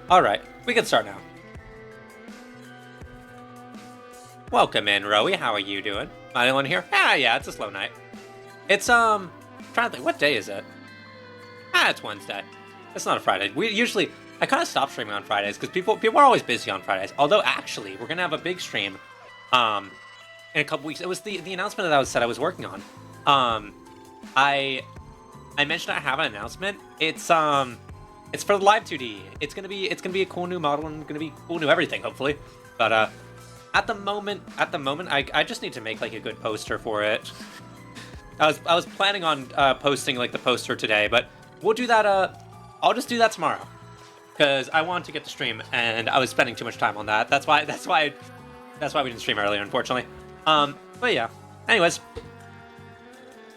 Alright, we can start now. Welcome in, Rowie. How are you doing? Anyone here? Yeah, it's a slow night. It's, trying to think, what day is it? It's Wednesday. It's not a Friday. I kind of stopped streaming on Fridays, because people are always busy on Fridays. Although, actually, we're gonna have a big stream, in a couple weeks. It was the announcement that I was working on. I mentioned I have an announcement. It's for the Live 2D. It's gonna be a cool new model and gonna be cool new everything, hopefully. But at the moment, I just need to make like a good poster for it. I was planning on posting like the poster today, but we'll do that. I'll just do that tomorrow, because I wanted to get to stream and I was spending too much time on that. That's why we didn't stream earlier, unfortunately. But yeah. Anyways,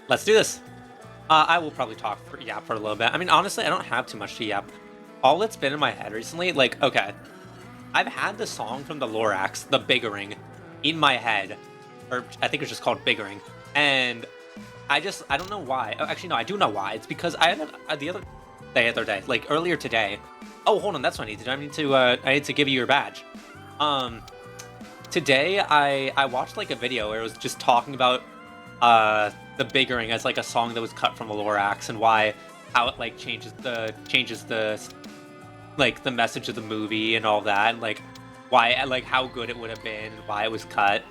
let's do this. I will probably yap for a little bit. I mean, honestly, I don't have too much to yap. All that's been in my head recently, like, okay, I've had the song from the Lorax, the Biggering, in my head, or I think it's just called Biggering, and I don't know why. Actually, no, I do know why. It's because I had the other day, like earlier today. Oh, hold on, that's what I need to do. I need to give you your badge. Today I watched like a video where it was just talking about the Biggering as like a song that was cut from a Lorax and how it like changes the like the message of the movie and all that, and like why, like how good it would have been and why it was cut.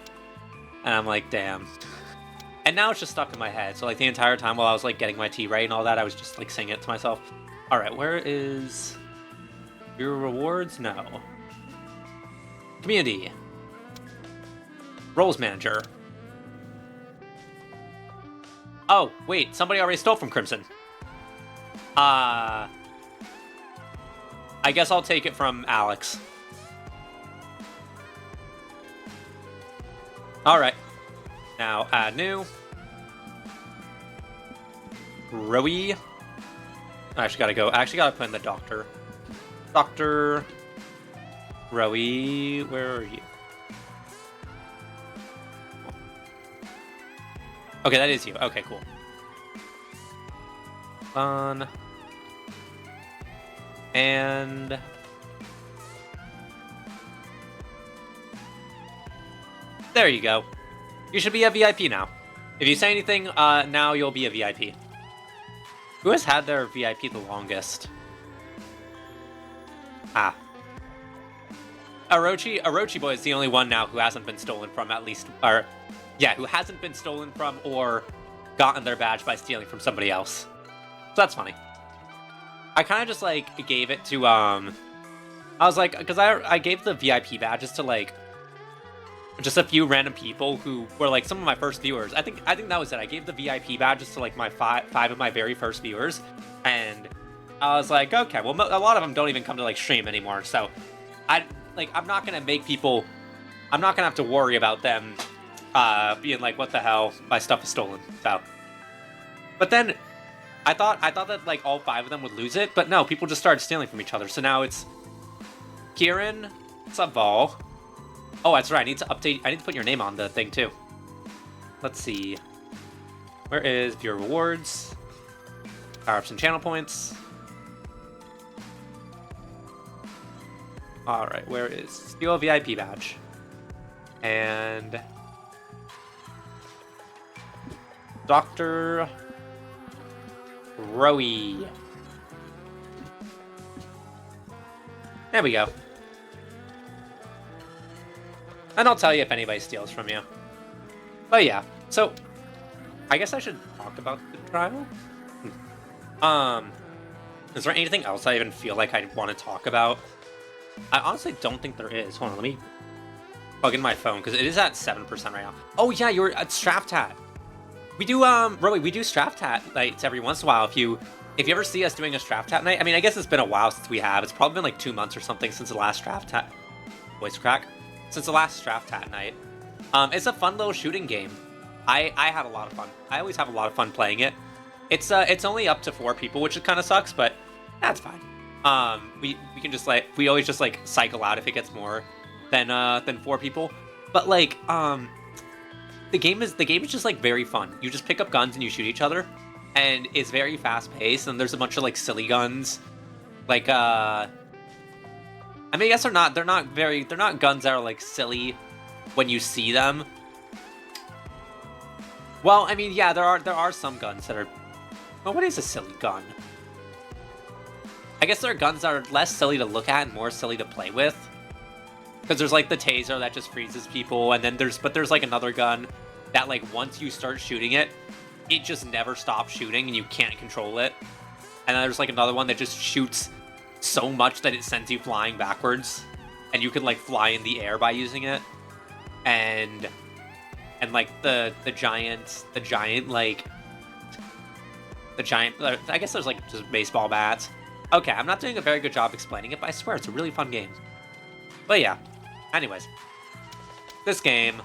And I'm like, damn. And now it's just stuck in my head. So like the entire time while I was like getting my tea right and all that, I was just like singing it to myself. All right, where is your rewards? No. Community. Roles manager. Oh, wait, somebody already stole from Crimson. I guess I'll take it from Alex. Alright. Now, add new. Rowie. I actually gotta put in the doctor. Dr. Rowie, where are you? Okay, that is you. Okay, cool. Fun. And... there you go. You should be a VIP now. If you say anything, now you'll be a VIP. Who has had their VIP the longest? Orochi Boy is the only one now who hasn't been stolen from, at least, or yeah, who hasn't been stolen from or gotten their badge by stealing from somebody else. So that's funny. I kind of just like gave it to I was like, because I gave the VIP badges to like just a few random people who were like some of my first viewers. I think that was it. I gave the VIP badges to like my five of my very first viewers, and I was like, okay, well, a lot of them don't even come to like stream anymore, so I'm not gonna make people. I'm not gonna have to worry about them being like, what the hell, my stuff is stolen. So, but then I thought that like all 5 of them would lose it, but no, people just started stealing from each other. So now it's Kieran, Subval. Oh, that's right. I need to update. I need to put your name on the thing too. Let's see. Where is viewer rewards? Power-ups and channel points. All right. Where is steal a VIP badge? And Dr. Rowie. There we go. And I'll tell you if anybody steals from you. But yeah, so I guess I should talk about the trial. Is there anything else I even feel like I want to talk about? I honestly don't think there is. Hold on, let me plug in my phone because it is at 7% right now. Oh yeah, you're at Straftat. We do Rowie, we do Straftat nights every once in a while. If you ever see us doing a Straftat night, I mean, I guess it's been a while since we have. It's probably been like 2 months or something since the last Straftat. Voice crack. Since the last Straftat night. It's a fun little shooting game. I had a lot of fun. I always have a lot of fun playing it. It's only up to 4 people, which kind of sucks, but that's fine. We can just like, we always just like cycle out if it gets more than 4 people. But like the game is just like very fun. You just pick up guns and you shoot each other, and it's very fast paced. And there's a bunch of like silly guns, like I mean, I guess they're not guns that are like silly when you see them. Well, I mean, yeah, there are some guns that are. Well, what is a silly gun? I guess there are guns that are less silly to look at and more silly to play with. Because there's like the taser that just freezes people, and then there's like another gun that like once you start shooting it, it just never stops shooting and you can't control it. And then there's like another one that just shoots so much that it sends you flying backwards, and you can like fly in the air by using it. And like the giant I guess there's like just baseball bats. Okay, I'm not doing a very good job explaining it, but I swear it's a really fun game. But yeah, anyways, this game,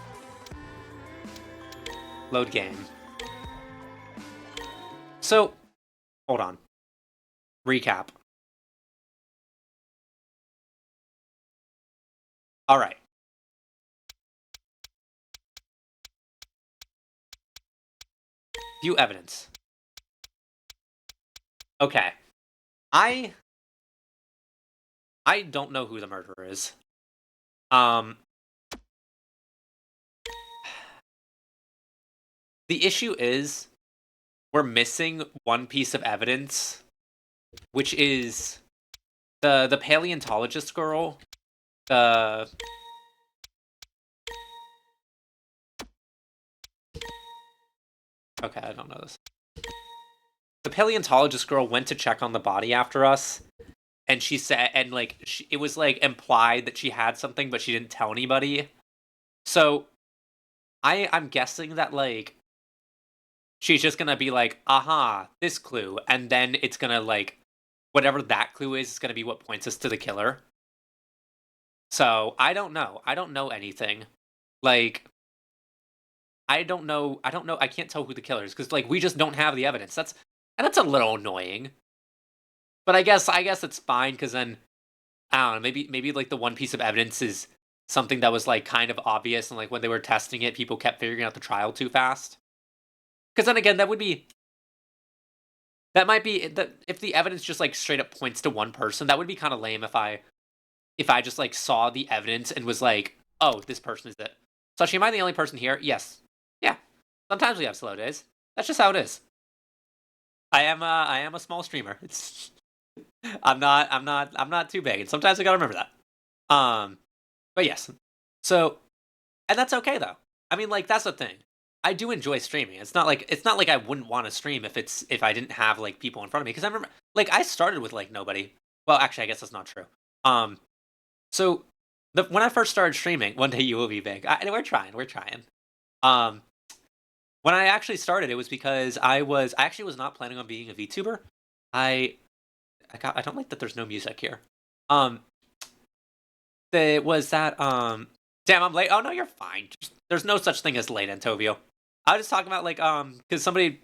load game. So hold on, recap. All right. View evidence. Okay. I don't know who the murderer is. The issue is we're missing one piece of evidence, which is the paleontologist girl. Okay, I don't know this. The paleontologist girl went to check on the body after us, and she said, and like it was like implied that she had something, but she didn't tell anybody. So I'm guessing that like she's just gonna be like, aha, this clue, and then it's gonna like whatever that clue is gonna be what points us to the killer. So I don't know. I don't know anything. Like I don't know. I can't tell who the killer is because like we just don't have the evidence. That's a little annoying. But I guess it's fine because then I don't know. Maybe like the one piece of evidence is something that was like kind of obvious, and like when they were testing it, people kept figuring out the trial too fast. Because then again, that might be that if the evidence just like straight up points to one person, that would be kind of lame if I just like saw the evidence and was like, oh, this person is it. So am I the only person here? Yes. Yeah. Sometimes we have slow days. That's just how it is. I am a small streamer. It's I'm not too big, and sometimes I gotta remember that. But yes. So, and that's okay though. I mean, like that's the thing. I do enjoy streaming. It's not like I wouldn't want to stream if I didn't have like people in front of me. Because I remember, like, I started with like nobody. Well, actually, I guess that's not true. So when I first started streaming, one day you will be big. We're trying. We're trying. Um, when I actually started, it was because I actually was not planning on being a VTuber. I I don't like that there's no music here. Um, the was that Damn, I'm late. Oh no, you're fine. There's no such thing as late, Antovio. I was just talking about like because somebody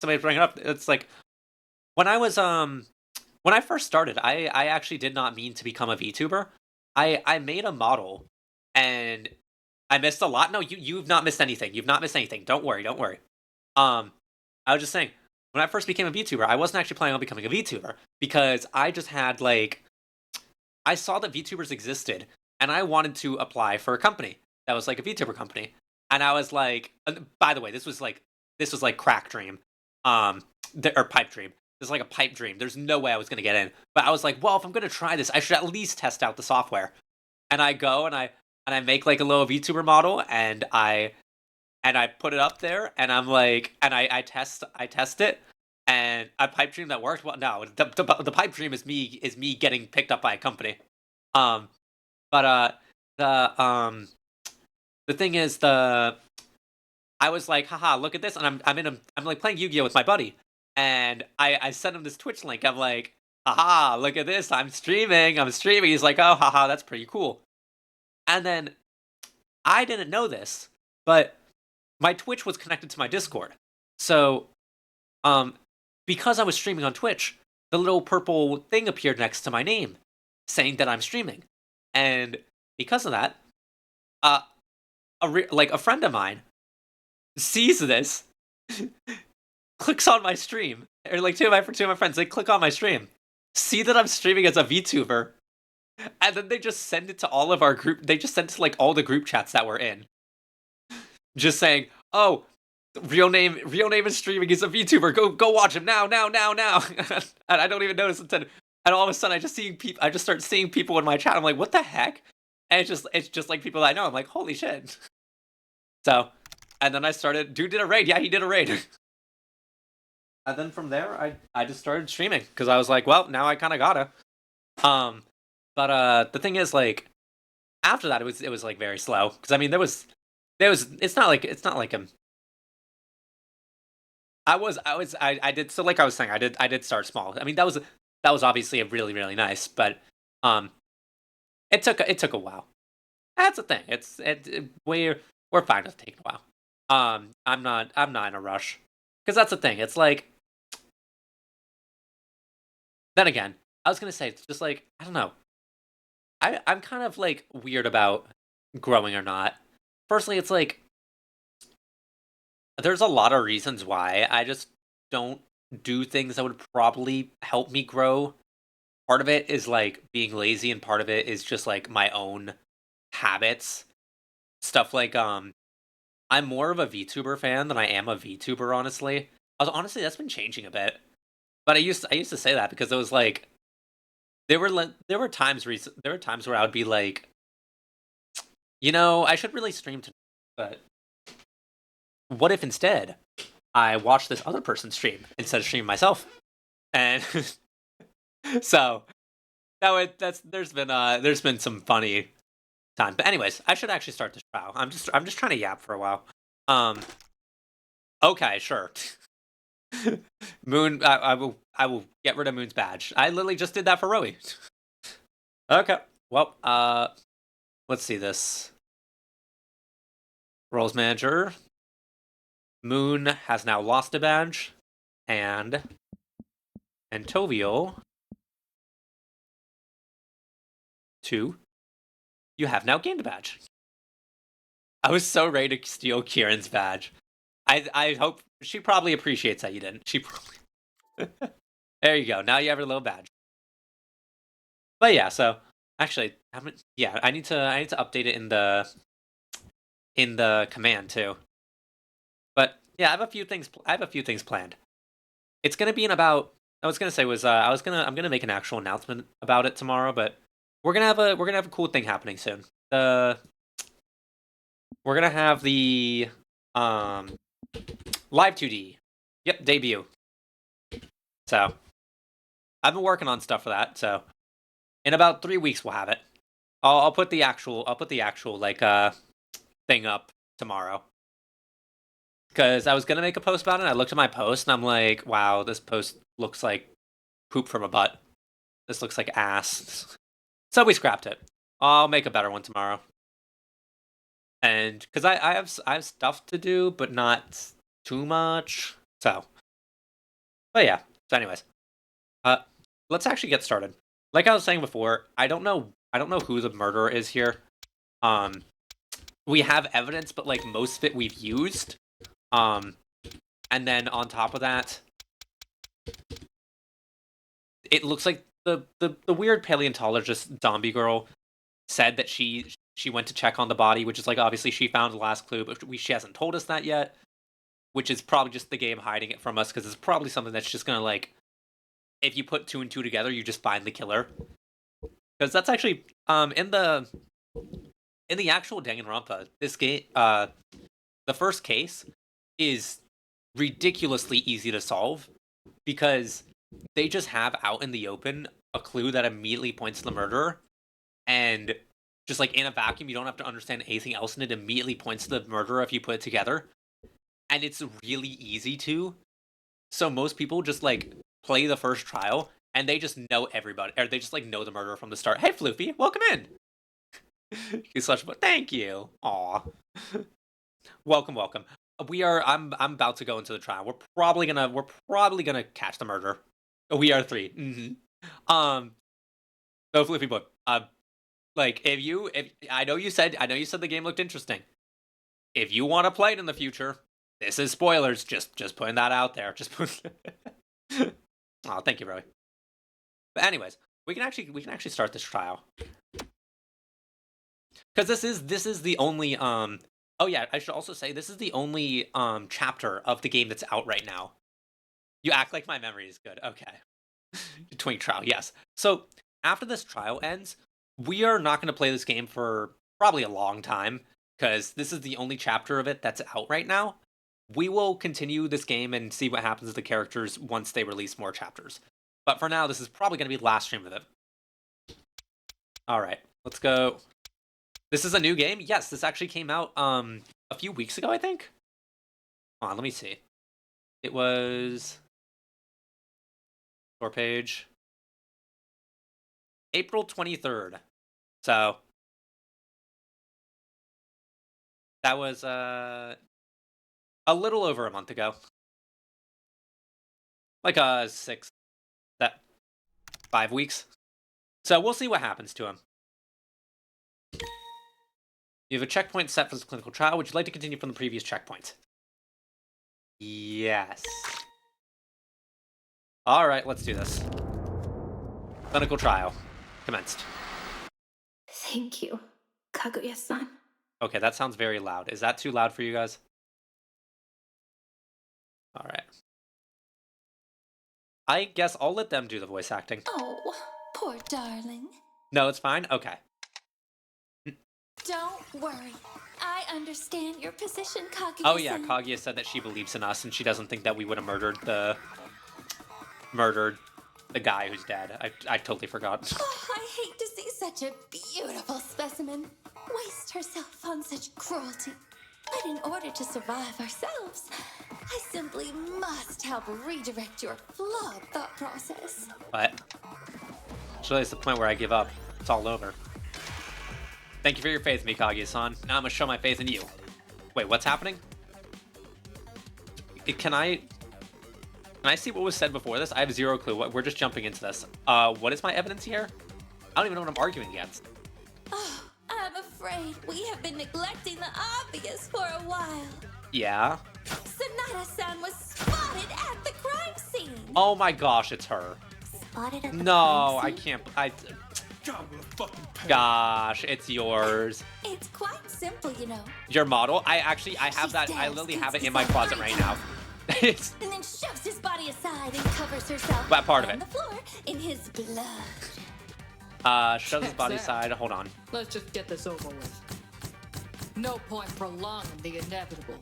bring it up. It's like when I was when I first started, I actually did not mean to become a VTuber. I made a model and I missed a lot. No, you've not missed anything. You've not missed anything. Don't worry, don't worry. Um I was just saying, when I first became a VTuber, I wasn't actually planning on becoming a VTuber because I just had like I saw that VTubers existed and I wanted to apply for a company that was like a VTuber company. And I was like, by the way, this was like crack dream, or pipe dream. This is like a pipe dream. There's no way I was gonna get in. But I was like, well, if I'm gonna try this, I should at least test out the software. And I go and I make like a little VTuber model and I put it up there and I'm like and I test it and a pipe dream that worked. Well, no, the pipe dream is me getting picked up by a company. Um, but the the thing is I was like, haha, look at this, and I'm like playing Yu-Gi-Oh with my buddy, and I sent him this Twitch link. I'm like, haha, look at this, I'm streaming. He's like, oh, haha, that's pretty cool. And then I didn't know this, but my Twitch was connected to my Discord. So, um, because I was streaming on Twitch, the little purple thing appeared next to my name, saying that I'm streaming, and because of that, uh, like a friend of mine sees this, clicks on my stream, or like two of my friends, they click on my stream, see that I'm streaming as a VTuber, and then they just send it to all of our group. They just send it to like all the group chats that we're in, just saying, "Oh, real name is streaming. He's a VTuber. Go watch him now, now, now, now." And I don't even notice until, and all of a sudden I just start seeing people in my chat. I'm like, what the heck? And it's just like people I know. I'm like, holy shit. So, and then I started. Dude did a raid. Yeah, he did a raid. And then from there, I just started streaming because I was like, well, now I kind of gotta. Um, but the thing is, like, after that, it was like very slow because I mean, there was. It's not like I did so like I was saying I did start small. I mean, that was obviously a really nice, but um, it took a while. That's the thing. We're fine with taking a while. I'm not in a rush because that's the thing. It's like then again, I was gonna say it's just like I don't know. I'm kind of like weird about growing or not. Firstly, it's like there's a lot of reasons why I just don't do things that would probably help me grow. Part of it is like being lazy, and part of it is just like my own habits. Stuff like I'm more of a VTuber fan than I am a VTuber, honestly. Honestly, that's been changing a bit. But I used to say that because it was like there were times there were times where I would be like, you know, I should really stream tonight, but what if instead I watch this other person stream instead of streaming myself? And so there's been some funny time. But anyways, I should actually start this trial. I'm just trying to yap for a while. Um okay, sure. Moon I will get rid of Moon's badge. I literally just did that for Rowie. Okay. Well, let's see this. Roles manager. Moon has now lost a badge, and Antovio 2, you have now gained a badge. I was so ready to steal Kieran's badge. I hope she probably appreciates that you didn't. She probably. There you go. Now you have your little badge. But yeah, so actually, yeah, I need to update it in the command too. But yeah, I have a few things. I have a few things planned. It's gonna be in about. I was gonna say was I'm gonna make an actual announcement about it tomorrow, but we're gonna have a cool thing happening soon. We're gonna have the live 2D. Yep, debut. So I've been working on stuff for that. So in about 3 weeks we'll have it. I'll put the actual like thing up tomorrow. Because I was gonna make a post about it, and I looked at my post, and I'm like, wow, this post looks like poop from a butt. This looks like ass. So we scrapped it. I'll make a better one tomorrow. And because I have stuff to do, but not too much. So, but yeah. So, anyways, let's actually get started. Like I was saying before, I don't know who the murderer is here. We have evidence, but like most of it we've used. And then on top of that, it looks like the weird paleontologist zombie girl said that she went to check on the body, which is like obviously she found the last clue, but she hasn't told us that yet, which is probably just the game hiding it from us because it's probably something that's just gonna like, if you put 2 and 2 together, you just find the killer. Because that's actually in the actual Danganronpa, this game, the first case is ridiculously easy to solve because they just have out in the open a clue that immediately points to the murderer, and just like in a vacuum, you don't have to understand anything else, and it immediately points to the murderer if you put it together, and it's really easy to. So most people just like play the first trial, and they just know everybody, or they just like know the murderer from the start. Hey, Floofy, welcome in. He's such a thank you. Aw. Welcome. I'm about to go into the trial. We're probably gonna catch the murderer. We are 3. Mm-hmm. So Floofy boy, like if I know you said the game looked interesting. If you want to play it in the future, this is spoilers. Just putting that out there. Just put. Oh, thank you, Roy. But anyways, we can actually start this trial. Because this is the only oh yeah, I should also say this is the only chapter of the game that's out right now. You act like my memory is good. Okay. Twink trial, yes. So after this trial ends, we are not going to play this game for probably a long time because this is the only chapter of it that's out right now. We will continue this game and see what happens to the characters once they release more chapters. But for now, this is probably going to be the last stream of it. Alright, let's go. This is a new game? Yes, this actually came out a few weeks ago, I think. Hold on, let me see. It was... store page. April 23rd. So... that was a little over a month ago. Like 5 weeks. So we'll see what happens to him. You have a checkpoint set for this clinical trial. Would you like to continue from the previous checkpoint? Yes. Alright, let's do this. Clinical trial. Commenced. Thank you, Kaguya-san. Okay, that sounds very loud. Is that too loud for you guys? Alright. I guess I'll let them do the voice acting. Oh, poor darling. No, it's fine? Okay. Don't worry. I understand your position, Kaguya-san. Oh yeah, Kaguya said that she believes in us and she doesn't think that we would have murdered the guy who's dead. I totally forgot. Oh, I hate to see such a beautiful specimen waste herself on such cruelty. But in order to survive ourselves, I simply must help redirect your flawed thought process. But actually, it's the point where I give up. It's all over. Thank you for your faith in me, Kaguya-san. Now I'm gonna show my faith in you. Wait, what's happening? Can I see what was said before this? I have zero clue. We're just jumping into this. What is my evidence here? I don't even know what I'm arguing against. Oh, I'm afraid we have been neglecting the obvious for a while. Yeah? Sanada-san was spotted at the crime scene. Oh my gosh, it's her. Spotted at the No, crime I scene? can't. Gosh, it's yours. It's quite simple, you know. Your model? I have that. I literally have it in my closet right now. It's And then shoves his body aside and covers herself that part of on it. the floor in his blood. Shoves his body Check that. aside. Hold on. Let's just get this over with. No point prolonging the inevitable.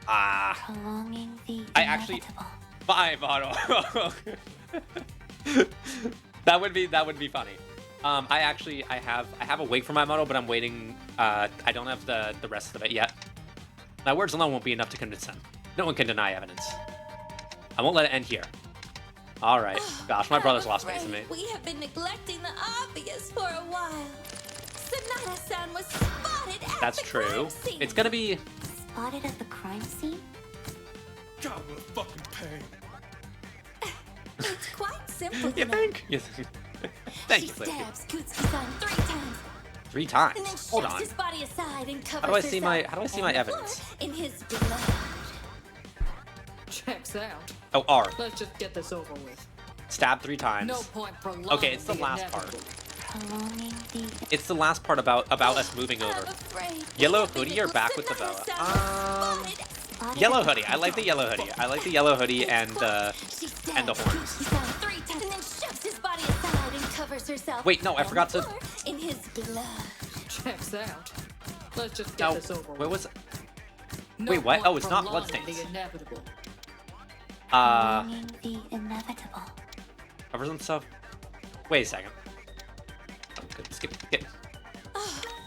Prolonging the I actually- inevitable. My model. That would be funny. I have a wig for my model, but I'm waiting. I don't have the rest of it yet. My words alone won't be enough to convince him. No one can deny evidence. I won't let it end here. All right. Gosh, my brother's lost faith in me. We have been neglecting the obvious for a while. Sonata-san was spotted at That's the true. crime scene. It's gonna be. Spotted at the crime scene? God, what a fucking pain. It's quite simple. You think? Yes. Thank She you, Cleo. stabs Kutsuki-san 3 times. 3 times. And then Hold shoves on. his body aside and covers How do I see my herself and the evidence? floor in his blood. Checks out. Oh, R. Let's just get this over with. Stab 3 times. No point prolonging Okay, it's the last inevitable. Prolonging the... It's the last part about us moving over. I'm afraid Yellow we have been hoodie or back with the boa? Sonata-san was spotted. Yellow hoodie. I like the yellow hoodie. I like the yellow hoodie and the She stabs and the horns. Kutsuki-san 3 times and then shoves his body aside and covers herself. Wait, no, I and forgot the to- floor in his blood. Checks out. Let's just get No. this over Wait, with. what's? No wait, what? point Oh, it's not prolonging bloodstains. the inevitable. Prolonging the inevitable. Covers and stuff. Wait a second. Oh, good. Skip.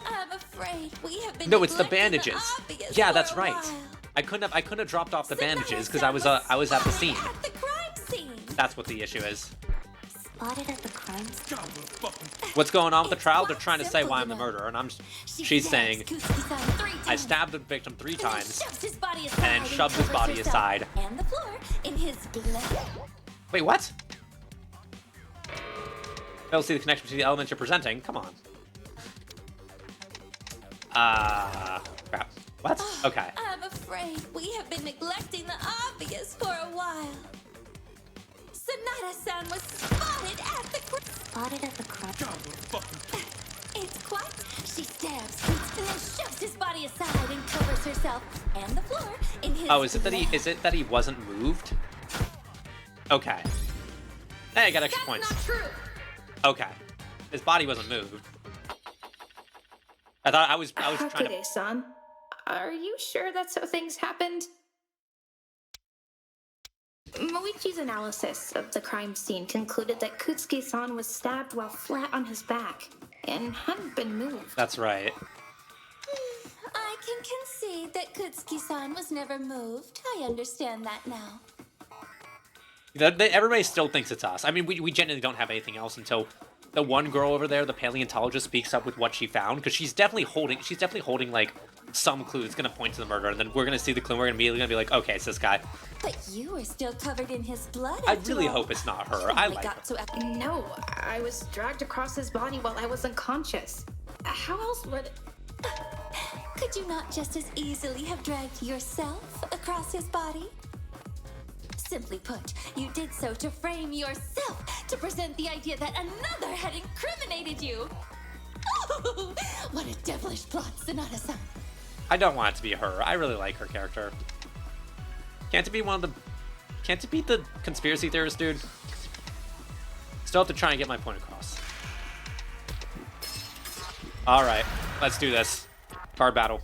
I'm afraid we have been No, it's the neglecting bandages. obvious Yeah, for that's a right. while. I couldn't have dropped off the bandages because Sonata-san I was at the scene. spotted at the crime scene. That's what the issue is. Spotted at the crime scene. God, what a fucking What's going on with the It's trial? They're quite trying to say simple, why you I'm the know. murderer, and Stabs she's saying Kutsuki-san 3 I times. stabbed the victim 3 And then times. shoves his body aside and shoves his covers body herself aside. And the floor in his blood. Wait, what? Fail to see the connection between the elements you're presenting. Come on. Crap. What? Okay. I'm afraid we have been neglecting the obvious for a while. Sonata-san was spotted at the crime. God, what a fucking pain. It's quite. She stabs Kutsuki and then shoves his body aside and covers herself and the floor in his Oh, is it blood. that he wasn't moved? Okay. Hey, I got extra points. Not true. Okay. His body wasn't moved. I thought I was trying to. Hakade-san, are you sure that's how things happened? Moichi's analysis of the crime scene concluded that Kutsuki-san was stabbed while flat on his back and hadn't been moved. That's right. I can concede that Kutsuki-san was never moved. I understand that now. Everybody still thinks it's us. I mean, we genuinely don't have anything else until the one girl over there, the paleontologist, speaks up with what she found, because she's definitely holding like some clue that's gonna point to the murder, and then we're gonna see the clue. And we're immediately gonna be like, okay, it's this guy. But you were still covered in his blood. I after really all. hope it's not her. You I only like got her. to No, I was dragged across his body while I was unconscious. How else would... Could you not just as easily have dragged yourself across his body? Simply put, you did so to frame yourself, to present the idea that another had incriminated you. Oh, what a devilish plot, Sonata-san. I don't want it to be her. I really like her character. Can't it be Can't it be the conspiracy theorist dude? Still have to try and get my point across. All right, let's do this. Card battle.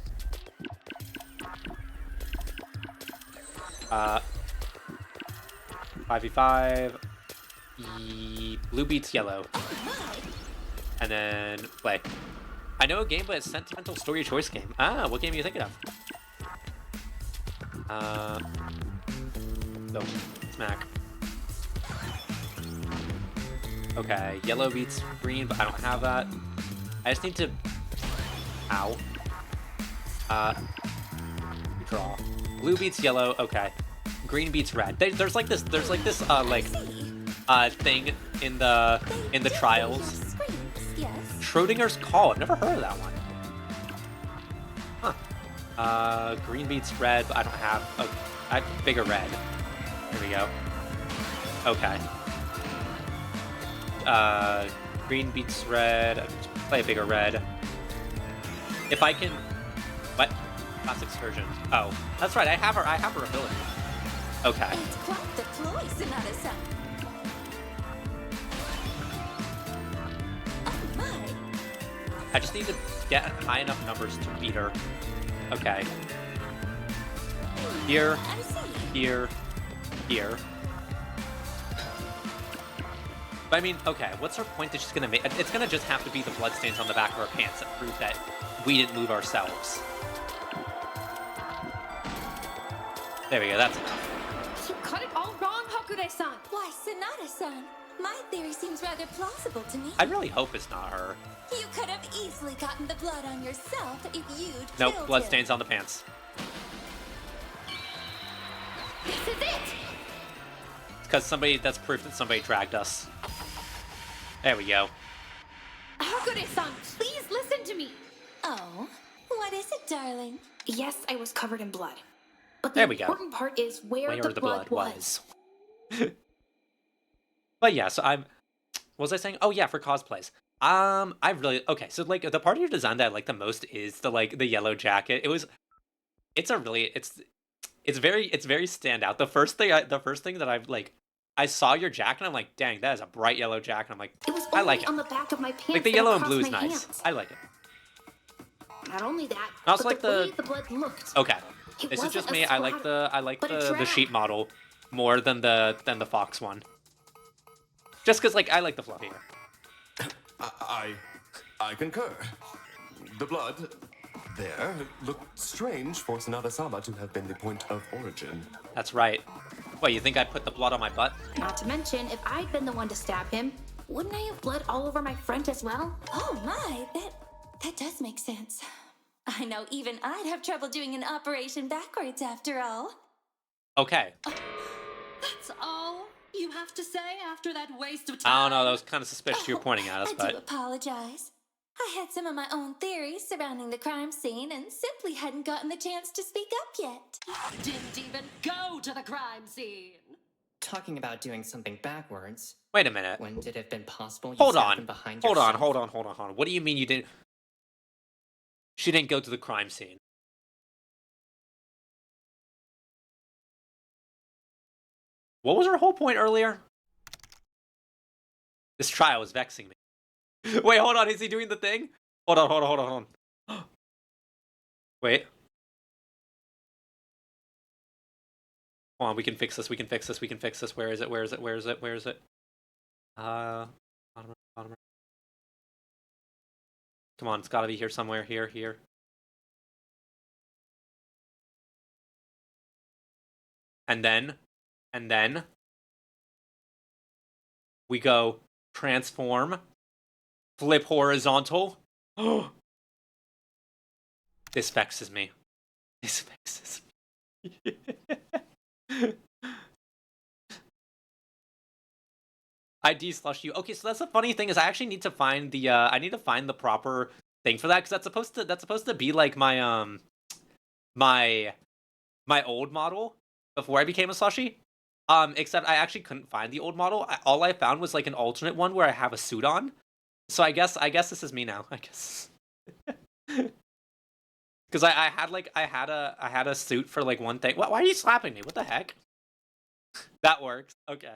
5v5. Blue beats yellow. And then play. I know a game, but it's a sentimental story choice game. Ah, what game are you thinking of? No, smack. Okay, yellow beats green, but I don't have that. I just need to... Ow. Draw. Blue beats yellow, okay. Green beats red. There's like this thing in the trials. Yes. Schrodinger's Call. I've never heard of that one. Huh. Green beats red, but I don't have I have bigger red. Here we go. Okay. Green beats red. Play a bigger red. If I can... What? Class excursion. Oh, that's right. I have her ability. Okay. It's quite the ploy, Sonata-san. Oh my. I just need to get high enough numbers to beat her. Okay. Here, I see. here, here. But I mean, okay, what's her point that she's gonna make? It's gonna just have to be the bloodstains on the back of our pants that prove that we didn't move ourselves. There we go, that's enough. You got it all wrong, Hakure-san. Why, Sonata-san, my theory seems rather plausible to me. I really hope it's not her. You could have easily gotten the blood on yourself if you'd Nope, killed bloodstains him. on the pants. This is it! Because that's proof that somebody dragged us. There we go. Hakure-san, please listen to me. Oh, what is it, darling? Yes, I was covered in blood. But There the we go. important part is where the blood was. But yeah, so what was I saying? Oh yeah, for cosplays. I really okay. So like the part of your design that I like the most is the yellow jacket. It's very standout. The first thing that I've like, I saw your jacket and I'm like, dang, that is a bright yellow jacket. I'm like, It was I only like it. on the back of my pants. Like the and yellow and across blue is my nice. hands. I like it. Not only that, I also but like the way the blood looked. Okay, It this is wasn't just a me. I like but a the drag. sheep model more than the fox one. Just because like I like the fluffier. I concur. The blood there looked strange for Sonata-sama to have been the point of origin. That's right. What, you think I put the blood on my butt? Not to mention, if I'd been the one to stab him, wouldn't I have blood all over my front as well? Oh my, that does make sense. I know even I'd have trouble doing an operation backwards after all. Okay. That's all you have to say after that waste of time? I don't know. That was kind of suspicious you were pointing at us, I do but apologize. I had some of my own theories surrounding the crime scene and simply hadn't gotten the chance to speak up yet. Didn't even go to the crime scene. Talking about doing something backwards. wait a minute. When did it have been possible? You Hold stabbed on. him behind Hold on. yourself? Hold on. What do you mean you didn't? She didn't go to the crime scene. What was her whole point earlier? This trial is vexing me. Wait, hold on. Is he doing the thing? Hold on. Wait. Hold on. We can fix this. Where is it? Bottom. Come on. It's got to be here somewhere. Here. And then we go transform, flip horizontal. This vexes me. I de-slush you. Okay, so that's the funny thing is I actually need to find the the proper thing for that because that's supposed to be like my my old model before I became a slushie. Except I actually couldn't find the old model. All I found was like an alternate one where I have a suit on. So I guess this is me now. I guess. Because I had a suit for like one thing. Why are you slapping me? What the heck? That works. Okay.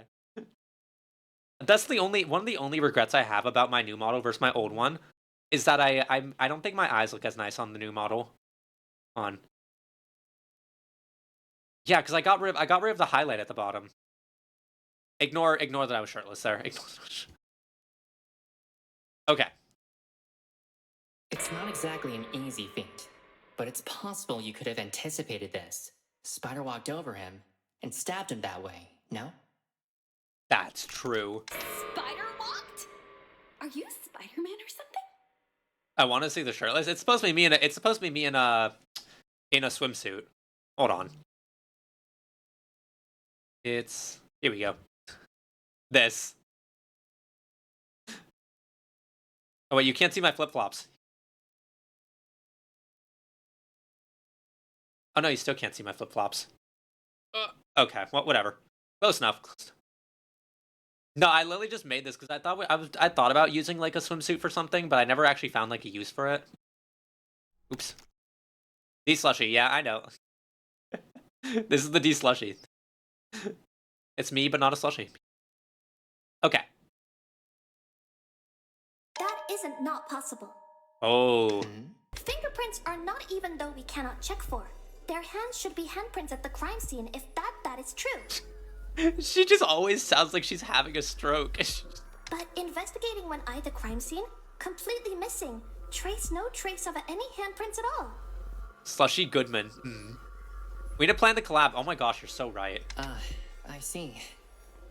That's one of the only regrets I have about my new model versus my old one is that I don't think my eyes look as nice on the new model. Yeah, because I got rid of the highlight at the bottom. Ignore that I was shirtless there. Okay. It's not exactly an easy feat, but it's possible you could have anticipated this. Spider walked over him and stabbed him that way, no? That's true. Spider walked? Are you Spider-Man or something? I want to see the shirtless. It's supposed to be me in a swimsuit. Hold on. Here we go. This. Oh wait, you can't see my flip-flops. Oh no, you still can't see my flip-flops. Okay, well, whatever. Close enough. No, I literally just made this because I thought about using like a swimsuit for something, but I never actually found like a use for it. Oops. D-slushy, yeah, I know. This is the D-slushy. It's me, but not a slushie. Okay. That isn't not possible. Oh. Fingerprints are not even though we cannot check for. Their hands should be handprints at the crime scene if that is true. She just always sounds like she's having a stroke. But investigating one eye the crime scene, completely missing. No trace of any handprints at all. Slushy Goodman. We need to plan the collab. Oh my gosh, you're so right. I see.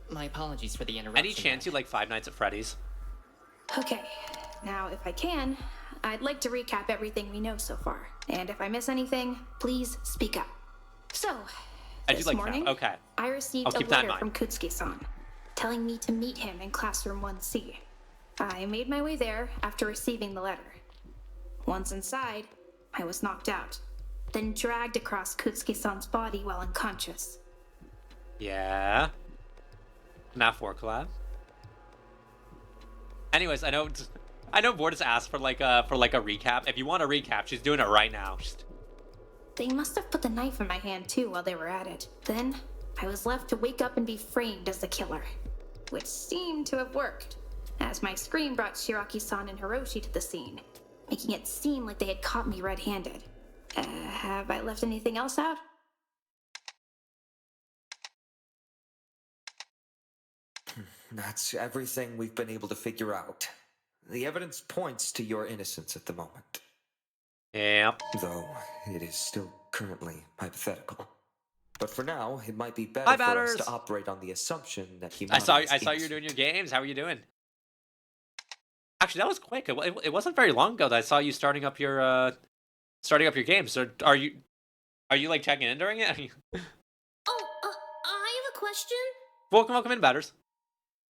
My apologies for the interruption. Any chance you like Five Nights at Freddy's? Okay, now if I can, I'd like to recap everything we know so far. And if I miss anything, please speak up. So, I do this like morning, that. Okay. I received I'll a keep that in letter from mind. Kutsuki-san, telling me to meet him in classroom 1C. I made my way there after receiving the letter. Once inside, I was knocked out, then dragged across Kutsuki-san's body while unconscious. Yeah. FNAF 4 collab. Anyways, I know Vortis asked for like a recap. If you want a recap, she's doing it right now. They must have put the knife in my hand too while they were at it. Then, I was left to wake up and be framed as the killer, which seemed to have worked, as my scream brought Shiraki-san and Hiroshi to the scene, making it seem like they had caught me red-handed. Have I left anything else out? That's everything we've been able to figure out. The evidence points to your innocence at the moment. Yep. Though it is still currently hypothetical. But for now, it might be better Hi, for us Batters. to operate on the assumption that I saw Himano is you were doing your games. How are you doing? Actually, that was quick. It wasn't very long ago that I saw you starting up your games. So are you like checking in during it? Oh, I have a question. welcome in, Batters.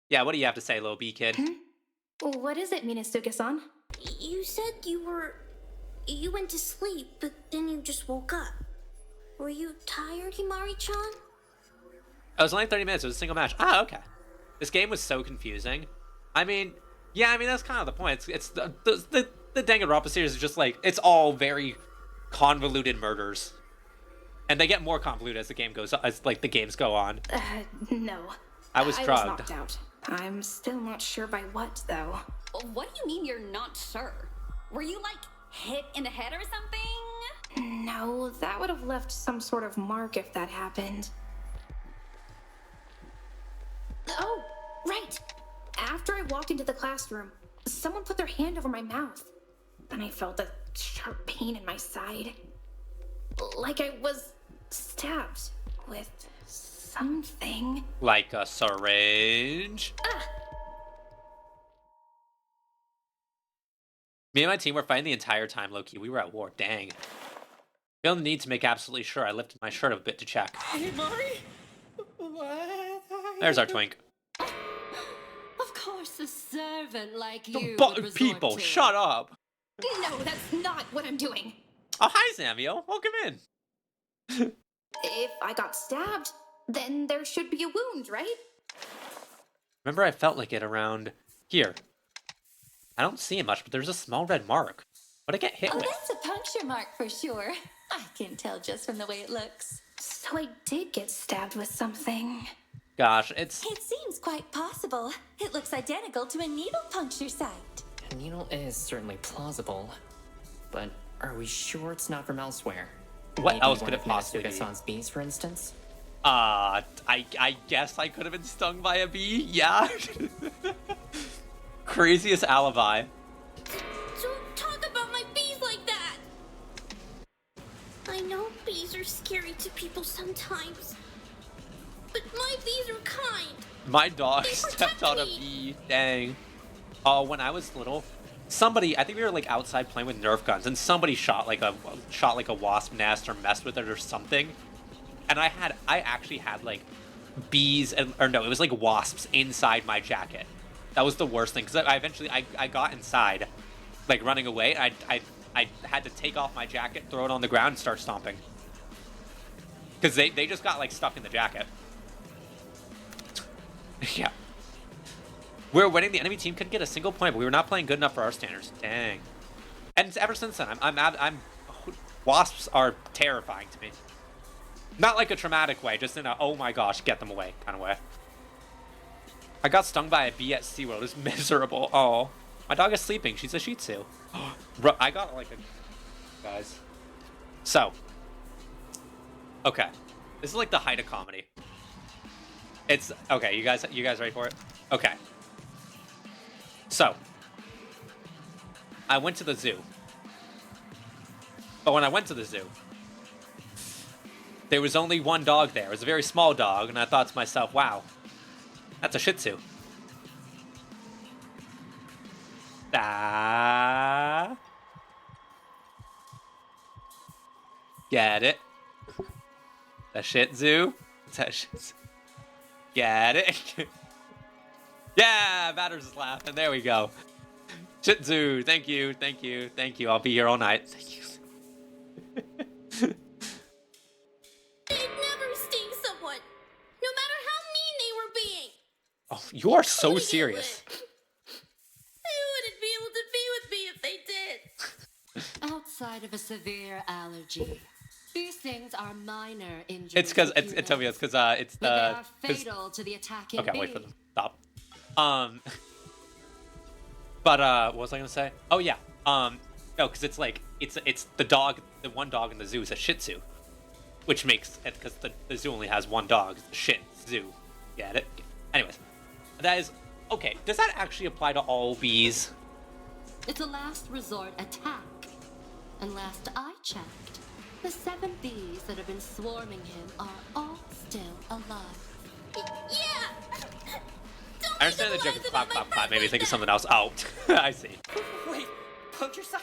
Yeah, what do you have to say, little B kid? What is it, Minazuka-san? You said you went to sleep, but then you just woke up. Were you tired, Himari-chan? It was only 30 minutes. It was a single match. Ah, okay. This game was so confusing. I mean, yeah, that's kind of the point. It's the Danganronpa series is just like, it's all very convoluted murders. And they get more convoluted as the games go on. No. I was drugged. knocked out. I'm still not sure by what, though. What do you mean you're not sure? Were you, like, hit in the head or something? No, that would have left some sort of mark if that happened. Oh, right! After I walked into the classroom, someone put their hand over my mouth. Then I felt a sharp pain in my side. Like I was stabbed with something. Like a syringe. Me and my team were fighting the entire time, low-key. We were at war. Dang. Feel the need to make absolutely sure. I lifted my shirt a bit to check. Himari? What? There's our twink. Of course, a servant like you. But people, shut up. No, that's not what I'm doing. Oh, hi, Zamio. Welcome in. If I got stabbed, then there should be a wound, right? Remember, I felt like it around here. I don't see it much, but there's a small red mark. What'd I get hit Oh, with? that's a puncture mark for sure. I can tell just from the way it looks. So I did get stabbed with something. Gosh, it's... It seems quite possible. It looks identical to a needle puncture site. A needle is certainly plausible, but are we sure it's not from elsewhere? What Maybe else one could it of possibly be? Minazuka-san's bees, for instance? I guess I could have been stung by a bee? Yeah. Craziest alibi. Don't talk about my bees like that! I know bees are scary to people sometimes, but my bees are kind. My dog They stepped protect on a me. bee. Dang. Oh, when I was little, somebody, I think we were like outside playing with Nerf guns, and somebody shot like a wasp nest or messed with it or something. And I actually had like bees, it was like wasps inside my jacket. That was the worst thing, because I eventually got inside, like running away. I had to take off my jacket, throw it on the ground, and start stomping. Because they just got like stuck in the jacket. Yeah. We were winning. The enemy team couldn't get a single point, but we were not playing good enough for our standards. Dang. And ever since then, wasps are terrifying to me. Not like a traumatic way, just in a oh my gosh, get them away kind of way. I got stung by a bee at SeaWorld. It was miserable. Oh, my dog is sleeping. She's a Shih Tzu. Bro, I got like a guys. So, okay, this is like the height of comedy. It's okay. You guys ready for it? Okay. So, I went to the zoo. But when I went to the zoo, there was only one dog there. It was a very small dog, and I thought to myself, wow, that's a Shih Tzu. Ah. Get it? The Shih Tzu? That Shih Tzu. Get it? Yeah, Batters is laughing. There we go. Shih Tzu, thank you, thank you, thank you. I'll be here all night. Thank you. They'd never sting someone, no matter how mean they were being. Oh, you are so serious. They wouldn't be able to be with me if they did. Outside of a severe allergy, these things are minor injuries. It's because it's tell me it's because it's but they the are fatal to the attacking okay. bee. Wait for them. Stop. But what was I gonna say? Oh yeah. No, because it's like it's the dog. The one dog in the zoo is a Shih Tzu, which makes it because the zoo only has one dog. It's the Shih Tzu. Get it? Anyways, that is okay. Does that actually apply to all bees? It's a last resort attack. And last I checked, the 7 bees that have been swarming him are all still alive. Yeah! I understand the joke of clap, clap, clap. Maybe think of something else. Oh, I see. Wait, puncture site?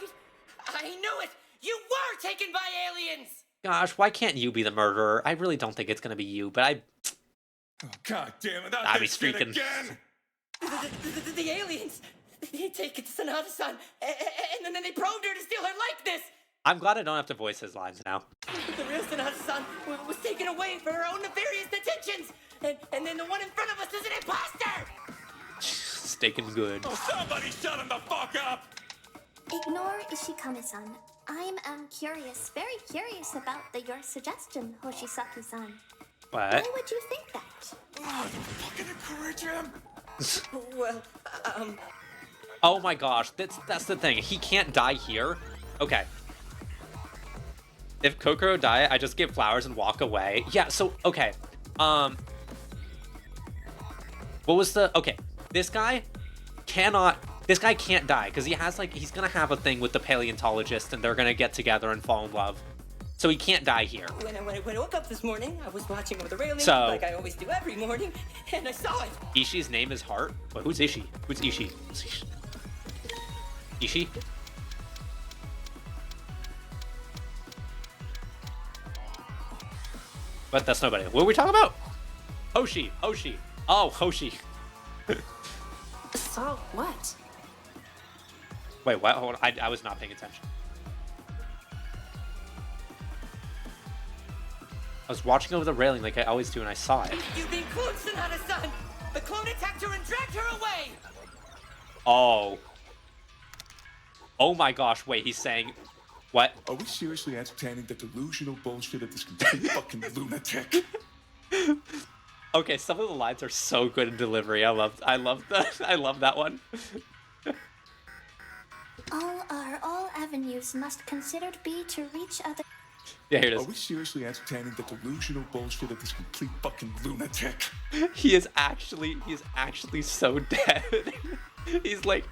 I knew it! You were taken by aliens! Gosh, why can't you be the murderer? I really don't think it's gonna be you, but Oh, God damn it! I'd be streaking. Again. The aliens! They take it to Sanada-san, and then they probed her to steal her likeness! I'm glad I don't have to voice his lines now. The real Sanada-san was taken away for her own nefarious intentions! And then the one in front of us is an imposter! Staking good. Oh, somebody shut him the fuck up! Ignore Ishikame-san. I'm curious, very curious about your suggestion, Hoshisaki-san. What? Why would you think that? Oh, fucking encourage him! Well, Oh my gosh, that's the thing. He can't die here. Okay. If Kokoro die, I just give flowers and walk away. Yeah, so okay. What was the okay? This guy can't die because he's gonna have a thing with the paleontologist and they're gonna get together and fall in love. So he can't die here. when I woke up this morning, I was watching over the railing So- like I always do every morning, and I saw it. Ishi's name is Heart. Wait, who's Ishi? Who's Ishi? Ishi? But that's nobody. What are we talking about? Hoshi. Oh, Hoshi. Saw what? Wait, what? Hold on. I was not paying attention. I was watching over the railing like I always do, and I saw it. You've been cloned, Sanada-san! The clone attacked her and dragged her away! Oh. Oh my gosh, wait, he's saying... What? Are we seriously entertaining the delusional bullshit of this complete fucking lunatic? Okay, some of the lines are so good in delivery. I love that one. All avenues must considered be to reach other. Yeah, here it Are is. we seriously entertaining the delusional bullshit of this complete fucking lunatic? He is actually so dead. He's like...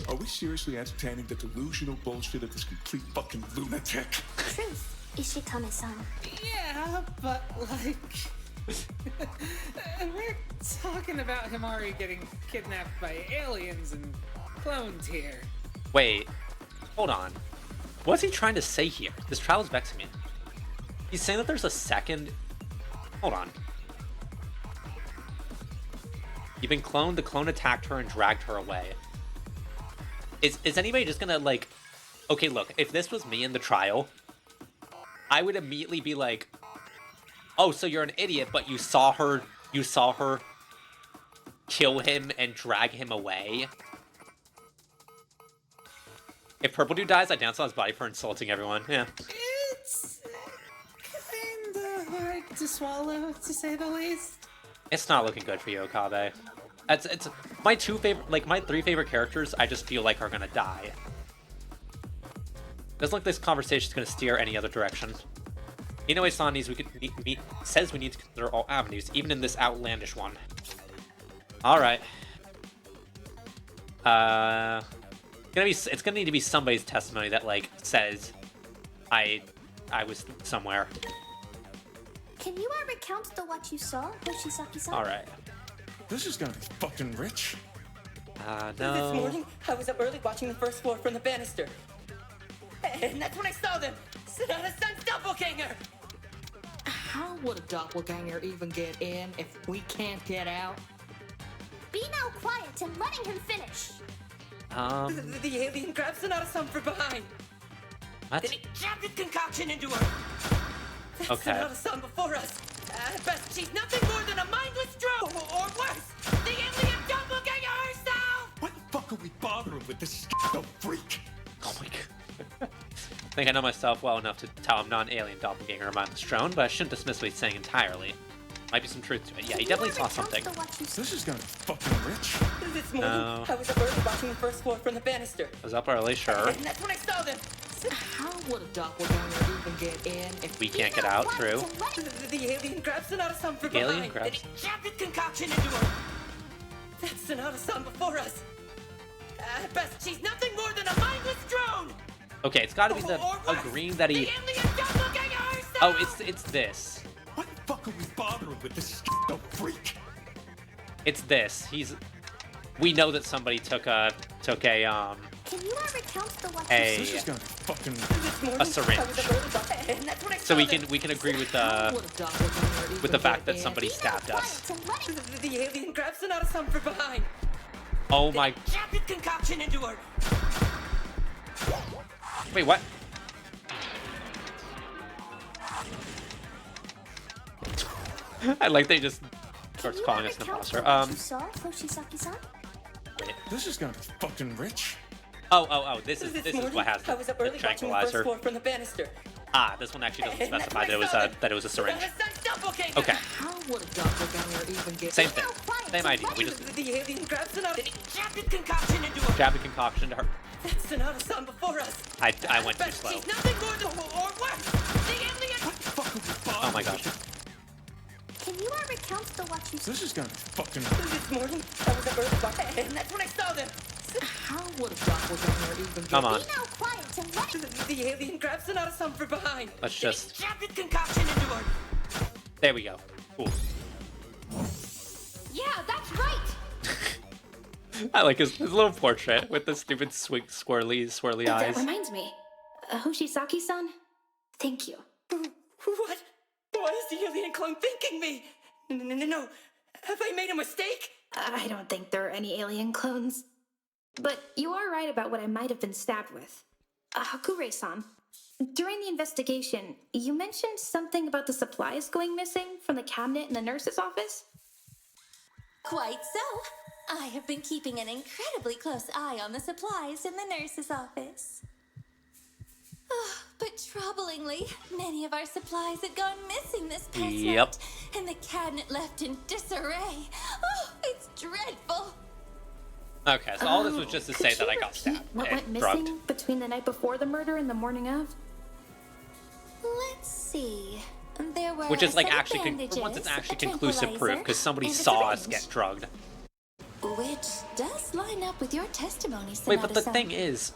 Are we seriously entertaining the delusional bullshit of this complete fucking lunatic? Truth, Ishikame-san. Yeah, but like... we're talking about Himari getting kidnapped by aliens and cloned here. Wait, hold on. What's he trying to say here? This trial is vexing me. He's saying that there's a second... Hold on. You've been cloned, the clone attacked her and dragged her away. Is anybody just gonna, like... Okay, look, if this was me in the trial, I would immediately be like, oh, so you're an idiot, but you saw her kill him and drag him away? If Purple Dude dies, I dance on his body for insulting everyone. Yeah. It's kinda hard to swallow, to say the least. It's not looking good for you, Okabe. It's my my 3 favorite characters. I just feel like are gonna die. Doesn't look like this conversation's gonna steer any other direction. Inoue-san says we need to consider all avenues, even in this outlandish one. All right. It's gonna need to be somebody's testimony that like says I was somewhere. Can you recount what you saw, Hoshisaki-san? All right. This is gonna be fucking rich. No. This morning, I was up early watching the first floor from the banister. And that's when I saw them. Sonata-san's doppelganger! How would a doppelganger even get in if we can't get out? Be now quiet and letting him finish. The alien grabbed Sonata-san from behind. What? Then he jabbed his concoction into her. That's Okay. Sonata-san before us. At best, she's nothing more than a mindless drone. Or worse, the alien doppelganger herself! Why the fuck are we bothering with this freak? Oh my god. I think I know myself well enough to tell I'm not an alien doppelganger or mindless drone, but I shouldn't dismiss what he's saying entirely. Might be some truth to it. Yeah, he definitely saw something. This is gonna be fucking rich. This morning, I was up early watching the first floor from the banister. I was up early, sure. And that's when I saw them. How would a doppelganger even get in if We can't get out, true. The alien grabbed Sonata-san from Alien behind. grabs- And he jabbed his concoction into her. That's Sonata-san before us. At best, she's nothing more than a mindless drone. Okay, it's got to be the Or worse, agreeing that he. the alien doppelganger herself! Oh, it's this. Why the fuck are we bothering with this freak? It's this. We know that somebody took a Can you recount what you a This is gonna be fucking This morning, a syringe. I was up early and that's when I So saw we them. can agree with How would a doppelganger even with the fact get that in? somebody stabbed us. The alien grabbed Sonata-san from behind. Oh my. Jabbed his concoction into her. Wait, what? I like they just starts calling us an imposter. Wait. This is gonna be fucking rich. Oh, this is morning, what has I was up early watching the first tranquilizer. floor from the banister. This one actually doesn't And that's specify when I that saw them. it was a syringe. Sonata-san's doppelganger. Okay, How would a doppelganger even get same thing, same idea. We just The alien grabbed Sonata. Then he jabbed his concoction into her. jabbed a concoction to her. That's Sonata-san before us. I went too But slow. she's nothing more than or worse. The alien. What the fuck are we bothering Oh my gosh. Can you recount what you This is gonna be fucking. This morning, I was up early watching, and that's when I saw them. How would a doppelganger even get Come on, Be now quiet and let The alien grabbed Sonata-san from behind. let's Then he just. jabbed his concoction into her. There we go. Cool. Yeah, that's right. I like his little portrait with the stupid swirly That eyes. reminds me. Hoshisaki-san, thank you. What? Why is the alien clone thinking me? No. Have I made a mistake? I don't think there are any alien clones. But you are right about what I might have been stabbed with. Hakure-san, during the investigation, you mentioned something about the supplies going missing from the cabinet in the nurse's office? Quite so. I have been keeping an incredibly close eye on the supplies in the nurse's office. Oh, but troublingly, many of our supplies had gone missing this past Yep. night, and the cabinet left in disarray. Oh, it's dreadful. Okay, so all this was just to Could say you that I got repeat stabbed what went and missing drugged. between the night before the murder and the morning of? Let's see. There were Which is like some actually, bandages, hold on, it's actually a conclusive proof tranquilizer, because somebody and a saw us syringe. get drugged. Which does line up with your testimony, Wait, but the Sonata-san. thing is,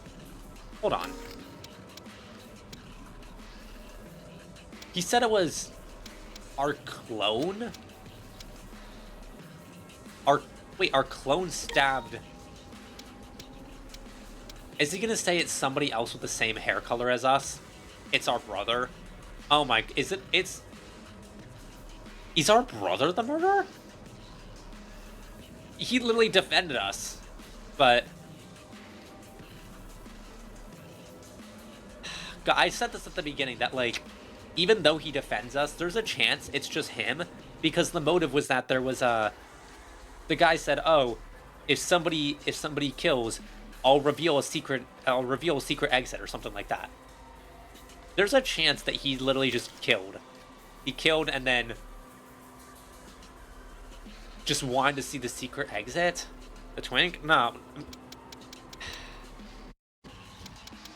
hold on. He said it was our clone? Our clone stabbed. Is he gonna say it's somebody else with the same hair color as us? It's our brother? Oh my, is our brother the murderer? He literally defended us, but I said this at the beginning that like, even though he defends us, there's a chance it's just him because the motive was that there was a. The guy said, "Oh, if somebody kills, I'll reveal a secret exit or something like that." There's a chance that he literally just killed. He killed and then just wanted to see the secret exit. The Twink? No.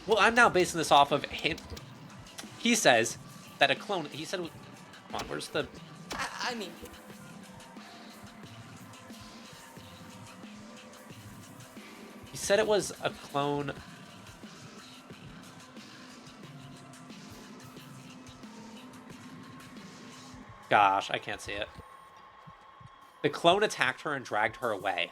Well, I'm now basing this off of him. He says that a clone. He said, "Come on, where's the?" I mean, said it was a clone. Gosh, I can't see it. The clone attacked her and dragged her away.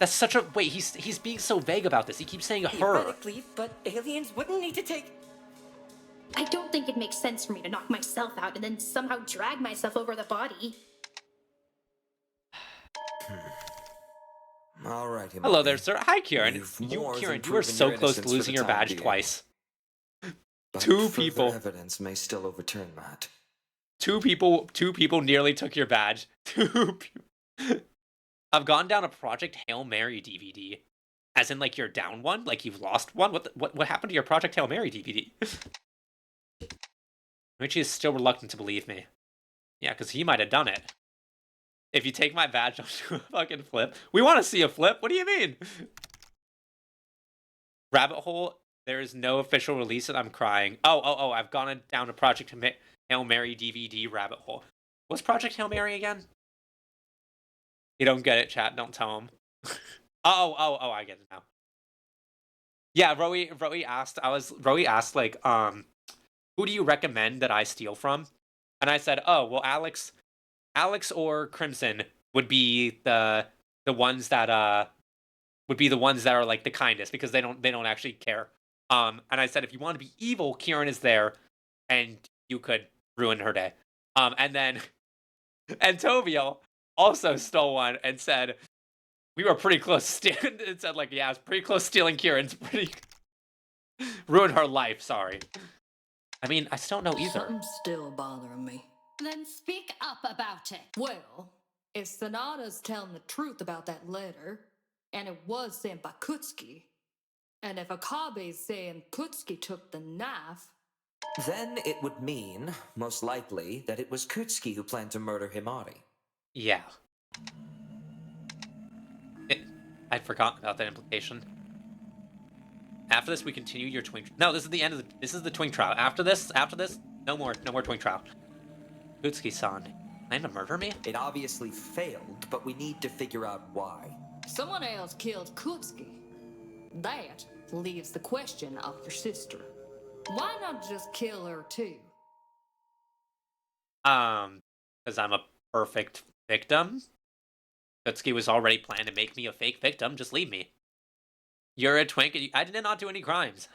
That's such a... Wait, he's being so vague about this. He keeps saying her. Theoretically, but aliens wouldn't need to take... I don't think it makes sense for me to knock myself out and then somehow drag myself over the body. All right, Himari. Hello there, sir. Hi, Kieran. Kieran, you are so close to losing your badge being. twice. But Two further people. Evidence may still overturn that. Two people nearly took your badge. Two people. I've gone down a Project Hail Mary DVD. As in, like, you're down one? Like, you've lost one? What happened to your Project Hail Mary DVD? Richie is still reluctant to believe me. Yeah, because he might have done it. If you take my badge, I'll do a fucking flip. We want to see a flip. What do you mean? Rabbit Hole, there is no official release and I'm crying. Oh, I've gone down a Project Hail Mary DVD rabbit hole. What's Project Hail Mary again? You don't get it, chat. Don't tell him. Oh, I get it now. Yeah, Rowie asked, like, who do you recommend that I steal from? And I said, oh, well, Alex or Crimson would be the ones that are like the kindest because they don't actually care. And I said if you want to be evil, Kieran is there, and you could ruin her day. And then Antovio also stole one and said we were pretty close to stealing. It said like yeah, it's pretty close to stealing Kieran's pretty ruin her life. Sorry. I mean, I still don't know either. Something's still bothering me. Then speak up about it. Well, if Sonata's telling the truth about that letter, and it was sent by Kutsuki, and if Akabe's saying Kutsuki took the knife, Then it would mean, most likely, that it was Kutsuki who planned to murder Himari. Yeah. I'd forgotten about that implication. After this, we continue your twink. No, this is the end of this is the twink trial. After this, no more twink trial. Kutsuki-san, plan to murder me? It obviously failed, but we need to figure out why. someone else killed Kutsuki. That leaves the question of your sister. Why not just kill her too? Because I'm a perfect victim. Kutsuki was already planning to make me a fake victim. Just leave me. You're a twink, and I did not do any crimes.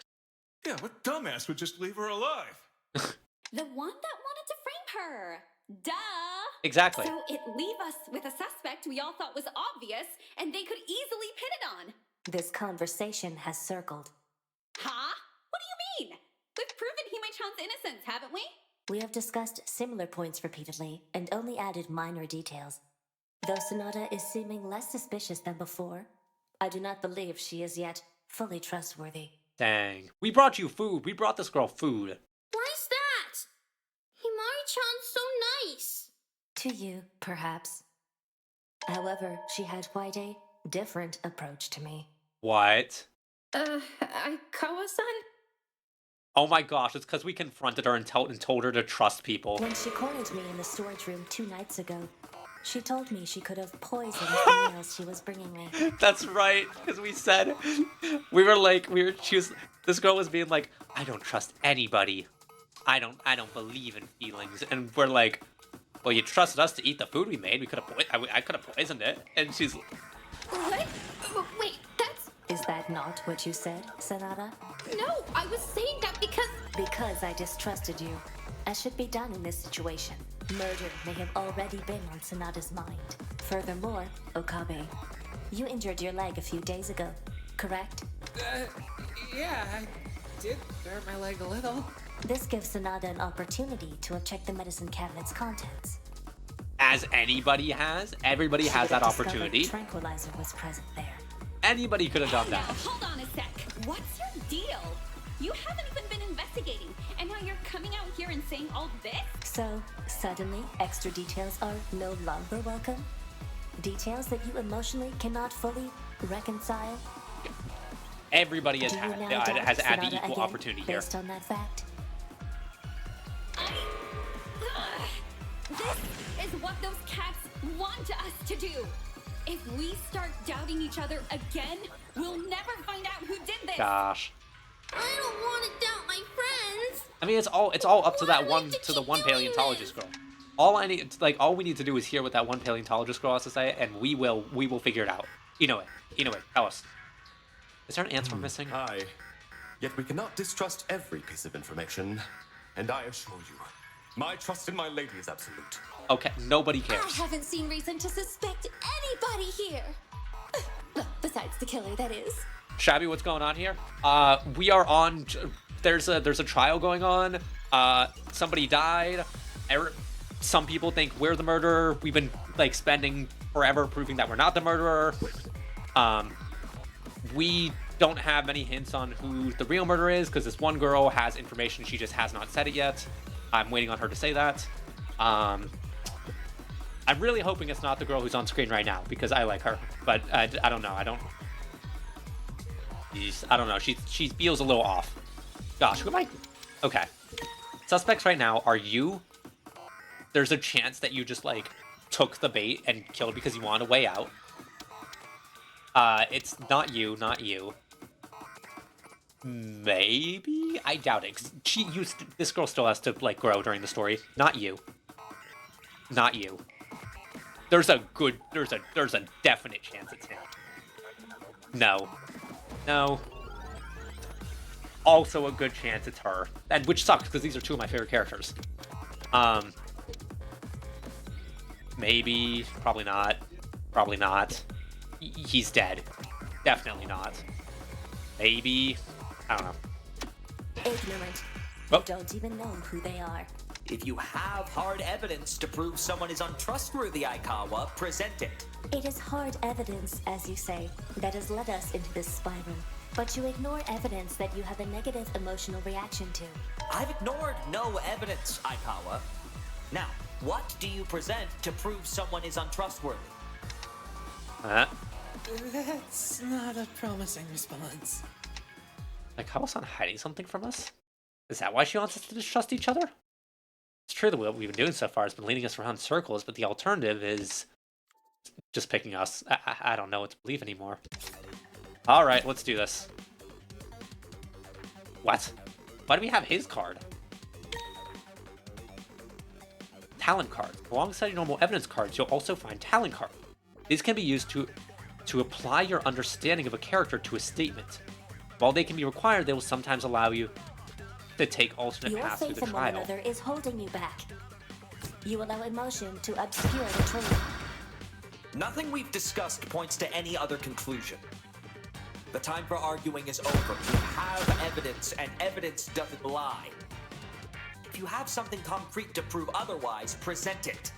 Yeah, what dumbass would just leave her alive? The one that wanted to frame her. Duh! Exactly. So it leave us with a suspect we all thought was obvious, and they could easily pin it on. This conversation has circled. Huh? What do you mean? We've proven Hime-chan's innocence, haven't we? We have discussed similar points repeatedly and only added minor details. Though Sonata is seeming less suspicious than before, I do not believe she is yet fully trustworthy. Dang. We brought you food. We brought this girl food. Why's that? Himari-chan's so nice. To you, perhaps. However, she had quite a different approach to me. What? Aikawa-san? Oh my gosh, it's because we confronted her and told her to trust people. When she cornered me in the storage room 2 nights ago, she told me she could have poisoned the meals she was bringing me. That's right, because we said, this girl was being like, I don't trust anybody. I don't believe in feelings. And we're like, well, you trusted us to eat the food we made. I could have poisoned it. And she's What? Wait, that's... Is that not what you said, Sonata? No, I was saying that because... Because I distrusted you. As should be done in this situation. Murder may have already been on Sonata's mind. Furthermore, Okabe, you injured your leg a few days ago, correct? Yeah, I did hurt my leg a little. This gives Sonata an opportunity to have checked the medicine cabinet's contents. as anybody has. Everybody has that opportunity. Tranquilizer was present there. Anybody could have done that. Now, hold on a sec. What's your deal? You haven't even been investigating, and now you're coming out here and saying all this? So, suddenly, extra details are no longer welcome? Details that you emotionally cannot fully reconcile? Everybody has Do you had now doubt had the Sonata equal again, opportunity here. based on that fact? This is what what those cats want us to do. If we start doubting each other again, we'll never find out who did this. Gosh. I don't want to doubt my friends. I mean, it's all up to the one paleontologist girl. All we need to do is hear what that one paleontologist girl has to say, and we will figure it out. Inoue, tell us. Is there an answer we're missing? Aye. Yet we cannot distrust every piece of information. And I assure you, my trust in my lady is absolute. Okay, nobody I cares. haven't seen reason to suspect anybody here. Well, besides the killer, that is. Shabby, what's going on here? We are on. There's a trial going on. Somebody died. Some people think we're the murderer. We've been spending forever proving that we're not the murderer. We don't have many hints on who the real murderer is because this one girl has information, she just has not said it yet. I'm waiting on her to say that. I'm really hoping it's not the girl who's on screen right now because I like her, but I don't know. I don't know. She feels a little off. Gosh, who am I? Okay. Suspects right now are you. There's a chance that you just took the bait and killed because you wanted a way out. It's not you. Maybe? I doubt it. This girl still has to grow during the story. Not you. There's a definite chance it's him. No. Also a good chance it's her. And which sucks because these are two of my favorite characters. Maybe, probably not. He's dead. Definitely not. Maybe. I don't know. Ignorant. Oh. You don't even know who they are. If you have hard evidence to prove someone is untrustworthy, Aikawa, present it. It is hard evidence, as you say, that has led us into this spiral. But you ignore evidence that you have a negative emotional reaction to. I've ignored no evidence, Aikawa. Now, what do you present to prove someone is untrustworthy? That's not a promising response. Aikawa-san hiding something from us? Is that why she wants us to distrust each other? It's true that what we've been doing so far has been leading us around in circles, but the alternative is just picking us. I don't know what to believe anymore. Alright, let's do this. What? Why do we have his card? Talent cards. Alongside your normal evidence cards, you'll also find talent cards. These can be used to apply your understanding of a character to a statement. While they can be required, they will sometimes allow you to take alternate paths through the Your faith in one trial. another is holding you back. You allow emotion to obscure the truth. Nothing we've discussed points to any other conclusion. The time for arguing is over. We have evidence, and evidence doesn't lie. If you have something concrete to prove otherwise, present it.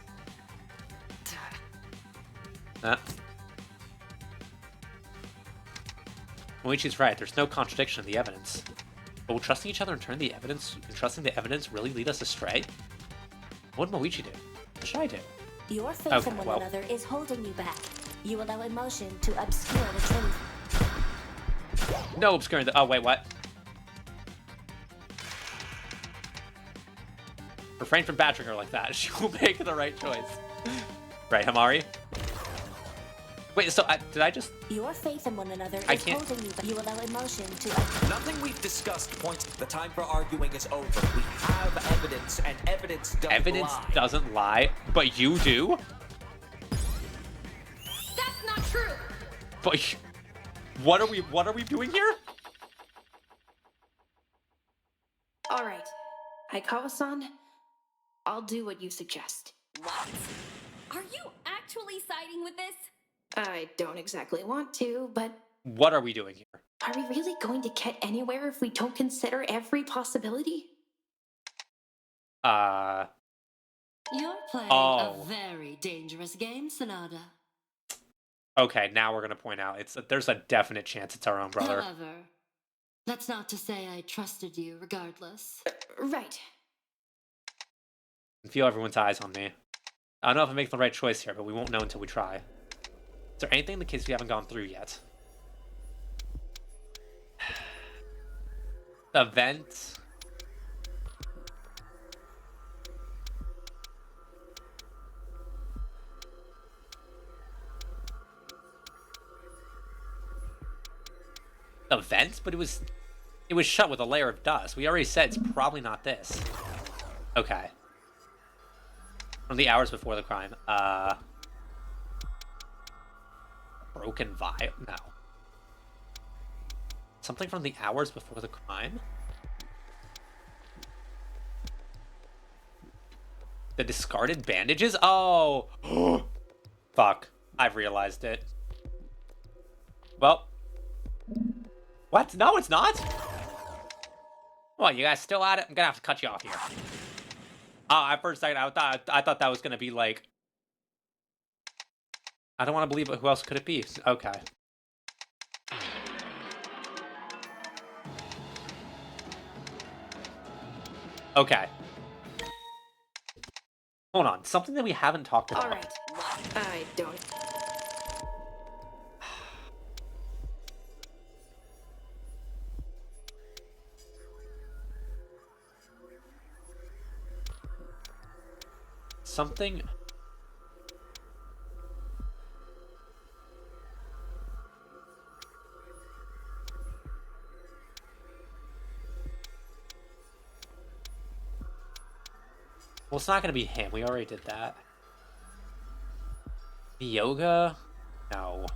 Moichi's right, there's no contradiction in the evidence. But will trusting each other and trusting the evidence really lead us astray? What would Moichi do? What should I do? Your faith in one another is holding you back. You allow emotion to obscure the truth. No obscuring the. Oh, wait, what? Refrain from badgering her like that. She will make the right choice. Right, Hamari? Wait, so did I just... Your faith in one another I is can't... holding you back. You allow emotion to... Nothing we've discussed points. The time for arguing is over. We have evidence, and evidence doesn't lie. Evidence doesn't lie, but you do? That's not true. But what are we doing here? All right, Aikawa-san, I'll do what you suggest. What? Are you actually siding with this? I don't exactly want to, but What are we doing here? are we really going to get anywhere if we don't consider every possibility? You're playing Oh. a very dangerous game, Sonata. Okay, now we're gonna point out there's a definite chance it's our own brother. However, that's not to say I trusted you regardless. Right. I feel everyone's eyes on me. I don't know if I'm making the right choice here, but we won't know until we try. Is there anything in the case we haven't gone through yet? The vent. a vent, but it was shut with a layer of dust. We already said it's probably not this. Okay. From the hours before the crime. Broken vial? No. Something from the hours before the crime? The discarded bandages? Oh! Fuck. I've realized it. Well. What? No, it's not? Well, you guys still at it? I'm gonna have to cut you off here. At first second, I thought that was gonna be like... I don't want to believe it. Who else could it be? Okay. Okay. Hold on. Something that we haven't talked about. Alright. I don't... Something... Well, it's not going to be him. We already did that. Yoga? No.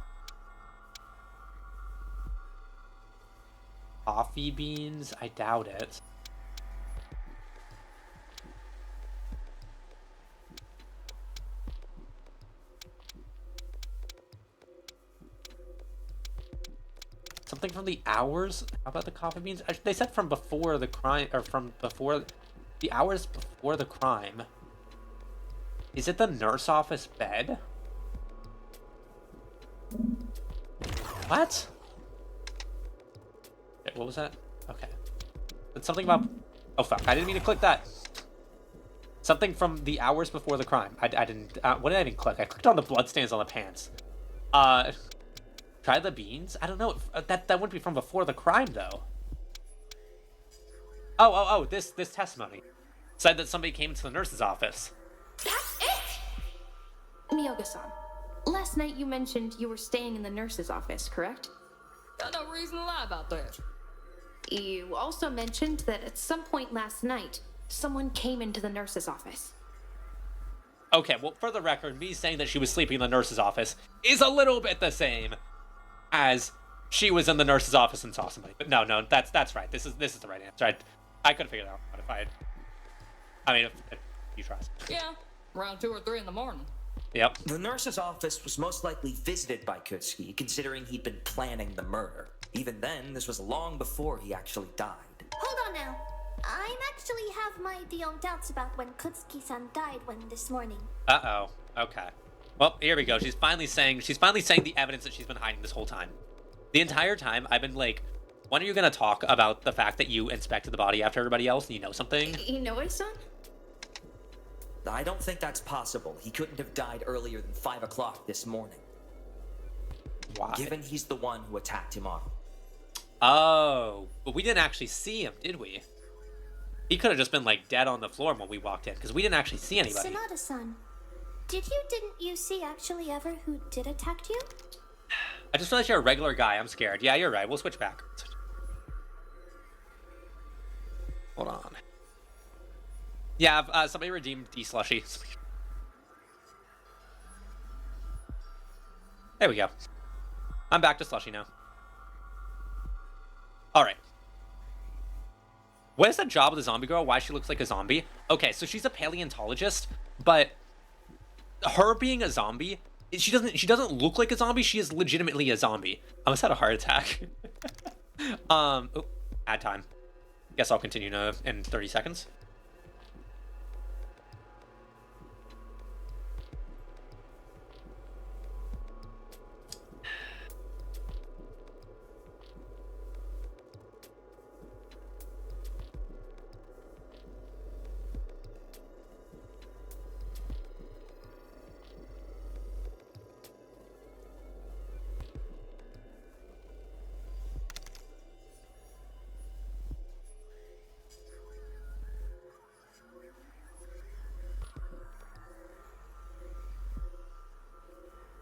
Coffee beans? I doubt it. Something from the hours? How about the coffee beans? They said from before the crime, or from before... The hours before the crime. Is it the nurse office bed? What? Wait, what was that? Okay. It's something about... Oh, fuck. I didn't mean to click that. Something from the hours before the crime. I didn't... what did I even click? I clicked on the bloodstains on the pants. Try the beans? I don't know. That wouldn't be from before the crime, though. Oh, this testimony. Said that somebody came into the nurse's office. That's it! Miyoga-san, last night you mentioned you were staying in the nurse's office, correct? Got no reason to lie about that. You also mentioned that at some point last night, someone came into the nurse's office. Okay, well, for the record, me saying that she was sleeping in the nurse's office is a little bit the same as she was in the nurse's office and saw somebody. But no, that's right. This is the right answer. I could have figured it out if I had... I mean, if you trust. Yeah, around 2 or 3 in the morning. Yep. The nurse's office was most likely visited by Kutsuki, considering he'd been planning the murder. Even then, this was long before he actually died. Hold on now. I actually have my own doubts about when Kutsuki-san died this morning. Uh-oh. Okay. Well, here we go. She's finally saying the evidence that she's been hiding this whole time. The entire time, I've been like, when are you going to talk about the fact that you inspected the body after everybody else and you know something? You know what, son? I don't think that's possible. He couldn't have died earlier than 5 o'clock this morning. Why? Given he's the one who attacked him on. Oh, but we didn't actually see him, did we? He could have just been like dead on the floor when we walked in, because we didn't actually see anybody. Sonata-san, didn't you see actually ever who did attack you? I just realized you're a regular guy. I'm scared. Yeah, you're right. We'll switch back. Hold on. Yeah, somebody redeemed D-Slushy. There we go. I'm back to Slushy now. Alright. What is the job of the zombie girl? Why she looks like a zombie? Okay, so she's a paleontologist, but her being a zombie, she doesn't look like a zombie. She is legitimately a zombie. I almost had a heart attack. Ad time. Guess I'll continue in 30 seconds.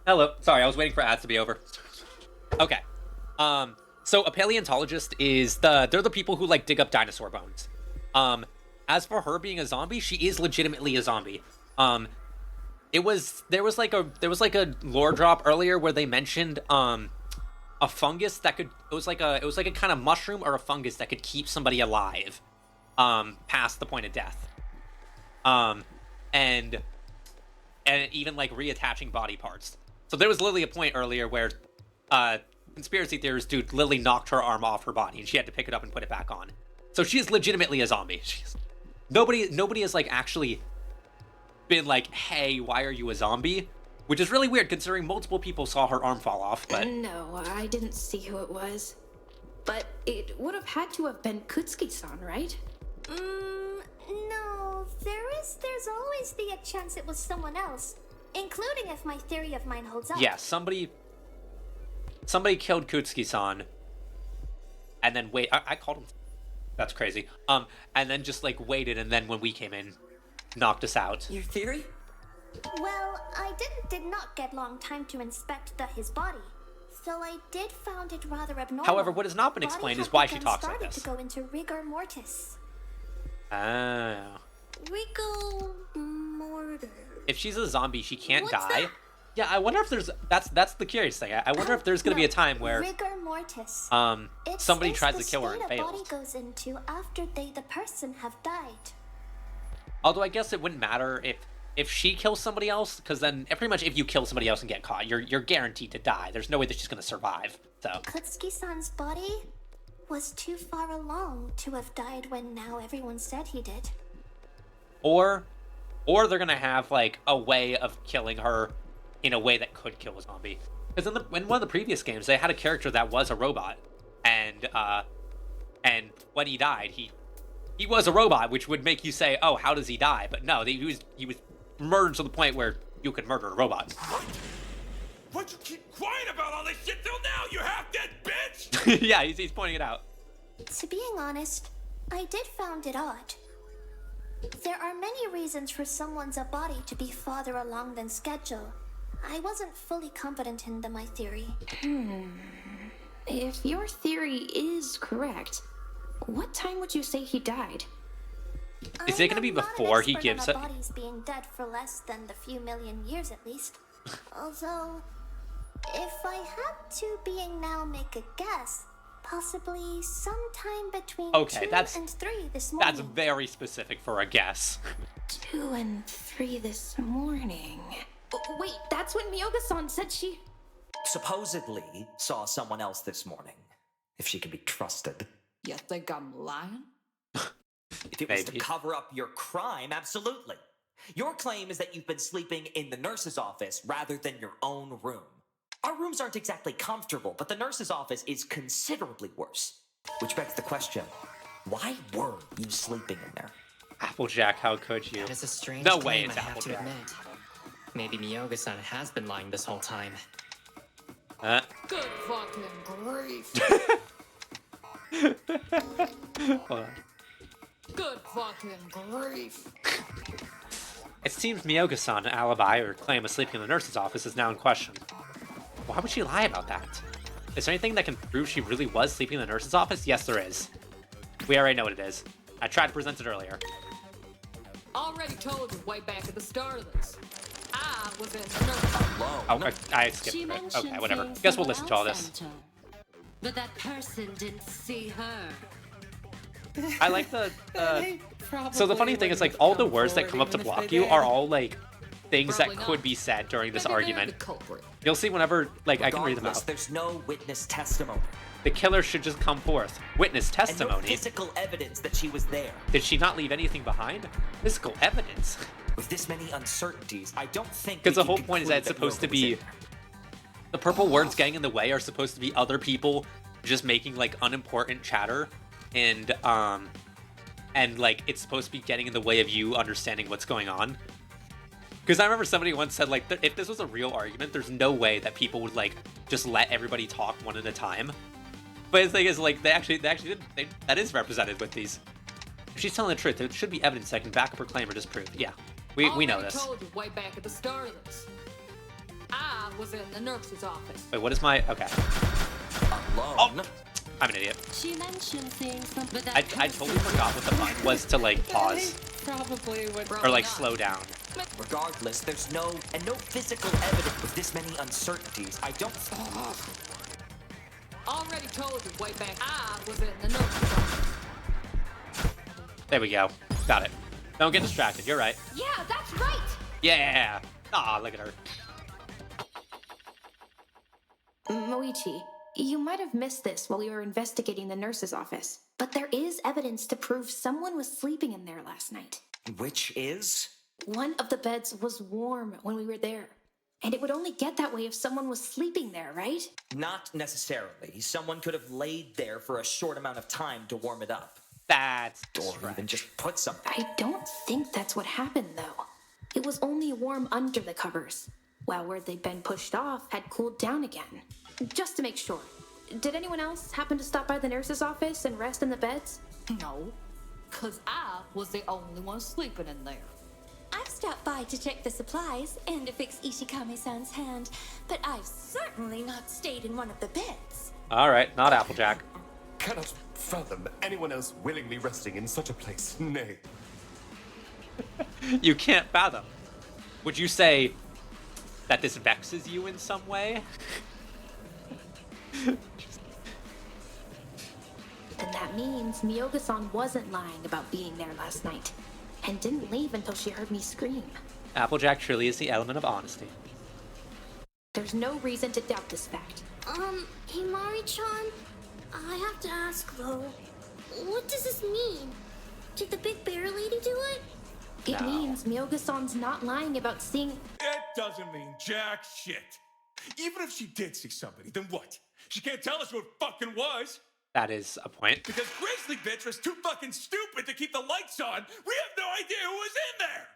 Hello. Sorry, I was waiting for ads to be over. Okay. So a paleontologist is they're the people who like dig up dinosaur bones. As for her being a zombie, she is legitimately a zombie. There was like a lore drop earlier where they mentioned a fungus that could it was like a kind of mushroom or a fungus that could keep somebody alive past the point of death. And even like reattaching body parts. So there was literally a point earlier where conspiracy theorists dude literally knocked her arm off her body and she had to pick it up and put it back on. So she is legitimately a zombie. Nobody has like actually been like, hey, why are you a zombie? Which is really weird considering multiple people saw her arm fall off, but... No, I didn't see who it was. But it would have had to have been Kutsuki-san, right? No. There's always the chance it was someone else. Including if my theory of mine holds up. Yeah, somebody killed Kutsuki-san. And then I called him... That's crazy. And then just like waited, and then when we came in, knocked us out. Your theory? Well, I did not get long time to inspect his body, so I did found it rather abnormal. However, what has not been explained is why she talks like this. To go into rigor mortis. Oh. Rigor mortis. If she's a zombie, she can't What's die. that? Yeah, I wonder if there's that's the curious thing. I wonder if there's gonna be a time where rigor mortis. Somebody tries the to kill her and state a body fails. goes into after the person have died. Although I guess it wouldn't matter if she kills somebody else, because then pretty much if you kill somebody else and get caught, you're guaranteed to die. There's no way that she's gonna survive. So Kutsuki-san's body was too far along to have died when now everyone said he did. or they're gonna have like a way of killing her in a way that could kill a zombie. Because in one of the previous games, they had a character that was a robot, and when he died, he was a robot, which would make you say, oh, how does he die? But no, he was murdered to the point where you could murder a robot. What you keep quiet about all this shit till now, you half-dead bitch? Yeah, he's pointing it out. To being honest, I did found it odd. There are many reasons for someone's body to be farther along than schedule. I wasn't fully confident in my theory. If your theory is correct, what time would you say he died? Is it going to be before he gives up? Bodies being dead for less than the few million years at least. Although, if I had to being now make a guess, possibly sometime between 2 and 3 this morning. That's very specific for a guess. 2 and 3 this morning. Wait, that's when Miyoga-san said she... Supposedly saw someone else this morning. If she can be trusted. You think I'm lying? If it was to cover up your crime, absolutely. Your claim is that you've been sleeping in the nurse's office rather than your own room. Our rooms aren't exactly comfortable, but the nurse's office is considerably worse. Which begs the question, why were you sleeping in there? Applejack, how could you? That is a strange no claim, way it's I have to Applejack. admit. Maybe Miyoga-san has been lying this whole time. Good fucking grief. Hold on. Good fucking grief. It seems Miyoga-san's alibi or claim of sleeping in the nurse's office is now in question. Why would she lie about that? Is there anything that can prove she really was sleeping in the nurse's office? Yes, there is. We already know what it is. I tried to present it earlier. Already told you way back at the start of this. I was in the nurse's alone. Oh, I skipped She it. mentioned Okay, whatever. seeing Guess we'll someone listen to all else this. enter, but that person didn't see her. I like the so the funny thing is like all the words that come up to block you are all like things that could be said during this argument. You'll see whenever like I can read them out. There's no witness testimony. The killer should just come forth. Witness And no testimony. physical evidence that she was there. Did she not leave anything behind? Physical evidence. With this many uncertainties, I don't think. Because the we whole can point is that it's conclude supposed to Miyoga was be in there. the purple words getting in the way are supposed to be other people just making like unimportant chatter, and like it's supposed to be getting in the way of you understanding what's going on. Because I remember somebody once said like if this was a real argument, there's no way that people would like just let everybody talk one at a time. But the thing is like they actually did, that is represented with these. If she's telling the truth, there should be evidence that can back up her claim or disprove. Yeah, we know this. Told you way back at the start of this. I was in the nurse's office. Wait, what is my okay? Alone. I'm an idiot. She mentioned seeing something that I totally forgot what the button was to like pause Probably would. or like slow down. Regardless, there's no physical evidence with this many uncertainties. I don't. Already told you way back I was in the nurse's office. There we go. Got it. Don't get distracted. You're right. Yeah, that's right. Yeah. Ah, look at her. Moichi, you might have missed this while you were investigating the nurse's office, but there is evidence to prove someone was sleeping in there last night. Which is? One of the beds was warm when we were there. And it would only get that way if someone was sleeping there, right? Not necessarily. Someone could have laid there for a short amount of time to warm it up. That's or even just put something. I don't think that's what happened, though. It was only warm under the covers, while where they'd been pushed off had cooled down again. Just to make sure, did anyone else happen to stop by the nurse's office and rest in the beds? No, because I was the only one sleeping in there. I've stopped by to check the supplies and to fix Ishikame-san's hand, but I've certainly not stayed in one of the beds. All right, not Applejack. Cannot fathom anyone else willingly resting in such a place. Nay. You can't fathom. Would you say that this vexes you in some way? Then that means Miyoga-san wasn't lying about being there last night, and didn't leave until she heard me scream. Applejack truly is the element of honesty. There's no reason to doubt this fact. Himari-chan, I have to ask though, what does this mean? Did the big bear lady do it? It means Miyoga-san's not lying about seeing... It doesn't mean jack shit. Even if she did see somebody, then what? She can't tell us who it fucking was. That is a point. Because Grizzly Bitch was too fucking stupid to keep the lights on. We have no idea who was in there.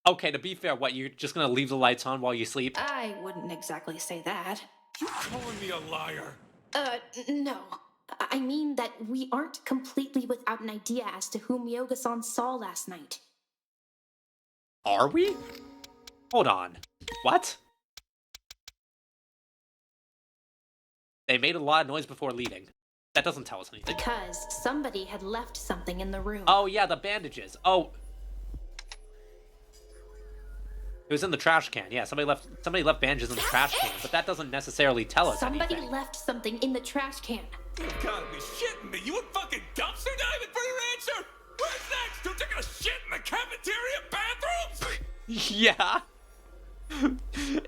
Okay, to be fair, what, you're just gonna leave the lights on while you sleep? I wouldn't exactly say that. You calling me a liar? No. I mean that we aren't completely without an idea as to who Miyoga-san saw last night. Are we? Hold on. What? They made a lot of noise before leaving. That doesn't tell us anything. Because somebody had left something in the room. Oh, yeah, the bandages. Oh. It was in the trash can. Yeah, somebody left bandages in the trash can, but that doesn't necessarily tell us Somebody anything. left something in the trash can. You've gotta be shitting me. You would fucking dumpster diving for your answer? Where's next? You're taking a shit in the cafeteria bathrooms? Yeah.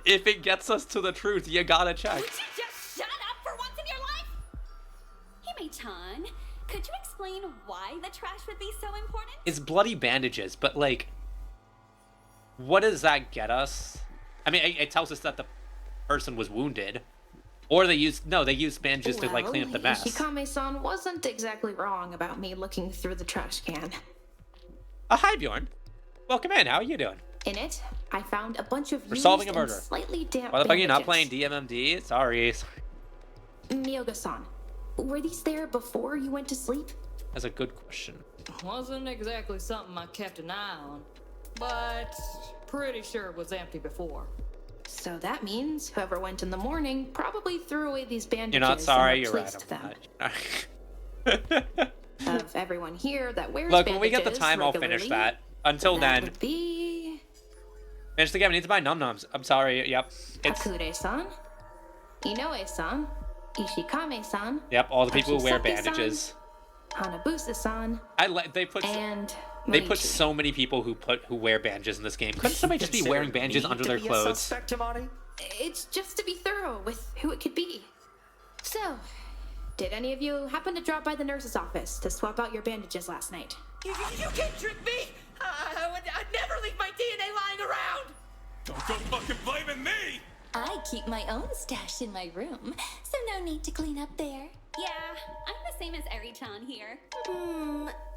If it gets us to the truth, you gotta check. Would you just shut up for once in your life? Hime-chan, could you explain why the trash would be so important? It's bloody bandages, but like, what does that get us? I mean, it tells us that the person was wounded. Or they used bandages to like clean up the mess. Ishikame-san wasn't exactly wrong about me looking through the trash can. Hi, Bjorn. Welcome in. How are you doing? In it, I found a bunch of We're used solving a and murder. slightly damp Why the fuck are you not bandages. playing DMMD? Sorry. Miyoga-san, were these there before you went to sleep? That's a good question. Wasn't exactly something I kept an eye on, but pretty sure it was empty before. So that means whoever went in the morning probably threw away these bandages. You're not sorry. and You're right. replaced them. Of everyone here that wears Look, bandages when we get the time, I'll finish regularly, that. Until that then, would be finish the game. I need to buy num-nums. I'm sorry. Yep. It's Hakure-san, Inoue-san, Ishikame-san. Yep. All the people who wear Achisake-san, bandages. Hanabusa-san. They put and They put Moichi. so many people who wear bandages in this game. Couldn't somebody just be wearing bandages under their clothes? It's just to be thorough with who it could be. So, did any of you happen to drop by the nurse's office to swap out your bandages last night? You can't trick me! I'd never leave my DNA lying around! Don't go fucking blaming me! I keep my own stash in my room, so no need to clean up there. Yeah, I'm the same as Eri-chan here.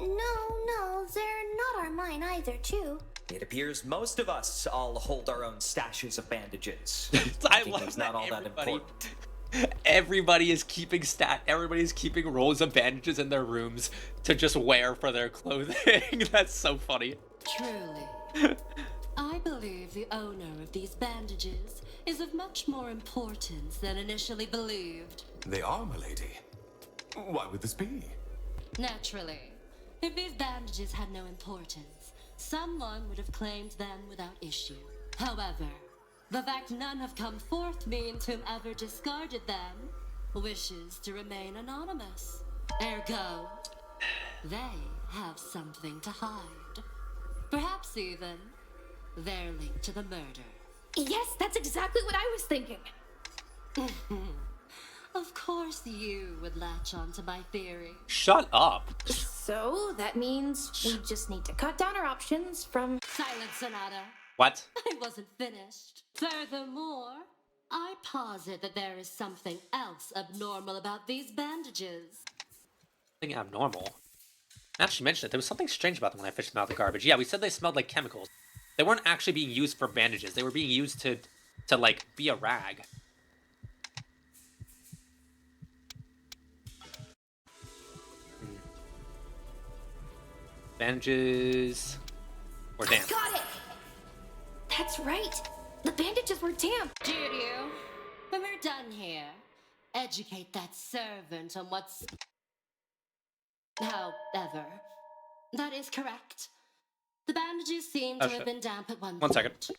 No, they're not our mine either, too. It appears most of us all hold our own stashes of bandages. I think love it's not that all that everybody- important. Everybody is keeping Everybody's keeping rolls of bandages in their rooms to just wear for their clothing. That's so funny. Truly. I believe the owner of these bandages is of much more importance than initially believed. They are, milady. Why would this be? Naturally. If these bandages had no importance, someone would have claimed them without issue. However, the fact none have come forth means whomever discarded them wishes to remain anonymous. Ergo, they have something to hide. Perhaps even they're linked to the murder. Yes, that's exactly what I was thinking. Of course you would latch on to my theory. Shut up. So that means we just need to cut down our options from... Silence, Sonata. What? I wasn't finished. Furthermore, I posit that there is something else abnormal about these bandages. Something abnormal. Now that she mentioned it, there was something strange about them when I fished them out of the garbage. Yeah, we said they smelled like chemicals. They weren't actually being used for bandages. They were being used to like, be a rag. Bandages or damp. Got it! That's right. The bandages were damp. Jiryu, when we're done here, educate that servant on what's... However, that is correct. The bandages seem to have been damp at one point. 1 second.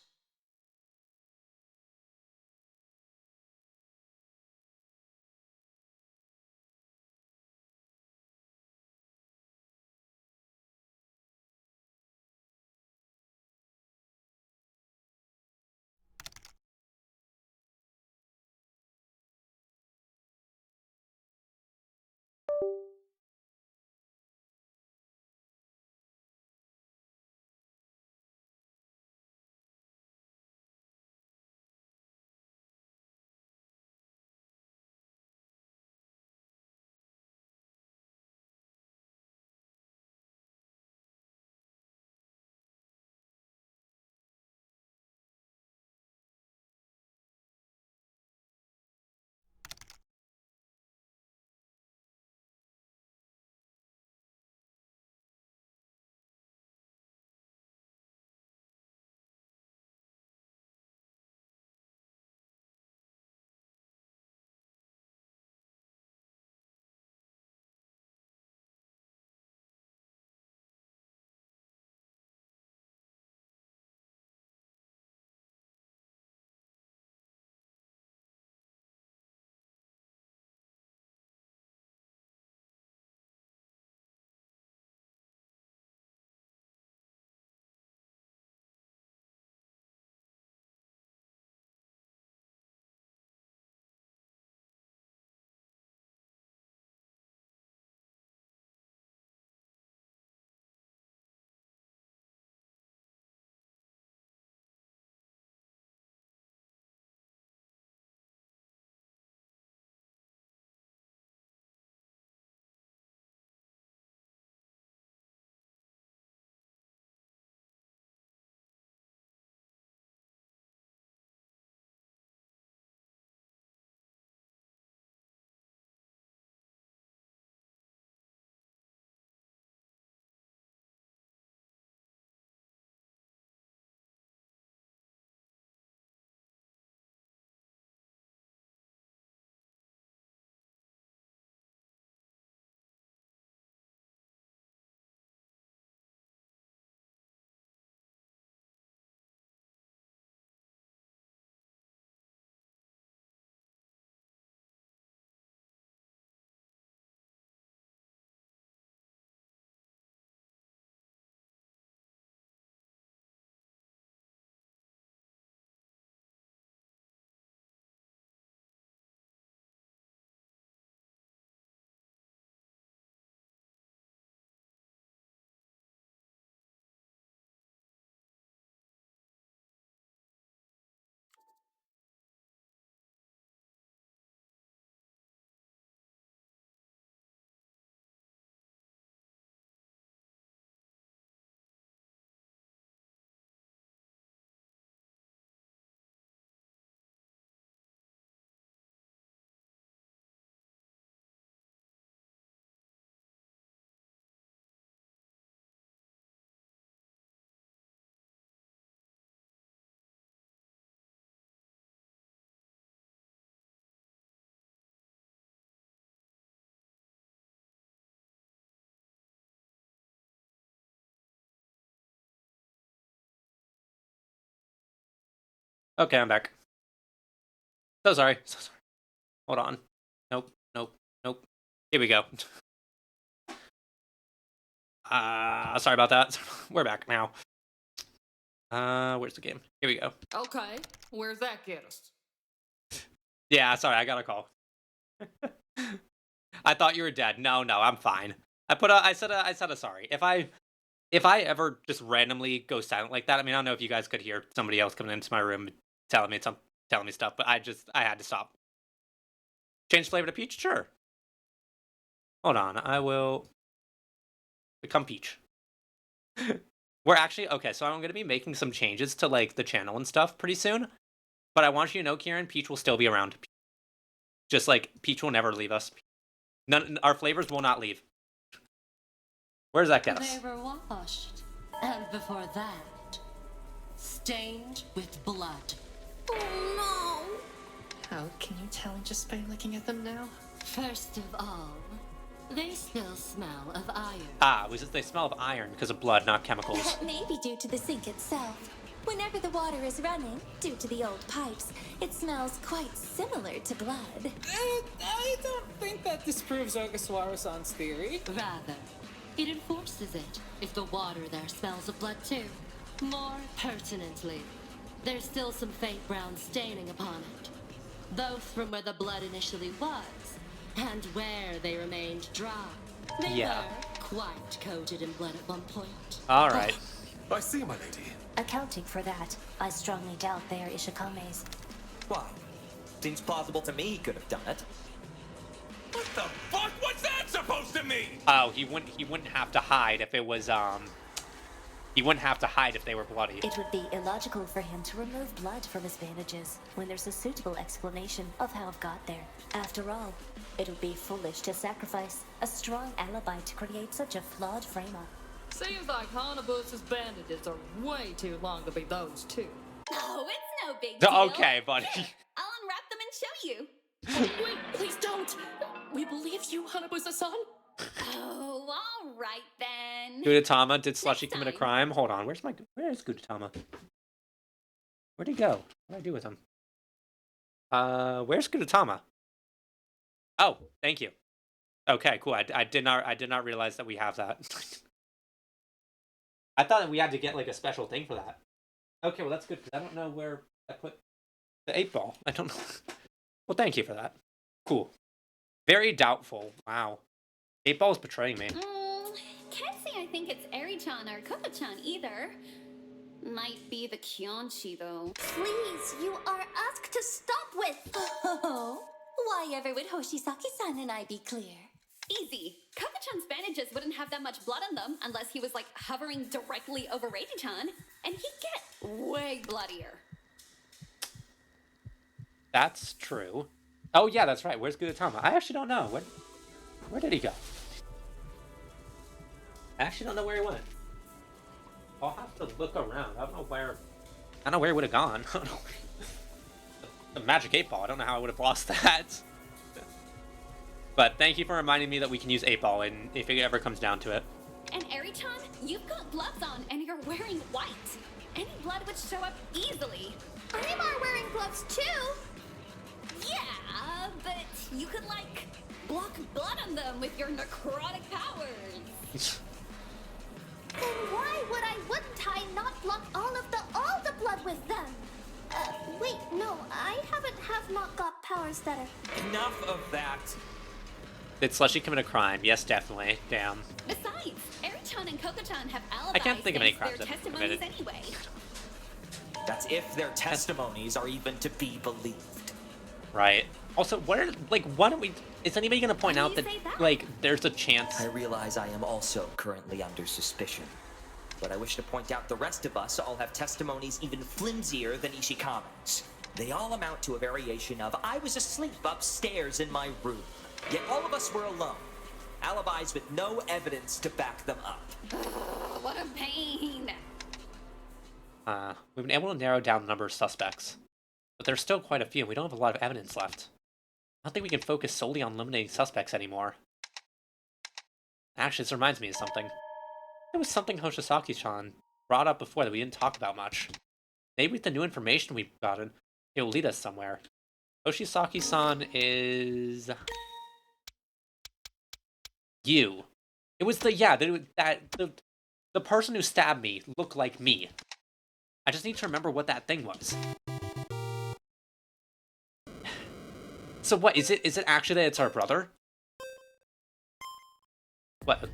Okay, I'm back. So sorry. So sorry. Hold on. Nope. Nope. Nope. Here we go. Sorry about that. We're back now. Where's the game? Here we go. Okay, where's that get us? Yeah, sorry, I got a call. I thought you were dead. No, I'm fine. I said a sorry. If I ever just randomly go silent like that, I mean, I don't know if you guys could hear somebody else coming into my room telling me stuff, but I had to stop. Change flavor to peach? Sure. Hold on, I will become peach. We're actually okay, so I'm gonna be making some changes to like the channel and stuff pretty soon. But I want you to know, Kieran, Peach will still be around. Just like Peach will never leave us. None, our flavors will not leave. Where does that get us? They were washed, and before that, stained with blood. Oh How can you tell just by looking at them now? First of all, they still smell of iron. Ah, they smell of iron because of blood, not no. chemicals. That may be due to the sink itself. Whenever the water is running, due to the old pipes, it smells quite similar to blood. I don't think that disproves Ogasawara-san's theory. Rather, it enforces it if the water there smells of blood too. More pertinently, there's still some faint brown staining upon it, both from where the blood initially was and where they remained dry. They were quite coated in blood at one point. All right. I see, my lady. Accounting for that, I strongly doubt they are Ishikame's. Why? Seems plausible to me he could have done it. What the fuck? What's that supposed to mean? Oh, he wouldn't have to hide if it was he wouldn't have to hide if they were bloody. It would be illogical for him to remove blood from his bandages when there's a suitable explanation of how it got there. After all, it would be foolish to sacrifice a strong alibi to create such a flawed frame-up. Seems like Hanabus's bandages are way too long to be those two. Oh, it's no big deal. Okay, buddy. I'll unwrap them and show you. Wait, please don't! We believe you, Hanabusa-san! Oh, all right then. Gudetama, did Slushy commit a crime? Hold on, where's Gudetama? Where'd he go? What did I do with him? Where's Gudetama? Oh, thank you. Okay, cool. I did not realize that we have that. I thought that we had to get like a special thing for that. Okay, well that's good because I don't know where I put the 8-ball. I don't know. Well, thank you for that. Cool. Very doubtful. Wow. 8-ball is betraying me. Can't say I think it's Eri-chan or Koko-chan either. Might be the Kyonchi though. Please, you are asked to stop with. Oh, why ever would Hoshisaki-san and I be clear? Easy. Koko-chan's bandages wouldn't have that much blood on them unless he was like hovering directly over Reiji-chan, and he'd get way bloodier. That's true. Oh yeah, that's right. Where's Gudetama? I actually don't know. Where did he go? I actually don't know where he went. I'll have to look around. I don't know where he would have gone. The magic 8-ball. I don't know how I would have lost that. But thank you for reminding me that we can use 8-ball and if it ever comes down to it. And Eri-chan, you've got gloves on and you're wearing white. Any blood would show up easily. Orimar wearing gloves too. Yeah, but you could like block blood on them with your necrotic powers. Then why wouldn't I not block all the blood with them? Wait, no, I have not got powers that are... Enough of that. Did Slushy commit a crime? Yes, definitely. Damn. Besides, Eri-chan and Koko-chan have alibis. I can't think of any crimes their that have testimonies committed. anyway. That's if their testimonies are even to be believed. Right. Also, why don't we... Is anybody going to point out that, like, there's a chance... I realize I am also currently under suspicion. But I wish to point out the rest of us all have testimonies even flimsier than Ishikame's. They all amount to a variation of, I was asleep upstairs in my room. Yet all of us were alone. Alibis with no evidence to back them up. What a pain. We've been able to narrow down the number of suspects. But there's still quite a few, and we don't have a lot of evidence left. I don't think we can focus solely on eliminating suspects anymore. Actually, this reminds me of something. There was something Hoshisaki-chan brought up before that we didn't talk about much. maybe with the new information we've gotten, it will lead us somewhere. Hoshisaki-san is you. It was the person who stabbed me looked like me. I just need to remember what that thing was. So what is it? Is it actually that it's our brother? What?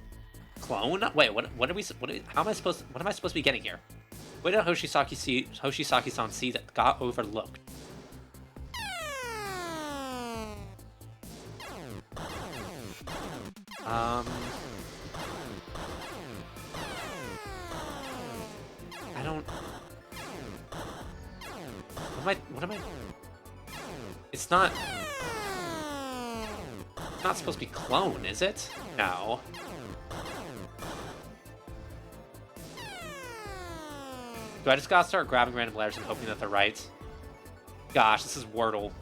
Clone? Wait, what are we? How am I supposed? What am I supposed to be getting here? What did Hoshisaki-san see that got overlooked? I don't. What am I? It's not supposed to be clone, is it? No. Do I just gotta start grabbing random letters and hoping that they're right? Gosh, this is Wordle.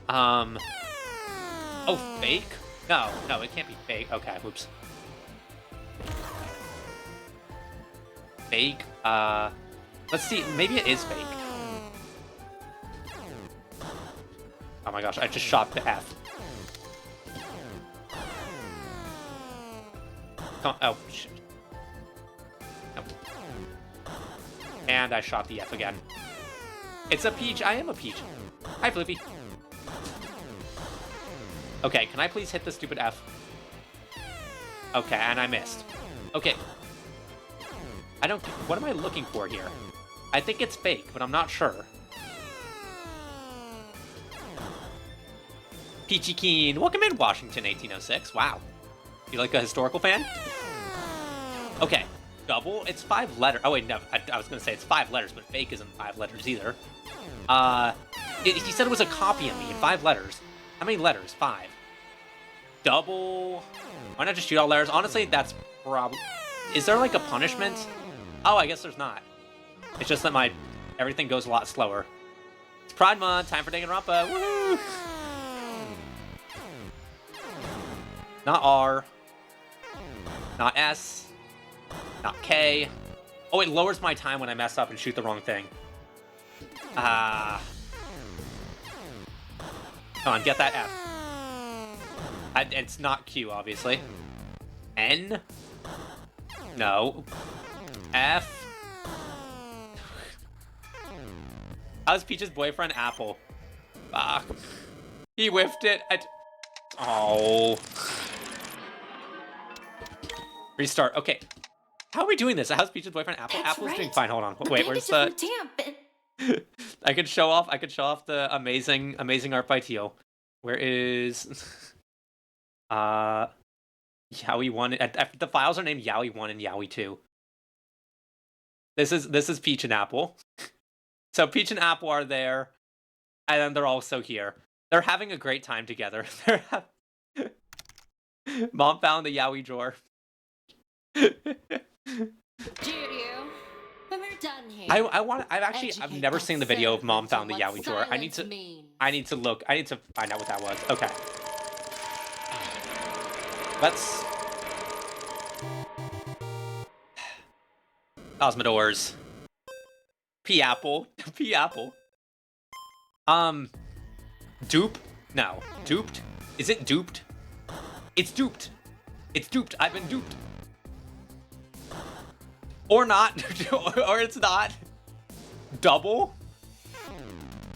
Oh, fake? No, it can't be fake. Okay, whoops. Fake? Let's see, maybe it is fake. Oh my gosh, I just shot the F. Oh, shit. Nope. And I shot the F again. It's a peach. I am a peach. Hi, Flippy. Okay, can I please hit the stupid F? Okay, and I missed. Okay. I don't... What am I looking for here? I think it's fake, but I'm not sure. Peachy Keen. Welcome in, Washington, 1806. Wow. You like a historical fan? Okay. Double? It's 5 letters. Oh, wait, no. I was going to say it's 5 letters, but fake isn't 5 letters either. He said it was a copy of me. 5 letters. How many letters? 5. Double. Why not just shoot all letters? Honestly, that's probably... Is there, like, a punishment? Oh, I guess there's not. It's just that everything goes a lot slower. It's Pride Month. Time for Danganronpa. Woohoo! Not R. Not S. Not K. Oh, it lowers my time when I mess up and shoot the wrong thing. Come on, get that F. It's not Q, obviously. N? No. F? How's Peach's boyfriend Apple? Fuck. He whiffed it. Oh. Restart. Okay. How are we doing this? How's Peach's boyfriend Apple? That's Apple's right. doing fine. Hold on. Wait, where's the... the... I could show off the amazing art by Teal. Where is Yowie 1? The files are named Yowie 1 and Yowie 2. This is Peach and Apple. So Peach and Apple are there, and then they're also here. They're having a great time together. Mom found the Yowie drawer. Judio, when we're done here. I've never seen the video of Mom found the Yowie drawer. I need to look. I need to find out what that was. Okay. Let's... Cosmodors. P-Apple. P-Apple. Dupe? No. Duped? Is it duped? It's duped. It's duped. I've been duped. Or not. Or it's not. Double?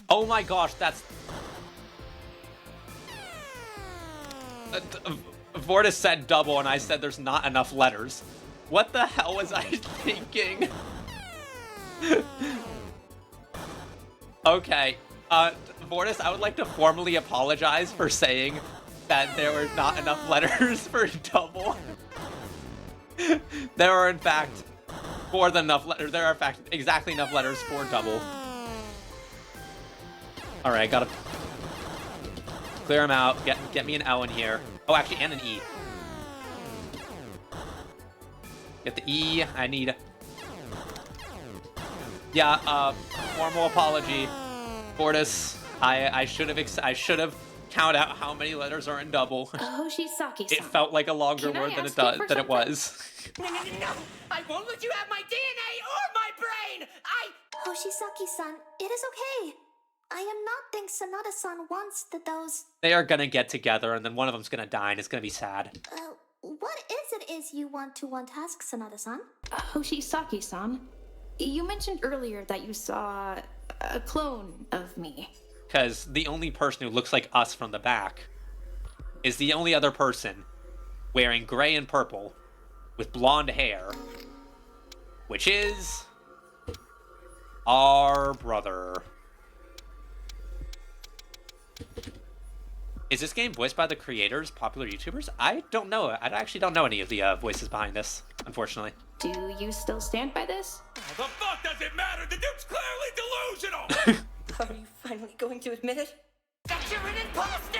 Oh my gosh, that's... Vortis said double and I said there's not enough letters. What the hell was I thinking? Okay. Vortis, I would like to formally apologize for saying that there were not enough letters for double. There are in fact more than enough letters. There are in fact exactly enough letters for double. Alright, gotta clear them out. Get me an L in here. Oh, actually, and an E. Get the E. I need... Yeah, formal apology. Vortis, I should have count out how many letters are in double. Hoshisaki-san. It felt like a longer Can I word than ask you for it was. No! I won't let you have my DNA or my brain! Hoshisaki-san, it is okay. I am not think Sanada-san wants those... They are gonna get together, and then one of them's gonna die, and it's gonna be sad. What is you want to ask Sanada-san? Hoshisaki-san, you mentioned earlier that you saw a clone of me. Because the only person who looks like us from the back is the only other person wearing gray and purple with blonde hair, which is our brother. Is this game voiced by the creators, popular YouTubers? I don't know. I actually don't know any of the voices behind this, unfortunately. Do you still stand by this? The fuck does it matter? The dude's clearly delusional! Are you finally going to admit it? That you're an imposter!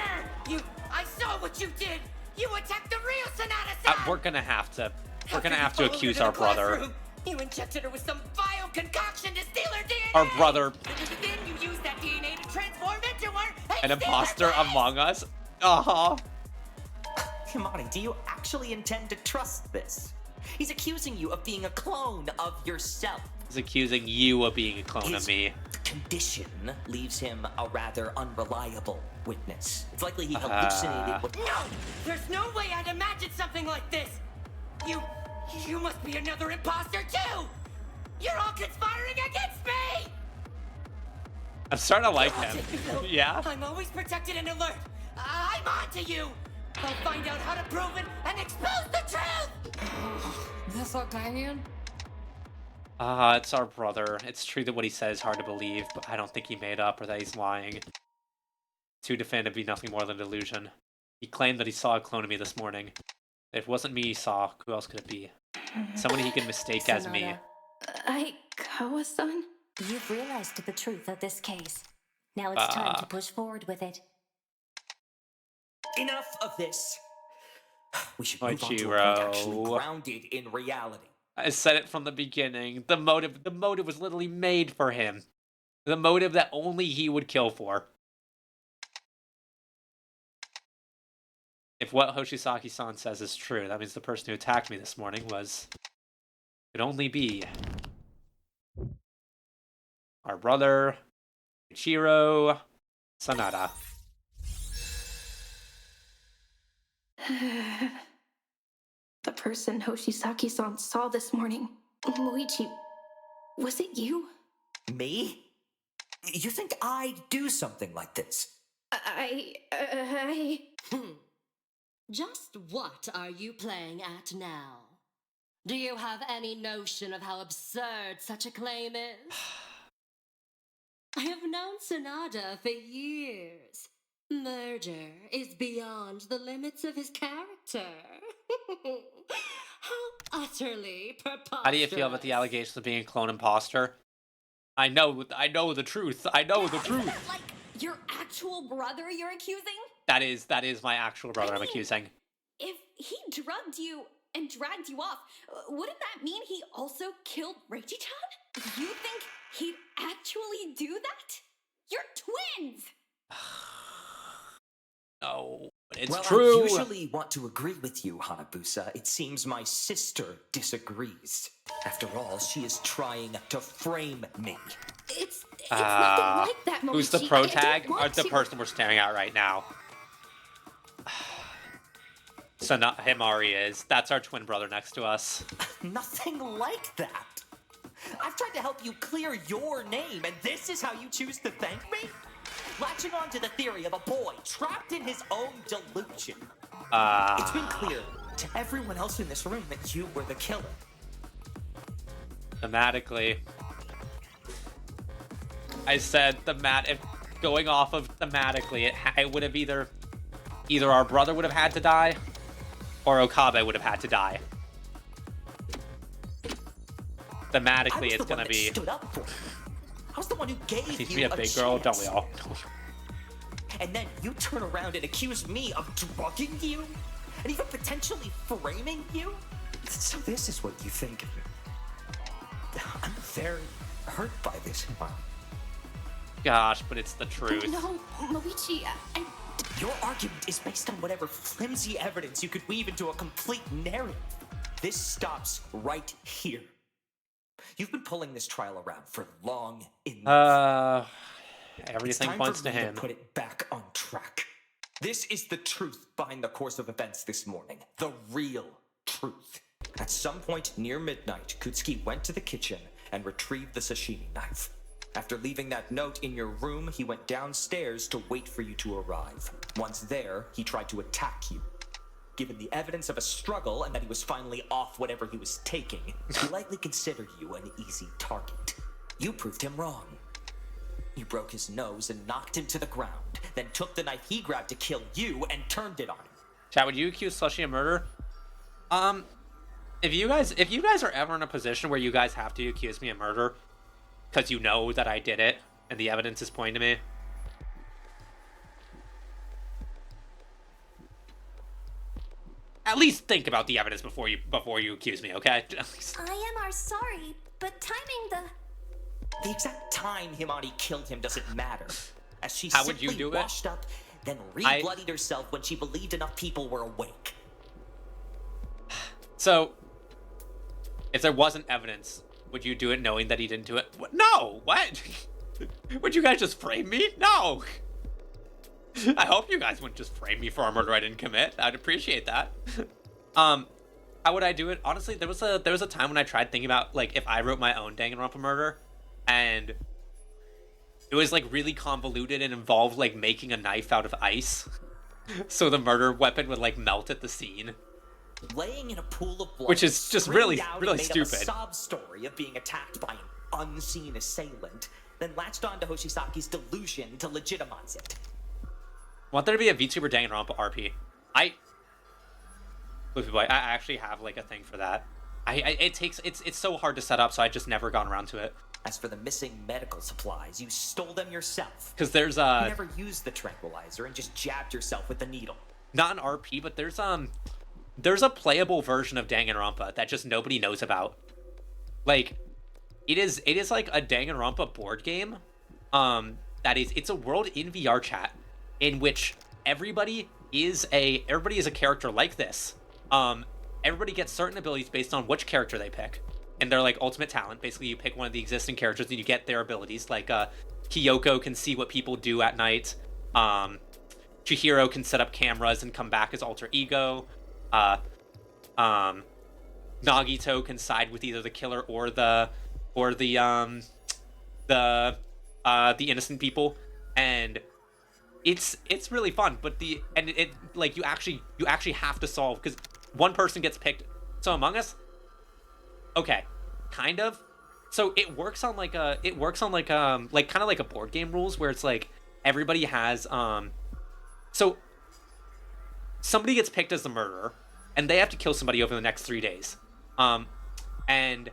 I saw what you did! You attacked the real Sanada-san! We're gonna have to accuse our brother. You injected her with some vile concoction to steal her DNA! Our brother. Then you used that DNA to transform into her An imposter among us? Uh-huh. Himari, do you actually intend to trust this? He's accusing you of being a clone of yourself. He's accusing you of being a clone of me. Condition leaves him a rather unreliable witness. It's likely he hallucinated with... No! There's no way I'd imagine something like this! You must be another imposter too! You're all conspiring against me! I'm starting to like him. Yeah? I'm always protected and alert. I'm on to you! I'll find out how to prove it and expose the truth! This Arcanian? It's our brother. It's true that what he says is hard to believe, but I don't think he made up or that he's lying. Too definitive to be nothing more than a delusion. He claimed that he saw a clone of me this morning. If it wasn't me he saw, who else could it be? Someone he can mistake as me. Aikawa-san? You've realized the truth of this case. Now it's time to push forward with it. Enough of this. We should move on to a point actually grounded in reality. I said it from the beginning. The motive was literally made for him. The motive that only he would kill for. If what Hoshisaki-san says is true, that means the person who attacked me this morning could only be our brother, Ichiro Sanada. The person Hoshisaki-san saw this morning. Moichi, was it you? Me? You think I'd do something like this? Just what are you playing at now? Do you have any notion of how absurd such a claim is? I have known Sanada for years. Murder is beyond the limits of his character. How utterly preposterous. How do you feel about the allegations of being a clone imposter? I know the truth. I know the truth. Is that like your actual brother you're accusing? That is my actual brother I'm accusing. If he drugged you and dragged you off, wouldn't that mean he also killed Reichi-chan? You think he'd actually do that? You're twins! No, but it's well, true. I usually want to agree with you, Hanabusa. It seems my sister disagrees. After all, she is trying to frame me. It's nothing like that, Moichi. Who's the pro tag? Or the person we're staring at right now? So not Himari is. That's our twin brother next to us. Nothing like that. I've tried to help you clear your name, and this is how you choose to thank me? Latching on to the theory of a boy trapped in his own delusion. It's been clear to everyone else in this room that you were the killer. Thematically. I said if going off of thematically, it would have either our brother would have had to die, or Okabe would have had to die. Thematically, it's gonna be. Stood up for. I was the one who gave Needs you to be a big girl, don't we all? And then you turn around and accuse me of drugging you, and even potentially framing you. So this is what you think of me. I'm very hurt by this. Gosh, but it's the truth. No, Moichi, Your argument is based on whatever flimsy evidence you could weave into a complete narrative. This stops right here. You've been pulling this trial around for long enough. Everything points to him. To put it back on track. This is the truth behind the course of events this morning. The real truth. At some point near midnight, Kutsuki went to the kitchen and retrieved the sashimi knife. After leaving that note in your room, he went downstairs to wait for you to arrive. Once there, he tried to attack you. Given the evidence of a struggle and that he was finally off whatever he was taking, he likely considered you an easy target. You proved him wrong. You broke his nose and knocked him to the ground, then took the knife he grabbed to kill you and turned it on him. Chat, would you accuse Slushy of murder? If you guys are ever in a position where you guys have to accuse me of murder, because you know that I did it, and the evidence is pointing to me, at least think about the evidence before you accuse me, okay? I am sorry, but timing the exact time Himani killed him doesn't matter, as she How would you simply do it? washed up, then re-bloodied herself when she believed enough people were awake. So, if there wasn't evidence, would you do it knowing that he didn't do it? What? No! What? Would you guys just frame me? No! I hope you guys wouldn't just frame me for a murder I didn't commit. I'd appreciate that. How would I do it? Honestly, there was a time when I tried thinking about, like, if I wrote my own Danganronpa murder, and it was, like, really convoluted and involved, like, making a knife out of ice. So the murder weapon would, like, melt at the scene. Laying in a pool of blood, which is just really stupid. Up a sob story of being attacked by an unseen assailant, then latched on to Hoshisaki's delusion to legitimize it. Want there to be a VTuber Danganronpa RP? Luffy Boy, I actually have like a thing for that. It's so hard to set up, so I just never gone around to it. As for the missing medical supplies, you stole them yourself. Because there's You never used the tranquilizer and just jabbed yourself with the needle. Not an RP, but there's a playable version of Danganronpa that just nobody knows about. Like, it is like a Danganronpa board game. It's a world in VR chat in which everybody is a character like this. Everybody gets certain abilities based on which character they pick, and they're like ultimate talent. Basically, you pick one of the existing characters and you get their abilities. Like Kyoko can see what people do at night. Chihiro can set up cameras and come back as alter ego. Nagito can side with either the killer or the innocent people, and it's really fun. But you actually have to solve, because one person gets picked. So Among Us, okay, kind of. So it works on like kind of like a board game rules, where it's like everybody has so somebody gets picked as the murderer, and they have to kill somebody over the next 3 days. And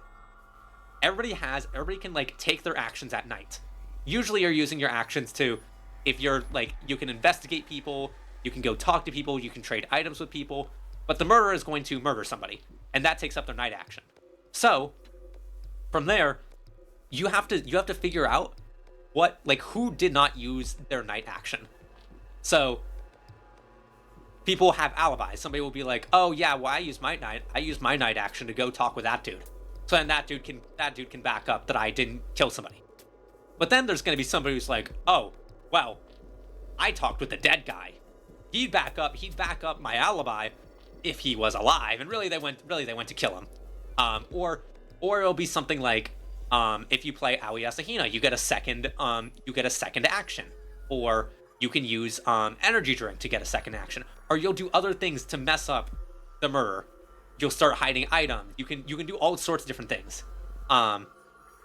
everybody can like take their actions at night. Usually you're using your actions to, if you're like, you can investigate people, you can go talk to people, you can trade items with people, but the murderer is going to murder somebody, and that takes up their night action. So from there, you have to figure out who did not use their night action. So people have alibis. Somebody will be like, "Oh yeah, well I used my night action to go talk with that dude." So then that dude can back up that I didn't kill somebody. But then there's going to be somebody who's like, "Oh, well, I talked with the dead guy. He'd back up my alibi if he was alive." And really they went to kill him. Or it'll be something like, if you play Aoi Asahina, you get a second action, or you can use energy drink to get a second action, or you'll do other things to mess up the murder. You'll start hiding items. You can do all sorts of different things.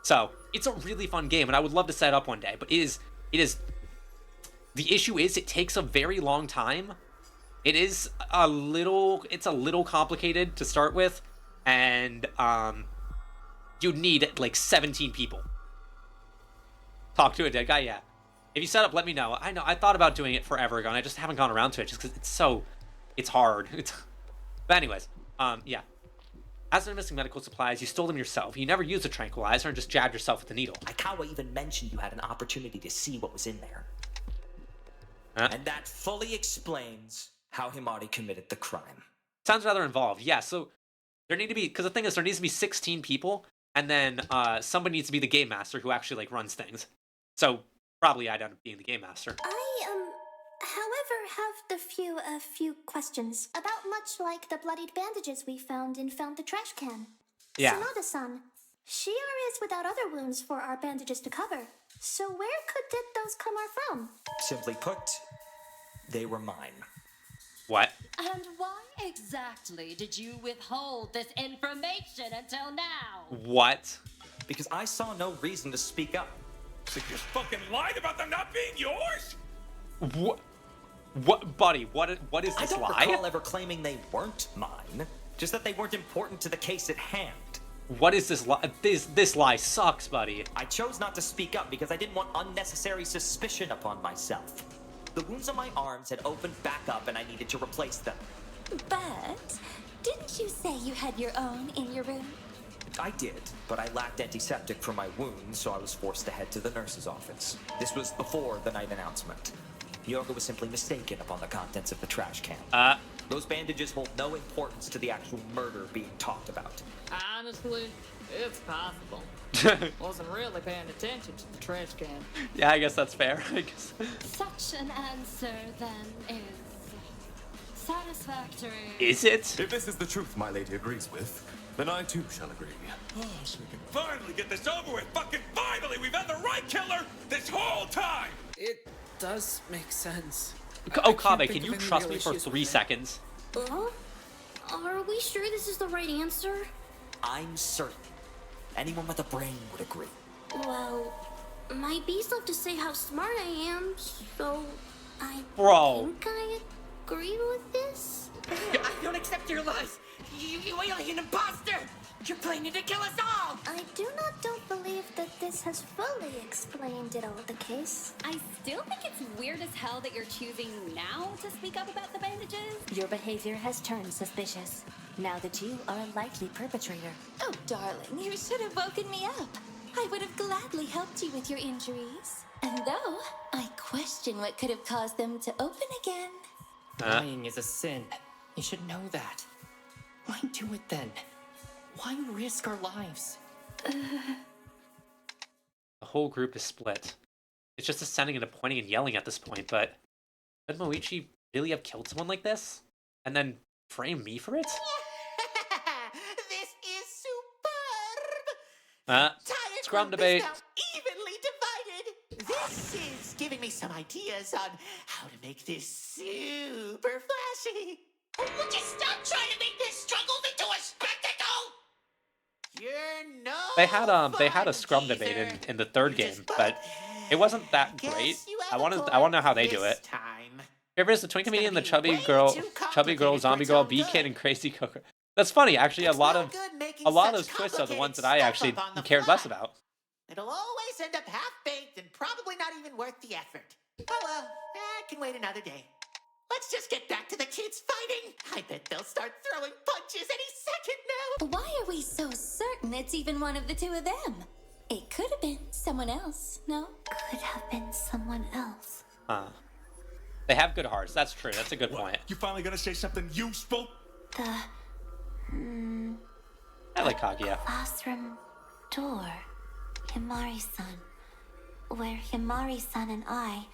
So it's a really fun game, and I would love to set it up one day. But it is. The issue is it takes a very long time. It's a little complicated to start with, and you need like 17 people. Talk to a dead guy, yeah. If you set up, let me know. I know, I thought about doing it forever ago, and I just haven't gone around to it just because it's hard. But anyways, yeah. As for missing medical supplies, you stole them yourself. You never used a tranquilizer and just jabbed yourself with the needle. Aikawa even mentioned you had an opportunity to see what was in there. And that fully explains how Himari committed the crime. Sounds rather involved. Yeah, so there need to be, because the thing is, there needs to be 16 people, and then somebody needs to be the game master who actually like runs things. So probably I'd end up being the game master. However, have a few questions about much like the bloodied bandages we found in Found the Trash Can. Yeah. Sanada-san, Shiora is without other wounds for our bandages to cover. So where did those come from? Simply put, they were mine. What? And why exactly did you withhold this information until now? What? Because I saw no reason to speak up. So you just fucking lied about them not being yours? What, buddy? What is this lie? I don't recall ever claiming they weren't mine. Just that they weren't important to the case at hand. What is this lie? This lie sucks, buddy. I chose not to speak up because I didn't want unnecessary suspicion upon myself. The wounds on my arms had opened back up and I needed to replace them. But didn't you say you had your own in your room? I did, but I lacked antiseptic for my wounds, so I was forced to head to the nurse's office. This was before the night announcement. Yoga was simply mistaken upon the contents of the trash can. Those bandages hold no importance to the actual murder being talked about. Honestly, it's possible. Wasn't really paying attention to the trash can. Yeah, I guess that's fair. I guess. Such an answer, then, is satisfactory. Is it? If this is the truth my lady agrees with, then I too shall agree. Oh, so we can finally get this over with. Fucking finally! We've had the right killer this whole time! It does make sense. Okabe, can you trust me for 3 seconds? Are we sure this is the right answer? I'm certain. Anyone with a brain would agree. Well, my bees love to say how smart I am, so I think I agree with this. I don't accept your lies! You alien imposter! You're planning to kill us all! I don't believe that this has fully explained it all the case. I still think it's weird as hell that you're choosing now to speak up about the bandages. Your behavior has turned suspicious, now that you are a likely perpetrator. Oh, darling, you should have woken me up. I would have gladly helped you with your injuries. And though I question what could have caused them to open again. Lying is a sin. You should know that. Why do it then? Why risk our lives? The whole group is split. It's just ascending and pointing and yelling at this point, but could Moichi really have killed someone like this? And then frame me for it? This is superb! Scrum debate. Now evenly divided. This is giving me some ideas on how to make this super flashy. Would you stop trying to make this struggle into a spectacle? You're no They had a scrum debate in the third game, but it wasn't that great. I want to know how they do it. Here is the twin comedian, the chubby girl, zombie girl, B kid, and crazy cooker. That's funny, actually. A lot of those twists are the ones that I actually cared less about. It'll always end up half-baked and probably not even worth the effort. Oh well, I can wait another day. Let's just get back to the kids fighting. I bet they'll start throwing punches any second now. Why are we so certain it's even one of the two of them? It could have been someone else, no? Could have been someone else. They have good hearts. That's true. That's a good point. You finally gonna say something useful? I like Kaguya. Classroom door. Himari-san. Where Himari-san and I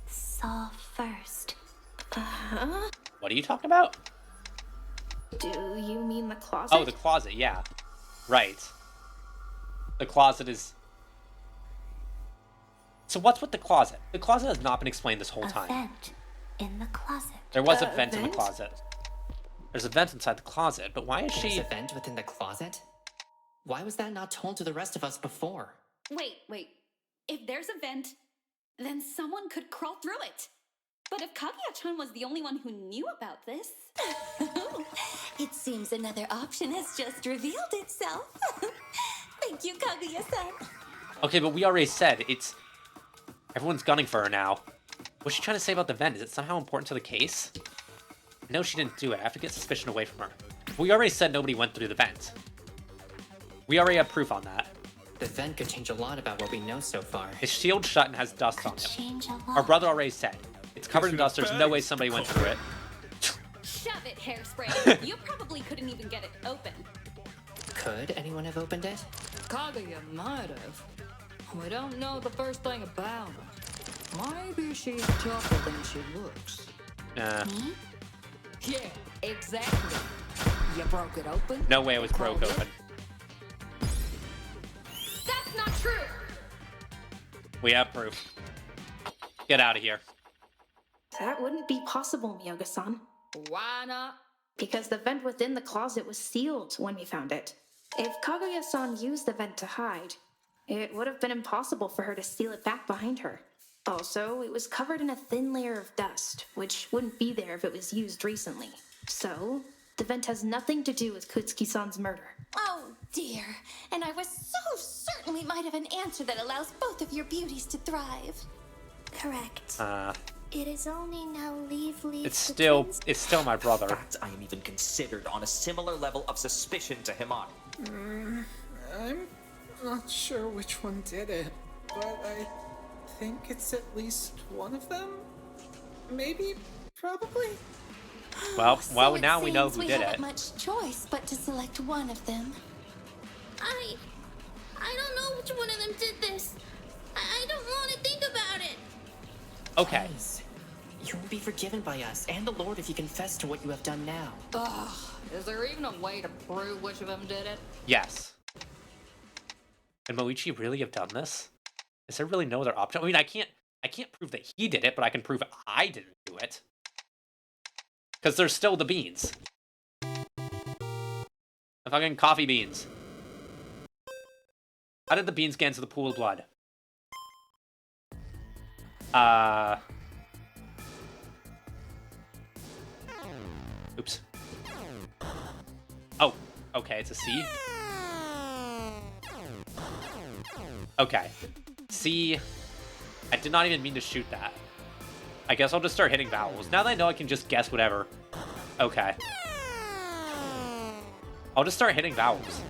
saw first. What are you talking about? Do you mean the closet? Oh, the closet, yeah. Right. The closet is... So what's with the closet? The closet has not been explained this whole time. A vent in the closet. There was a vent in the closet. There's a vent inside the closet, but why is she... There's a vent within the closet? Why was that not told to the rest of us before? Wait. If there's a vent, then someone could crawl through it. But if Kaguya-chan was the only one who knew about this... It seems another option has just revealed itself. Thank you, Kaguya-san. Okay, but we already said it's... Everyone's gunning for her now. What's she trying to say about the vent? Is it somehow important to the case? I know she didn't do it. I have to get suspicion away from her. We already said nobody went through the vent. We already have proof on that. The vent could change a lot about what we know so far. His shield shut and has dust on it. Change a lot. Our brother already said. It's covered in dust. There's no way somebody went through it. Shove it, Hairspray. You probably couldn't even get it open. Could anyone have opened it? Kaguya might have. We don't know the first thing about her. Maybe she's tougher than she looks. Yeah, exactly. You broke it open? No way it was broke open. That's not true! We have proof. Get out of here. That wouldn't be possible, Miyoga-san. Why not? Because the vent within the closet was sealed when we found it. If Kaguya-san used the vent to hide, it would have been impossible for her to seal it back behind her. Also, it was covered in a thin layer of dust, which wouldn't be there if it was used recently. So, the vent has nothing to do with Kutsuki-san's murder. Oh dear, and I was so certain we might have an answer that allows both of your beauties to thrive. Correct. It is only now leave It's still my brother. In fact, I am even considered on a similar level of suspicion to Himani. I'm not sure which one did it, but I think it's at least one of them? Maybe? Probably? Well, So now we know who we did haven't it. much choice but to select one of them. I don't know which one of them did this. I don't want to think about it. Okay. Please. You will be forgiven by us and the Lord if you confess to what you have done now. Ugh, is there even a way to prove which of them did it? Yes. Can Moichi really have done this? Is there really no other option? I mean, I can't prove that he did it, but I can prove I didn't do it. Because there's still the beans. The fucking coffee beans. How did the beans get into the pool of blood? Oops. Oh, okay, it's a C. Okay. C. I did not even mean to shoot that. I guess I'll just start hitting vowels. Now that I know I can just guess whatever. Okay. I'll just start hitting vowels.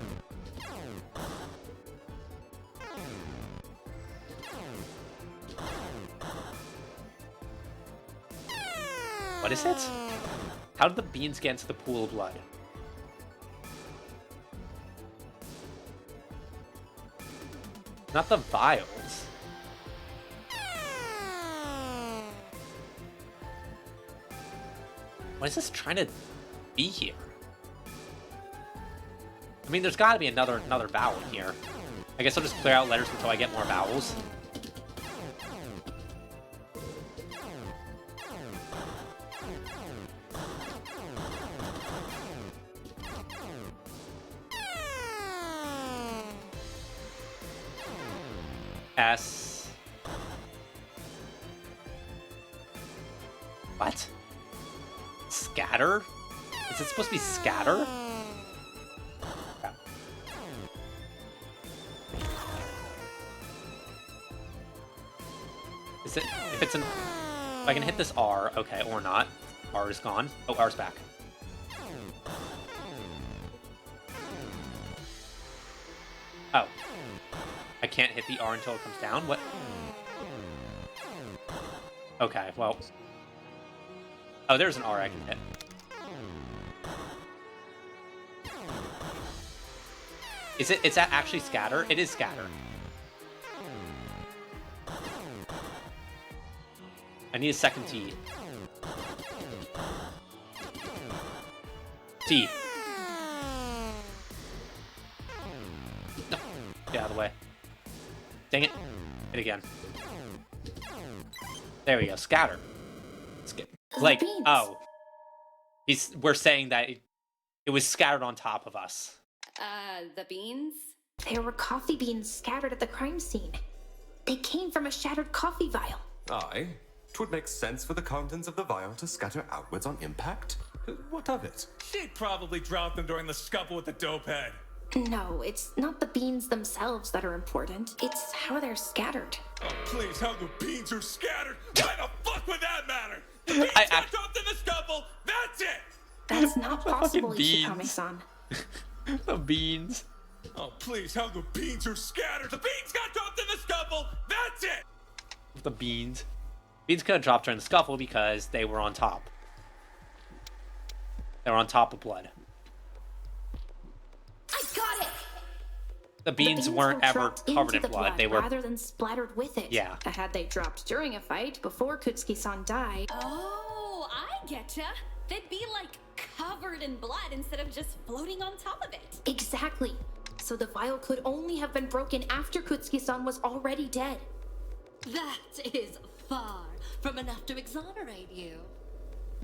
What is it? How did the beans get into the pool of blood? Not the vials. What is this trying to be here? I mean, there's got to be another vowel in here. I guess I'll just clear out letters until I get more vowels. S. What? Scatter? Is it supposed to be scatter? Is it, if it's an, if I can hit this R, okay, or not. R is gone. Oh, R's back. Oh. I can't hit the R until it comes down? What? Okay, well. Oh, there's an R I can hit. Is that actually scatter? It is scatter. I need a second T. T. No. Get out of the way. Dang it. Hit again. There we go. Scatter. Like, oh. We're saying that it was scattered on top of us. The beans? There were coffee beans scattered at the crime scene. They came from a shattered coffee vial. Aye. 'Twould make sense for the contents of the vial to scatter outwards on impact. What of it? She probably dropped them during the scuffle with the dope head. No, it's not the beans themselves that are important. It's how they're scattered. Oh, please, how the beans are scattered? Why the fuck would that matter? The beans got dropped in the scuffle, that's it! That's not possible, beans. Ishikami-san. The beans. Oh, please, how the beans are scattered! The beans got dropped in the scuffle, that's it! The beans. Beans could have dropped during the scuffle because they were on top. They were on top of blood. I got it! The beans weren't were ever dropped covered into in the blood. They were. rather than splattered with it. Yeah. Had they dropped during a fight before Kutsuki-san died. Oh, I getcha. They'd be like covered in blood instead of just floating on top of it. Exactly. So the vial could only have been broken after Kutsuki-san was already dead. That is far from enough to exonerate you.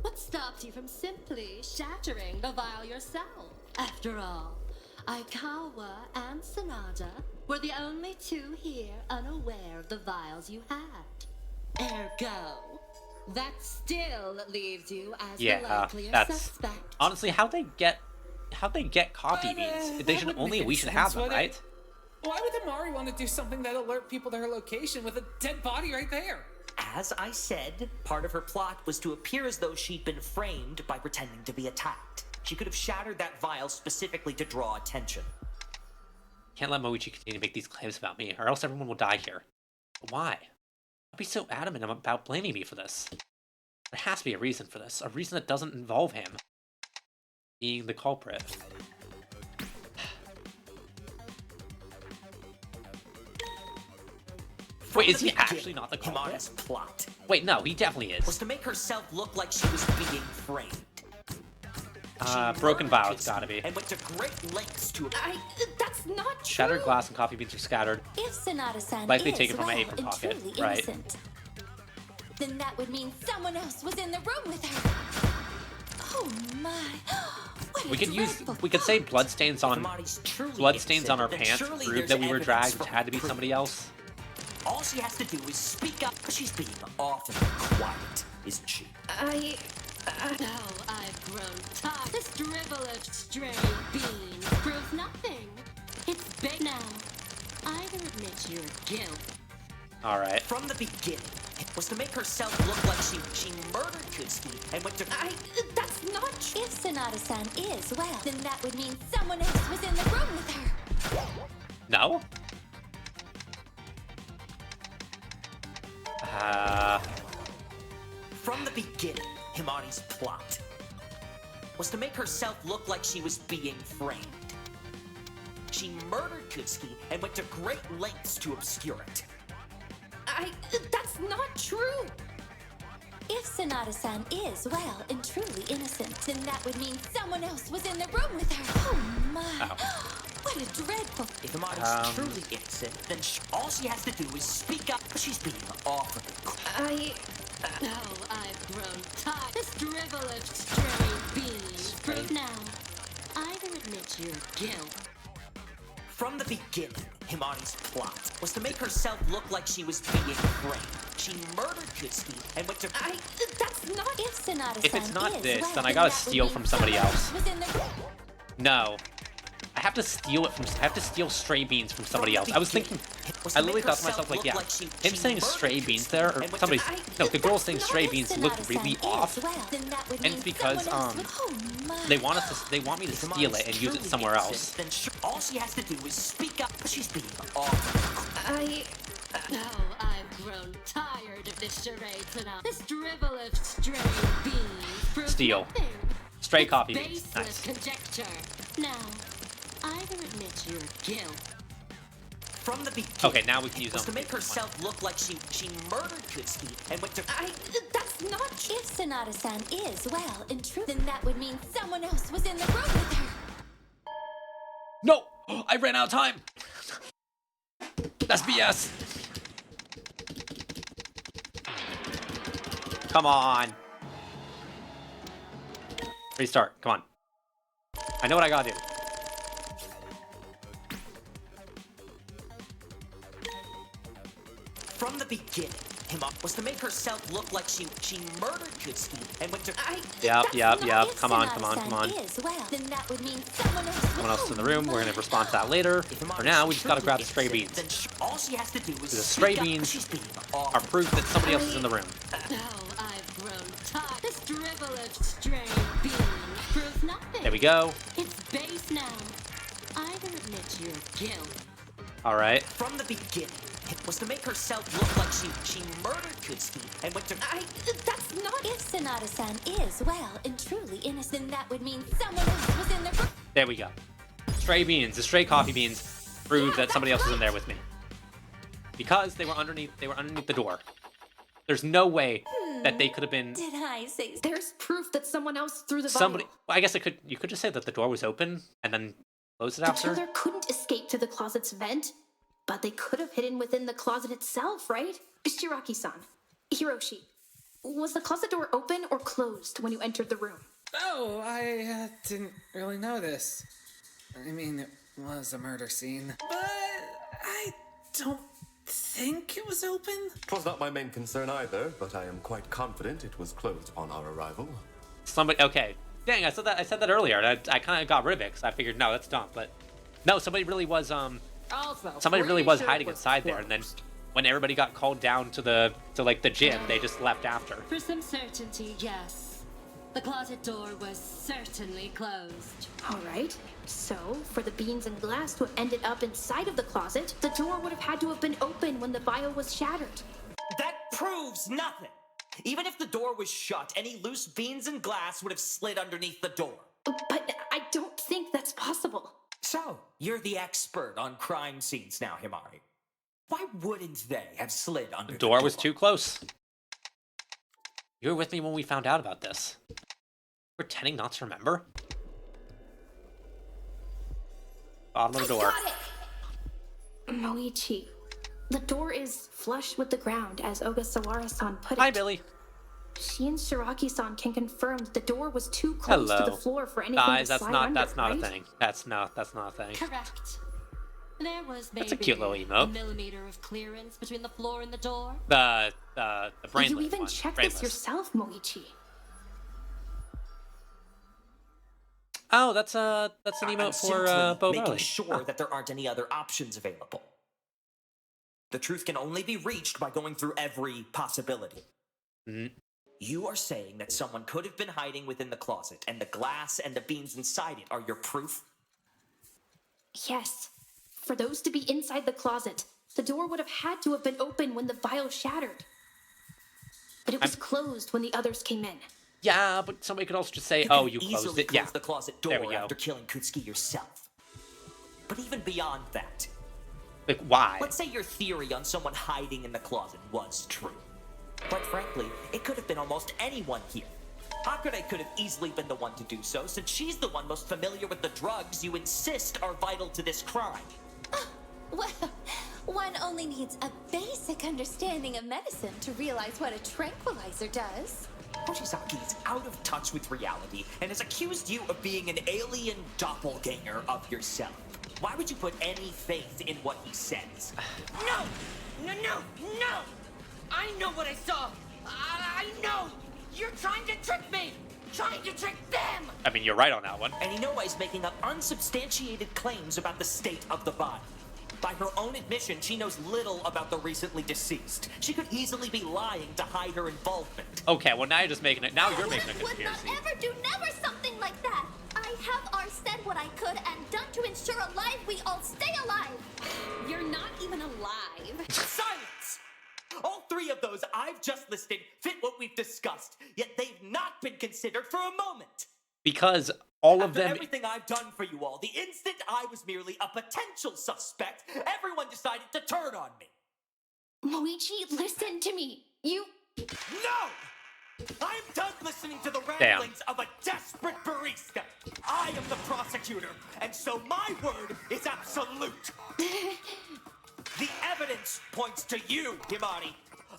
What stopped you from simply shattering the vial yourself? After all, Aikawa and Sanada were the only two here unaware of the vials you had. Ergo, that still leaves you as the likelier suspect. Honestly, how'd they get coffee beans? They should only we should have them, right? Why would Amari want to do something that alert people to her location with a dead body right there? As I said, part of her plot was to appear as though she'd been framed by pretending to be attacked. She could have shattered that vial specifically to draw attention. Can't let Moichi continue to make these claims about me, or else everyone will die here. But why? I'll be so adamant about blaming me for this. There has to be a reason for this, a reason that doesn't involve him being the culprit. Wait, is he actually not the culprit? Himada's plot. Wait, no, he definitely is. Was to make herself look like she was being framed. Broken vial, it's gotta be. And went to great lengths to. That's not true. Shattered glass and coffee beans are scattered. If Sanada-san Likely is taken from my well apron and pocket, truly right? innocent, then that would mean someone else was in the room with her. Oh my! What a We could say bloodstains on our pants prove that we were dragged, which had to be somebody else. All she has to do is speak up. She's being awfully quiet, isn't she? Now I've grown tired. This dribble of stray beans proves nothing. It's big now. Either admit your guilt. Alright. From the beginning, it was to make herself look like she murdered Kutsuki and went to. That's not true. If Sanada-san is well, then that would mean someone else was in the room with her. No? From the beginning, Himani's plot was to make herself look like she was being framed. She murdered Kutsuki and went to great lengths to obscure it. That's not true. If Sanada-san is well and truly innocent, then that would mean someone else was in the room with her. Oh my! What a dreadful. If Himani's truly innocent, then all she has to do is speak up. She's being awfully. Now I've grown tired. This dribble of stray beans prove now. Either admit your guilt. From the beginning, Himani's plot was to make herself look like she was being framed. She murdered Kutsuki and went to. That's not. If Sanada-san If it's not is this, well, then I gotta that would steal mean from somebody someone else. Was in the room. No. I have to steal it from. I have to steal stray beans from somebody else. I was thinking. I literally thought to myself, like, yeah, him saying stray beans there, or somebody. No, the girl saying stray beans looked really off, and it's because they want us to. They want me to steal it and use it somewhere else. Then all she has to do is speak up. She's being awful. Now I've grown tired of this charade tonight. This dribble of stray beans proves Steal. nothing. Stray It's coffee beans. baseless Nice. conjecture. Now, either admit your guilt. From the beginning, Okay, now we can use was them. to make herself look like she murdered Kutsuki and went to. That's not. If Sanada-san is well and true, then that would mean someone else was in the room with her. No! I ran out of time! That's BS! Come on! Restart, come on. I know what I gotta do. From the beginning, Himani was to make herself look like she murdered Kutsuki and went to. Yep. Come on. Is well, then that would mean someone else. Someone else is in the room. We're gonna respond to that later. For now, we just gotta grab the stray beans. Then all she has to do is. The stray beans are proof that somebody else is in the room. Now I've grown tired. This dribble of stray beans proves nothing. There we go. It's base now. Either admit your guilt. Alright. From the beginning, was to make herself look like she murdered Kutsuki and went to... That's not... If Sonata-san is, well, and truly innocent, that would mean someone else was in there. There we go. Stray beans, the stray coffee beans, prove that somebody else was in there with me. Because they were underneath the door. There's no way that they could have been... Did I say... There's proof that someone else threw the Somebody... vial. Well, I guess you could just say that the door was open and then close it after. The killer couldn't escape to the closet's vent, but they could have hidden within the closet itself, right? Shiraki-san, Hiroshi, was the closet door open or closed when you entered the room? Oh, I didn't really notice. I mean, it was a murder scene. But I don't think it was open. It was not my main concern either, but I am quite confident it was closed upon our arrival. Somebody... Okay. Dang, I said that earlier, and I kind of got rid of it, because I figured, no, that's dumb, but... No, somebody really was, somebody really was hiding inside there, and then when everybody got called down to the gym, they just left after. For some certainty, yes. The closet door was certainly closed. Alright, so for the beans and glass to have ended up inside of the closet, the door would have had to have been open when the vial was shattered. That proves nothing! Even if the door was shut, any loose beans and glass would have slid underneath the door. But I don't think that's possible. So, you're the expert on crime scenes now, Himari. Why wouldn't they have slid under the door? The door was too close. You were with me when we found out about this. Pretending not to remember? Bottom of the door. Moichi, the door is flush with the ground, as Ogasawara-san put it. Hi, Billy. She and Shiraki-san can confirm that the door was too close to the floor for anything Guys, to slide under, that's not right? a thing. That's not a thing. Correct. There was maybe That's a cute little emote. a millimeter of clearance between the floor and the door. The brainless You even one. checked Brainless. this yourself, Moichi. Oh, that's an emote for Bo making Marley. sure that there aren't any other options available. The truth can only be reached by going through every possibility. Mm-hmm. You are saying that someone could have been hiding within the closet, and the glass and the beans inside it are your proof? Yes. For those to be inside the closet, the door would have had to have been open when the vial shattered. But it was closed when the others came in. Yeah, but somebody could also just say, You "Oh, could you easily closed it." close Yeah. the closet There we door go. after killing Kutsuki yourself. But even beyond that, Like, why? let's say your theory on someone hiding in the closet was true. Quite frankly, it could have been almost anyone here. Hakure could have easily been the one to do so, since she's the one most familiar with the drugs you insist are vital to this crime. Well, one only needs a basic understanding of medicine to realize what a tranquilizer does. Mochizaki is out of touch with reality and has accused you of being an alien doppelganger of yourself. Why would you put any faith in what he says? No! I know what I saw! I know! You're trying to trick me! Trying to trick them! I mean, you're right on that one. And Inoue is making up unsubstantiated claims about the state of the body. By her own admission, she knows little about the recently deceased. She could easily be lying to hide her involvement. Okay, well now you're just making it. Now you're making a Would not conspiracy. ever do never something like that. I have said what I could and done to ensure alive we all stay alive. You're not even alive. Silence! All three of those I've just listed fit what we've discussed, yet they've not been considered for a moment. Because all of After them. everything I've done for you all, the instant I was merely a potential suspect, everyone decided to turn on me. Moichi, listen to me. You... No! I'm done listening to the ramblings of a desperate barista. I am the prosecutor, and so my word is absolute. The evidence points to you, Himari.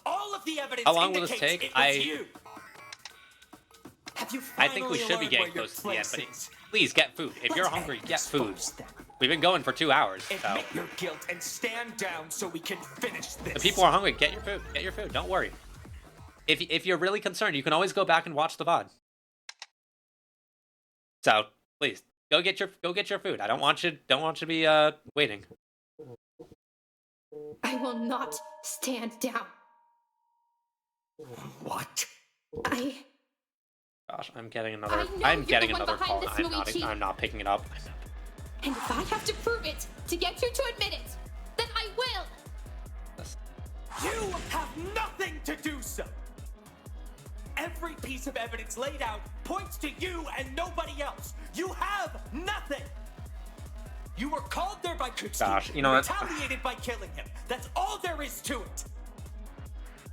All of the evidence How long will this indicates take? it was you. Have you I think we finally should be learned getting where your close to the end, place but is? please get food. If you're Let's hungry, end get this food. farce then. We've been going for 2 hours, so Admit your guilt and stand down so we can finish this. the people are hungry. Get your food. Get your food. Don't worry. If you're really concerned, you can always go back and watch the VOD. So please go get your food. I don't want you to be waiting. I will not stand down. What? Gosh, I'm getting another. I know I'm you're getting the one another behind call. this, Moichi. I'm not picking it up. And if I have to prove it to get you to admit it, then I will. You have nothing to do so! Every piece of evidence laid out points to you and nobody else. You have nothing! You were called there by Kumitantei. Gosh, you know what? Retaliated by killing him. That's all there is to it.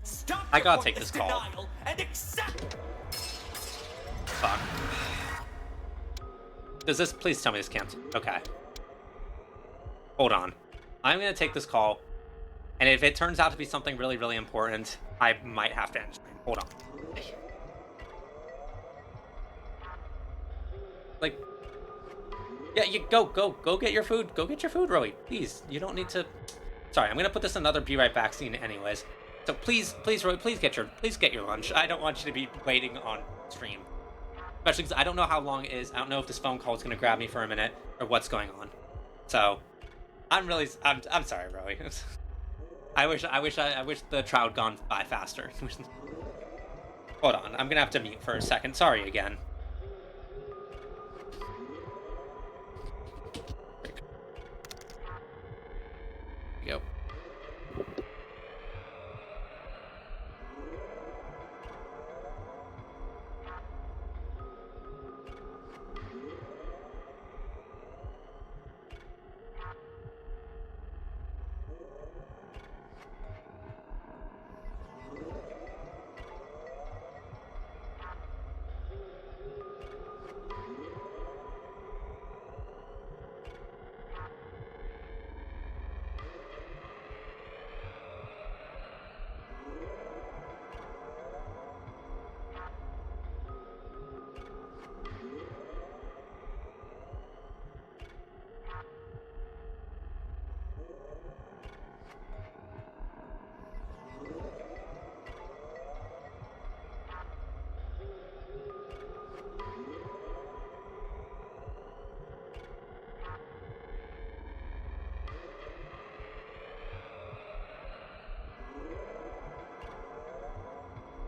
Stop I gotta your take this pointless call. denial and accept. Fuck. Does this please tell me this cancel? Okay. Hold on. I'm gonna take this call, and if it turns out to be something really, really important, I might have to end stream. Hold on. Like, yeah, you go get your food. Go get your food, Rowie. Please, you don't need to. Sorry, I'm gonna put this in another Be Right Back scene anyways. So please, Rowie, please get your lunch. I don't want you to be waiting on stream, especially because I don't know how long it is. I don't know if this phone call is gonna grab me for a minute or what's going on. So, I'm sorry, Rowie. I wish the trial had gone by faster. Hold on, I'm gonna have to mute for a second. Sorry again. Go.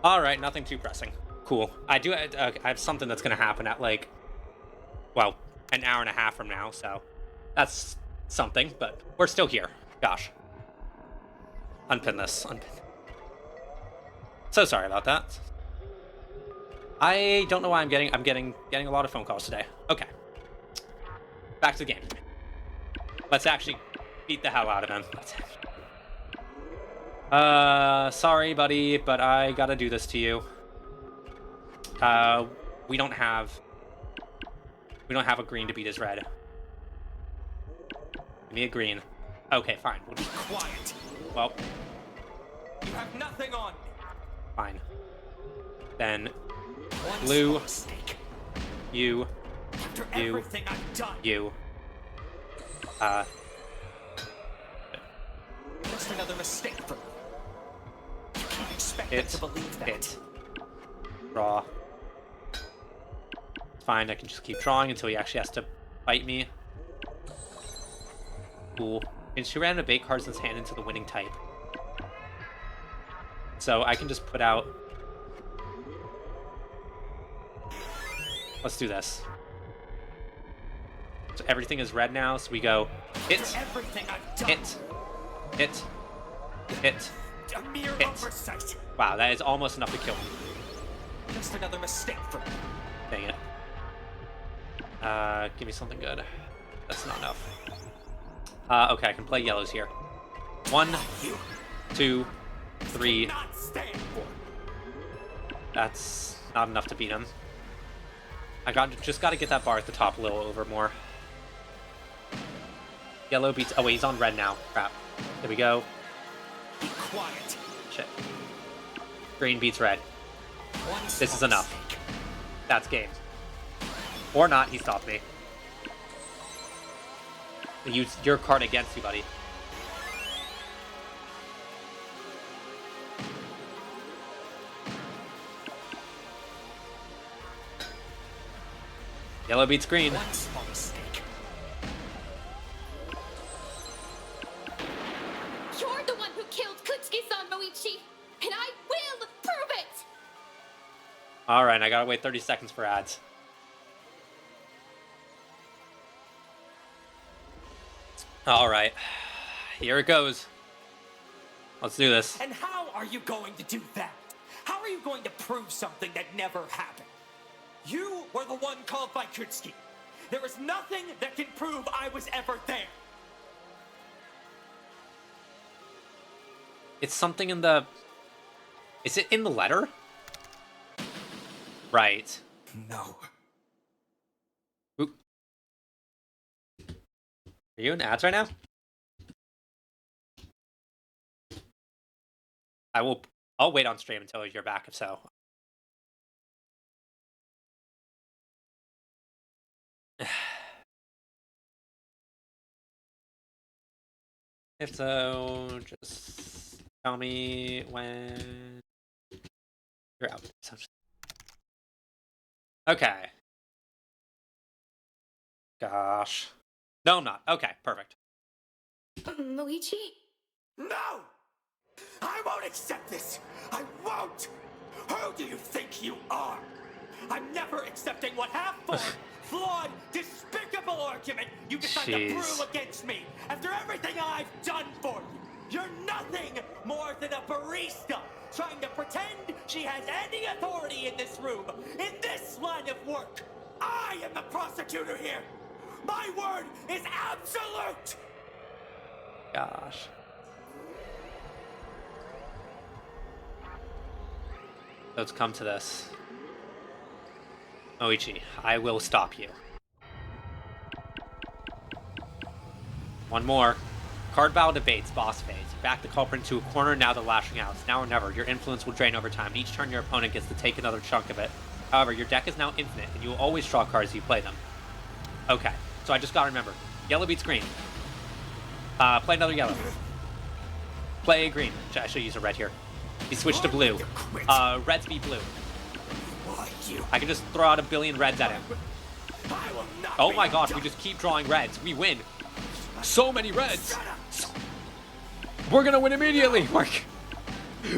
All right, nothing too pressing. Cool. I have something that's gonna happen at like, well, an hour and a half from now, so that's something. But we're still here. Gosh. Unpin this. Unpin. So sorry about that. I don't know why I'm getting a lot of phone calls today. Okay. Back to the game. Let's actually beat the hell out of him. Sorry, buddy, but I gotta do this to you. We don't have a green to beat his red. Give me a green. Okay, fine. We'll just... Quiet. Well. You have nothing on me. Fine. Then, One blue. mistake. You. After You. everything I've done. You. Just another mistake from me. You can't expect them to believe that. Hit. Draw. It's fine, I can just keep drawing until he actually has to fight me. Cool. And she ran a bait cards in his hand into the winning type. So I can just put out... Let's do this. So everything is red now, so we go hit, Everything I've done. hit, hit. A mere Hit. oversight. Wow, that is almost enough to kill me. Just another mistake from me. Dang it. Give me something good. That's not enough. Okay, I can play yellows here. 1, 2, 3, 4. That's not enough to beat him. Just got to get that bar at the top a little over more. Yellow beats... Oh, wait, he's on red now. Crap. There we go. Be quiet. Shit. Green beats red. This is enough. That's game. Or not, he stopped me. Use your card against you, buddy. Yellow beats green. One small mistake. You're the one who killed Kutsuki-san, Moichi, and I will prove it! Alright, I gotta wait 30 seconds for ads. Alright. Here it goes. Let's do this. And how are you going to do that? How are you going to prove something that never happened? You were the one called by Kumitantei. There is nothing that can prove I was ever there. It's something in the... Is it in the letter? Right. No. Oop. Are you in ads right now? I'll wait on stream until you're back, if so. If so, just tell me when you're out. Okay. Gosh. No, I'm not. Okay, perfect. Luigi? No! I won't accept this! I won't! Who do you think you are? I'm never accepting what half-formed, flawed, despicable argument you decide to brew against me after everything I've done for you. You're nothing more than a barista trying to pretend she has any authority in this room, in this line of work. I am the prosecutor here. My word is absolute! Gosh. So it's come to this. Moichi, I will stop you. One more. Card battle debates, boss phase. You back the culprit into a corner, now they're lashing out. It's now or never. Your influence will drain over time, and each turn your opponent gets to take another chunk of it. However, your deck is now infinite, and you will always draw cards as you play them. Okay, so I just gotta remember. Yellow beats green. Play another yellow. Play a green. I should use a red here. He switched to blue. Reds beat blue. I can just throw out a billion reds at him. Oh my gosh, we just keep drawing reds. We win. So many reds. We're gonna win immediately.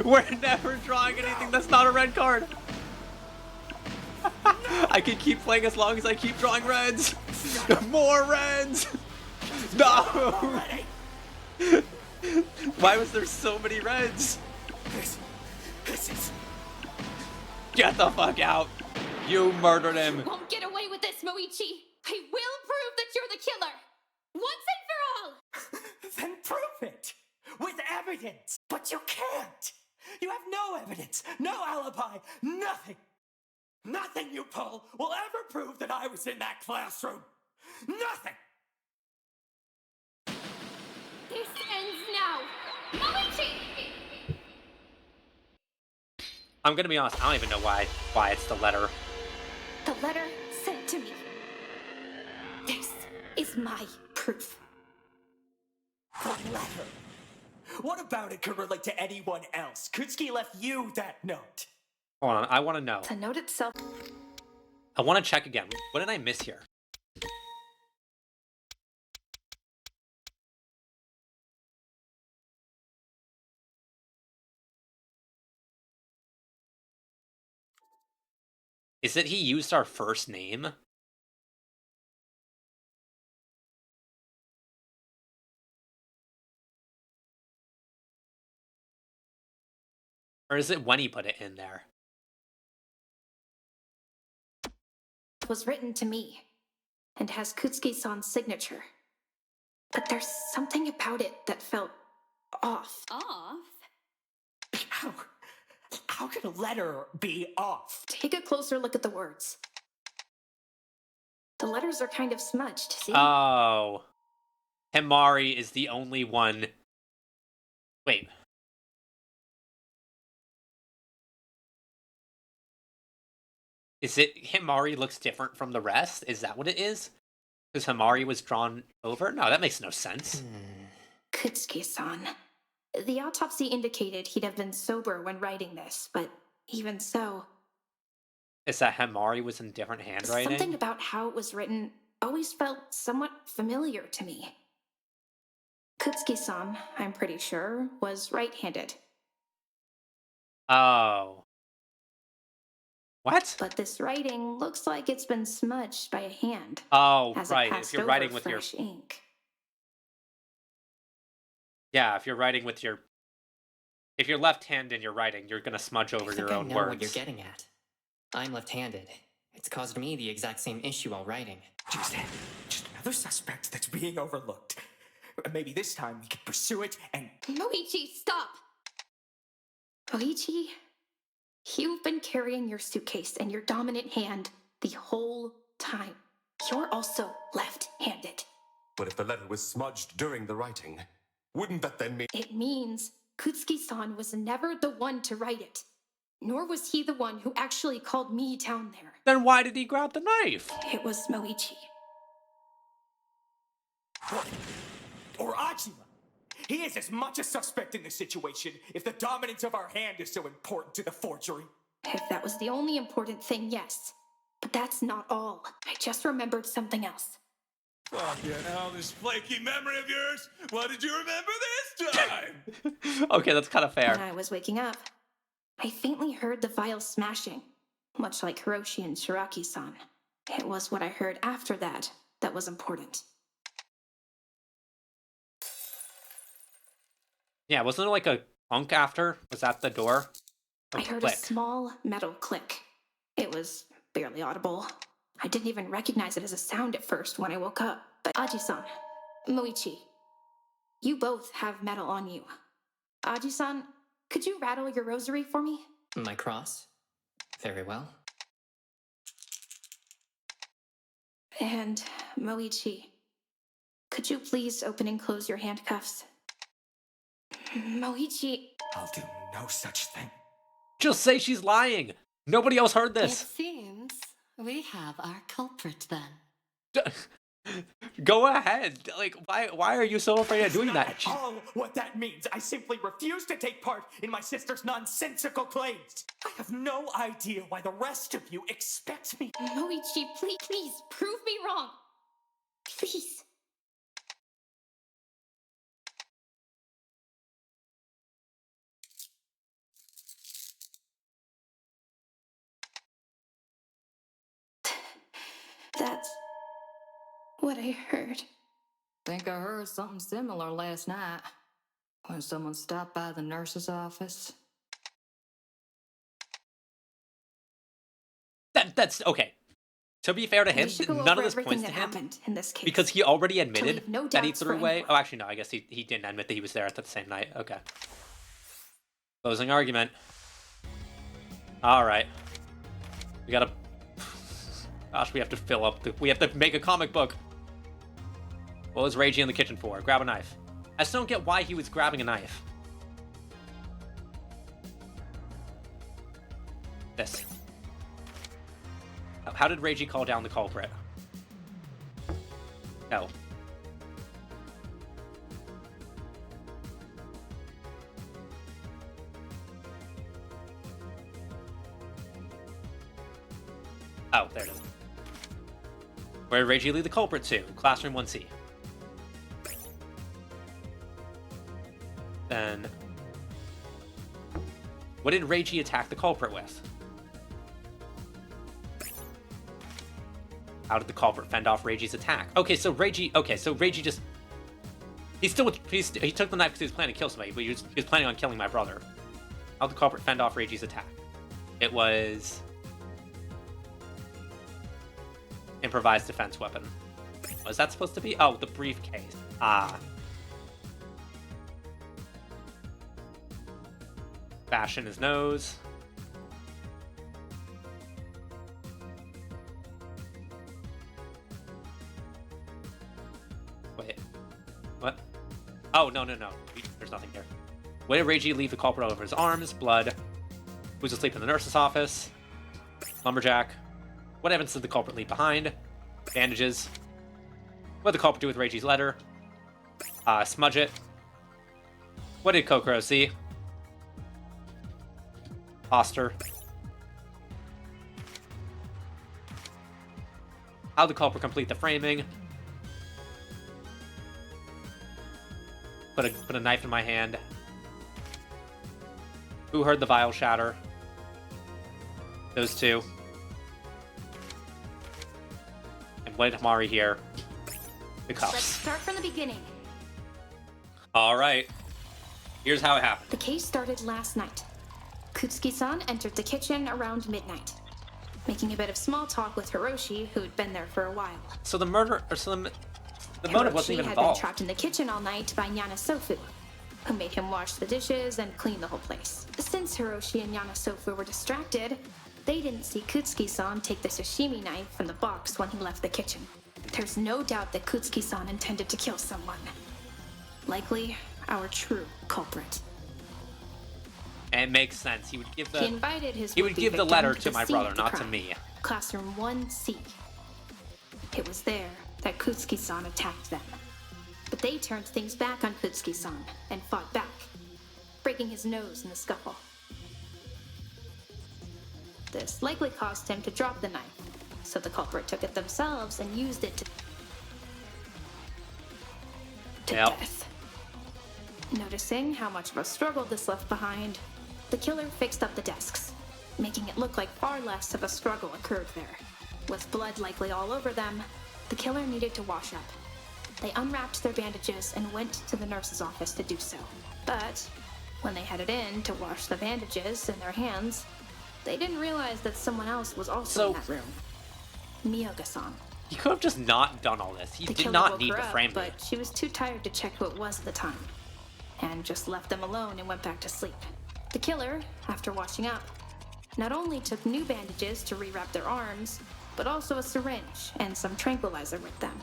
We're never drawing anything that's not a red card. I can keep playing as long as I keep drawing reds. More reds. No. Why was there so many reds? This is... Get the fuck out. You murdered him. You won't get away with this, Moichi. I will prove that you're the killer. Once and for all. Then prove it. With evidence. But you can't. You have no evidence, no alibi, nothing. Nothing you pull will ever prove that I was in that classroom. Nothing. This ends now. Moichi! I'm gonna be honest, I don't even know why it's the letter. The letter sent to me. This is my proof. The letter. What about it could relate to anyone else? Kumitantei left you that note. Hold on, I want to know. The note itself. I want to check again. What did I miss here? Is it he used our first name? Or is it when he put it in there? It was written to me and has Kumitantei-san's signature. But there's something about it that felt off. Off? How could a letter be off? Take a closer look at the words. The letters are kind of smudged, see? Oh. Himari is the only one. Wait. Is it Himari looks different from the rest? Is that what it is? Because Himari was drawn over? No, that makes no sense. Kumitantei-san. The autopsy indicated he'd have been sober when writing this, but even so... Is that Himari was in different handwriting? Something about how it was written always felt somewhat familiar to me. Kumitantei-san, I'm pretty sure, was right-handed. Oh. What? But this writing looks like it's been smudged by a hand. Oh, as right. It passed If you're over writing with your fresh ink. Yeah, if you're writing with your if you're left-handed and you're writing, you're gonna smudge over I think your I own know words. what you're getting at. I'm left-handed. It's caused me the exact same issue while writing. Just another suspect that's being overlooked. Maybe this time we can pursue it and... Moichi, stop! Moichi, you've been carrying your suitcase in your dominant hand the whole time. You're also left-handed. But if the letter was smudged during the writing, wouldn't that then mean... It means Kutsuki-san was never the one to write it. Nor was he the one who actually called me down there. Then why did he grab the knife? It was Moichi. Or Ajima. He is as much a suspect in this situation if the dominance of our hand is so important to the forgery. If that was the only important thing, yes. But that's not all. I just remembered something else. Fucking hell, this flaky memory of yours. What did you remember this time? Okay, that's kind of fair. When I was waking up, I faintly heard the vial smashing, much like Hiroshi and Shiraki-san. It was what I heard after that that was important. Yeah, wasn't it like a clunk after? Was that the door? I heard a small metal click. It was barely audible. I didn't even recognize it as a sound at first when I woke up. But Aji-san, Moichi, you both have metal on you. Aji-san, could you rattle your rosary for me? My cross? Very well. And Moichi, could you please open and close your handcuffs? Moichi. I'll do no such thing. Just say she's lying. Nobody else heard It this. seems we have our culprit then. Go ahead. Like, why are you so afraid of doing that? That's all what that means. I simply refuse to take part in my sister's nonsensical claims. I have no idea why the rest of you expect me. Moichi, please, prove me wrong. Please. That's what I heard. Think I heard something similar last night when someone stopped by the nurse's office. That's okay. To be fair to him, none of this points to him in this case, because he already admitted no that he doubts threw for away. anyone. Oh, actually, no. I guess he didn't admit that he was there at the same night. Okay. Closing argument. All right. We gotta. Gosh, we have to fill up. We have to make a comic book. What was Reiji in the kitchen for? Grab a knife. I still don't get why he was grabbing a knife. This. How did Reiji call down the culprit? No. Oh, there it is. Where did Reiji lead the culprit to? Classroom 1C. Then... what did Reiji attack the culprit with? How did the culprit fend off Reiji's attack? Okay, so Reiji just... he took the knife because he was planning to kill somebody, but he was planning on killing my brother. How did the culprit fend off Reiji's attack? It was... improvised defense weapon. Was that supposed to be? Oh, the briefcase. Ah. Bash in his nose. Wait. What? Oh, no. There's nothing here. Where did Reiji leave the culprit over his arms? Blood. Who's asleep in the nurse's office? Lumberjack. What evidence did the culprit leave behind? Bandages. What did the culprit do with Reiji's letter? Smudge it. What did Kokoro see? Foster. How did the culprit complete the framing? Put a knife in my hand. Who heard the vial shatter? Those two. And what did Hamari hear? The cuffs. Let's start from the beginning. All right. Here's how it happened. The case started last night. Kutsuki-san entered the kitchen around midnight, making a bit of small talk with Hiroshi, who'd been there for a while. So the murder, or so the motive wasn't even Hiroshi had involved. been trapped in the kitchen all night by Yana Sofu, who made him wash the dishes and clean the whole place. Since Hiroshi and Yana Sofu were distracted, they didn't see Kutsuki-san take the sashimi knife from the box when he left the kitchen. There's no doubt that Kutsuki-san intended to kill someone. Likely, our true culprit. And it makes sense. He would give the He invited his he would give the letter to my scene brother, of the not to crime, me. Classroom 1C. It was there that Kutsuki-san attacked them. But they turned things back on Kutsuki-san and fought back, breaking his nose in the scuffle. This likely caused him to drop the knife, so the culprit took it themselves and used it to death. Noticing how much of a struggle this left behind, the killer fixed up the desks, making it look like far less of a struggle occurred there. With blood likely all over them, the killer needed to wash up. They unwrapped their bandages and went to the nurse's office to do so. But when they headed in to wash the bandages in their hands, they didn't realize that someone else was also in that room. Miyoga-san. He could have just not done all this. He The did killer not woke need her to up, frame me. but she was too tired to check who it was at the time, and just left them alone and went back to sleep. The killer, after washing up, not only took new bandages to rewrap their arms, but also a syringe and some tranquilizer with them.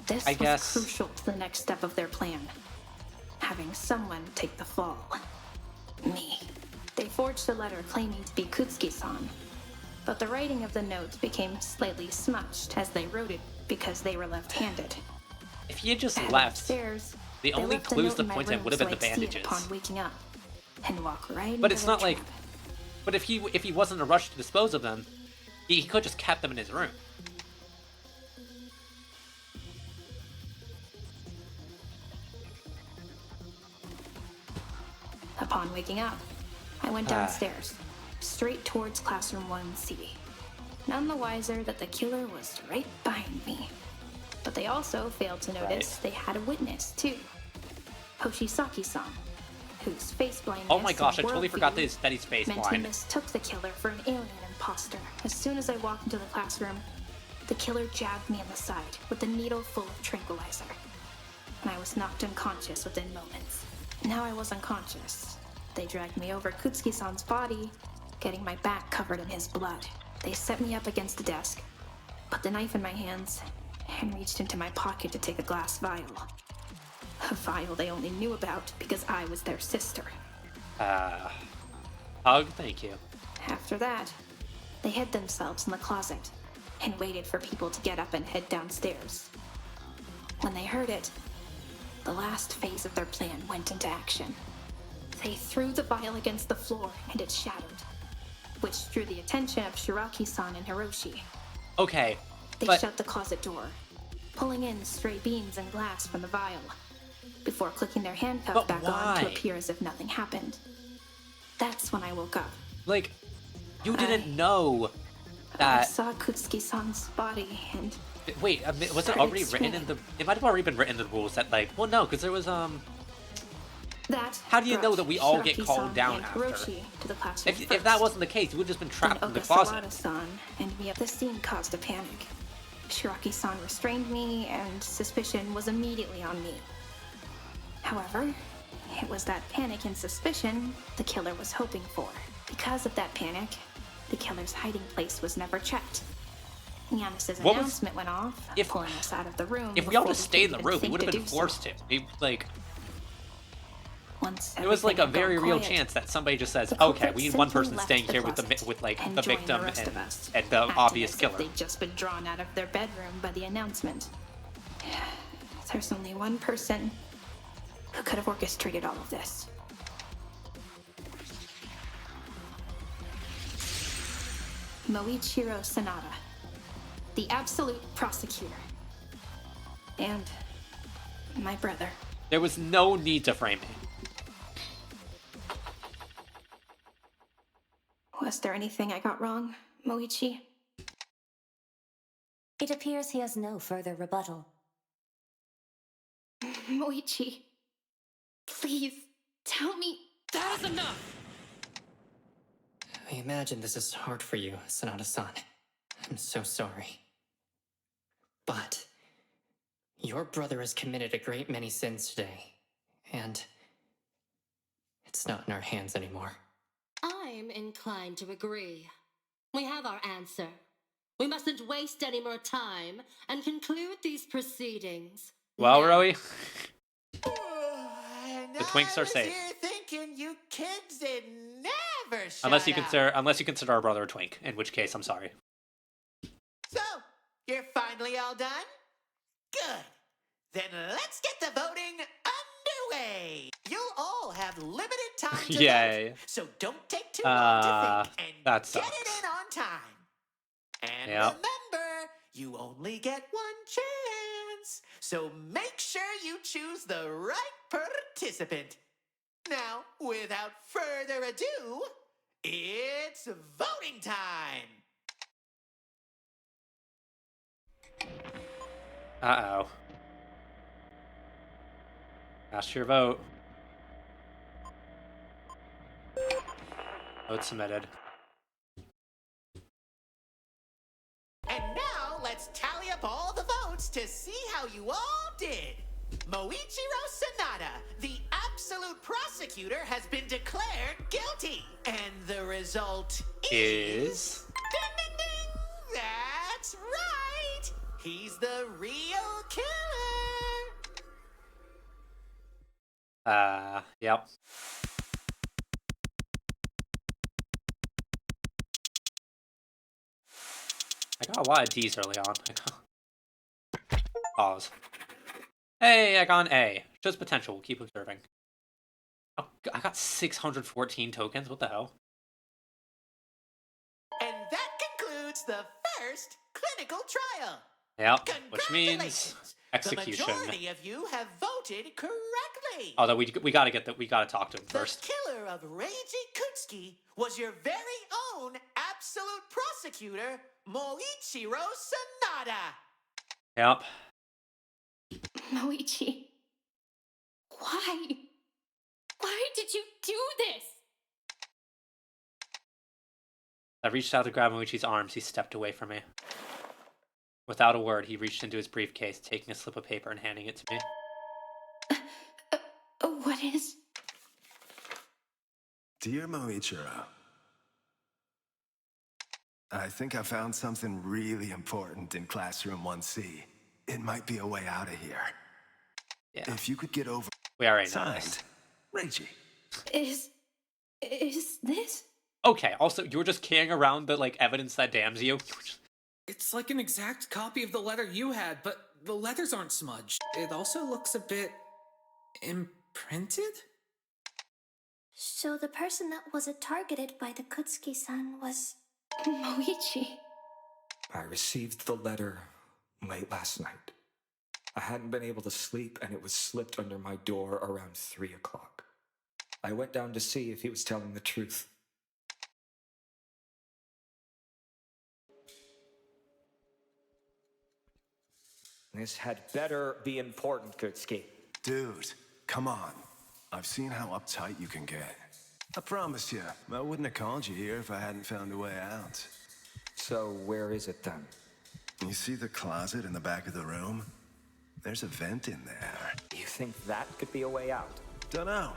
This was crucial to the next step of their plan. Having someone take the fall. Me. They forged a letter claiming to be Kutsuki-san, but the writing of the notes became slightly smudged as they wrote it because they were left-handed. If he had just And left, upstairs, the they only left a clues note to in my point at room would have been so the I'd see it bandages. upon waking up and walk right But into it's their not like. trap. But if he wasn't in a rush to dispose of them, he could just kept them in his room. Upon waking up, I went downstairs, straight towards classroom 1C. None the wiser that the killer was right behind me. But they also failed to notice they had a witness, too. Hoshisaki-san, whose face blindness Oh my gosh, I and totally forgot worldview that he's face meant he blind. mistook the killer for an alien imposter. As soon as I walked into the classroom, the killer jabbed me in the side with a needle full of tranquilizer, and I was knocked unconscious within moments. Now I was unconscious. They dragged me over Kutsuki-san's body, getting my back covered in his blood. They set me up against the desk, put the knife in my hands, and reached into my pocket to take a glass vial. A vial they only knew about because I was their sister. Hug, thank you. After that, they hid themselves in the closet and waited for people to get up and head downstairs. When they heard it, the last phase of their plan went into action. They threw the vial against the floor and it shattered, which drew the attention of Shiraki-san and Hiroshi. Okay, They but shut the closet door, pulling in stray beans and glass from the vial, before clicking their handcuff But back on to why? appear as if nothing happened. That's when I woke up. like, you didn't know I that. saw Kutsuki-san's body and Wait, was it started already written in the? It might have already been written in the rules that like. Well, no, because there was that. How do you know brought that we all get Shiraki-san called down and after? Hiroshi to the classroom If that wasn't the case, you would have just been trapped in the closet. Okasawara-san and me. The scene caused a panic. Shiraki-san restrained me, and suspicion was immediately on me. However, it was that panic and suspicion the killer was hoping for. Because of that panic, the killer's hiding place was never checked. Giannis's What was- announcement went off, pulling us out of the room. If we all before just could stayed in the even room, we think would have to been do so. forced to. Like, Once it was like a everything had very gone real quiet, chance that somebody just says, the "Okay, culprit we need one simply person left staying the here with closet with like and the joined victim the rest and of us, the acting obvious as if killer." they'd just been drawn out of their bedroom by the announcement. There's only one person who could have orchestrated all of this. Moichiro Sanada, the absolute prosecutor, and my brother. There was no need to frame him. Was there anything I got wrong, Moichi? It appears he has no further rebuttal. Moichi, please Tell me that is enough! I imagine this is hard for you, Sanada-san. I'm so sorry. But your brother has committed a great many sins today, and it's not in our hands anymore. I'm inclined to agree. We have our answer. We mustn't waste any more time and conclude these proceedings. Well, Rowie, And the Twinks I are was safe. here thinking you kids would never shut Unless you up. consider our brother a twink, in which case I'm sorry. So, you're finally all done? Good. Then let's get the voting underway. You'll all have limited time to Yay. vote, so don't take too long to think and that get sucks. it in on time. And Yep. remember, you only get one chance, so make sure you choose the right participant. Now, without further ado, it's voting time. Uh-oh. Cast your vote. Vote submitted. And now, let's tally up all the votes to see how you all did. Moichiro Sanada, the absolute prosecutor, has been declared guilty. And the result Is... Ding, ding, ding! That's right! He's the real killer! Yep. I got a lot of D's early on. Pause. Hey, I got an A. Shows potential. We'll keep observing. Oh, I got 614 tokens. What the hell? And that concludes the first clinical trial. Yep. Which means Congratulations. execution. The majority of you have voted correctly. Although we gotta get that. We gotta talk to him first. The killer of Reiji Kutsuki was your very own absolute prosecutor, Moichiro Sanada. Yep. Moichi. Why? Why did you do this? I reached out to grab Moichi's arms. He stepped away from me. Without a word, he reached into his briefcase, taking a slip of paper and handing it to me. What is... Dear Moichiro, I think I found something really important in Classroom 1C. It might be a way out of here. Yeah. If you could get over... We already know Signed, this. Reiji. Is this? Okay, also, you were just carrying around the, like, evidence that damns you. It's like an exact copy of the letter you had, but the letters aren't smudged. It also looks a bit... imprinted? So the person that wasn't targeted by the Kutsuki-san was... Moichi. I received the letter late last night. I hadn't been able to sleep, and it was slipped under my door around 3 o'clock. I went down to see if he was telling the truth. This had better be important, Kutsuki. Dude, come on. I've seen how uptight you can get. I promise you, I wouldn't have called you here if I hadn't found a way out. So where is it then? You see the closet in the back of the room? There's a vent in there. You think that could be a way out? Dunno.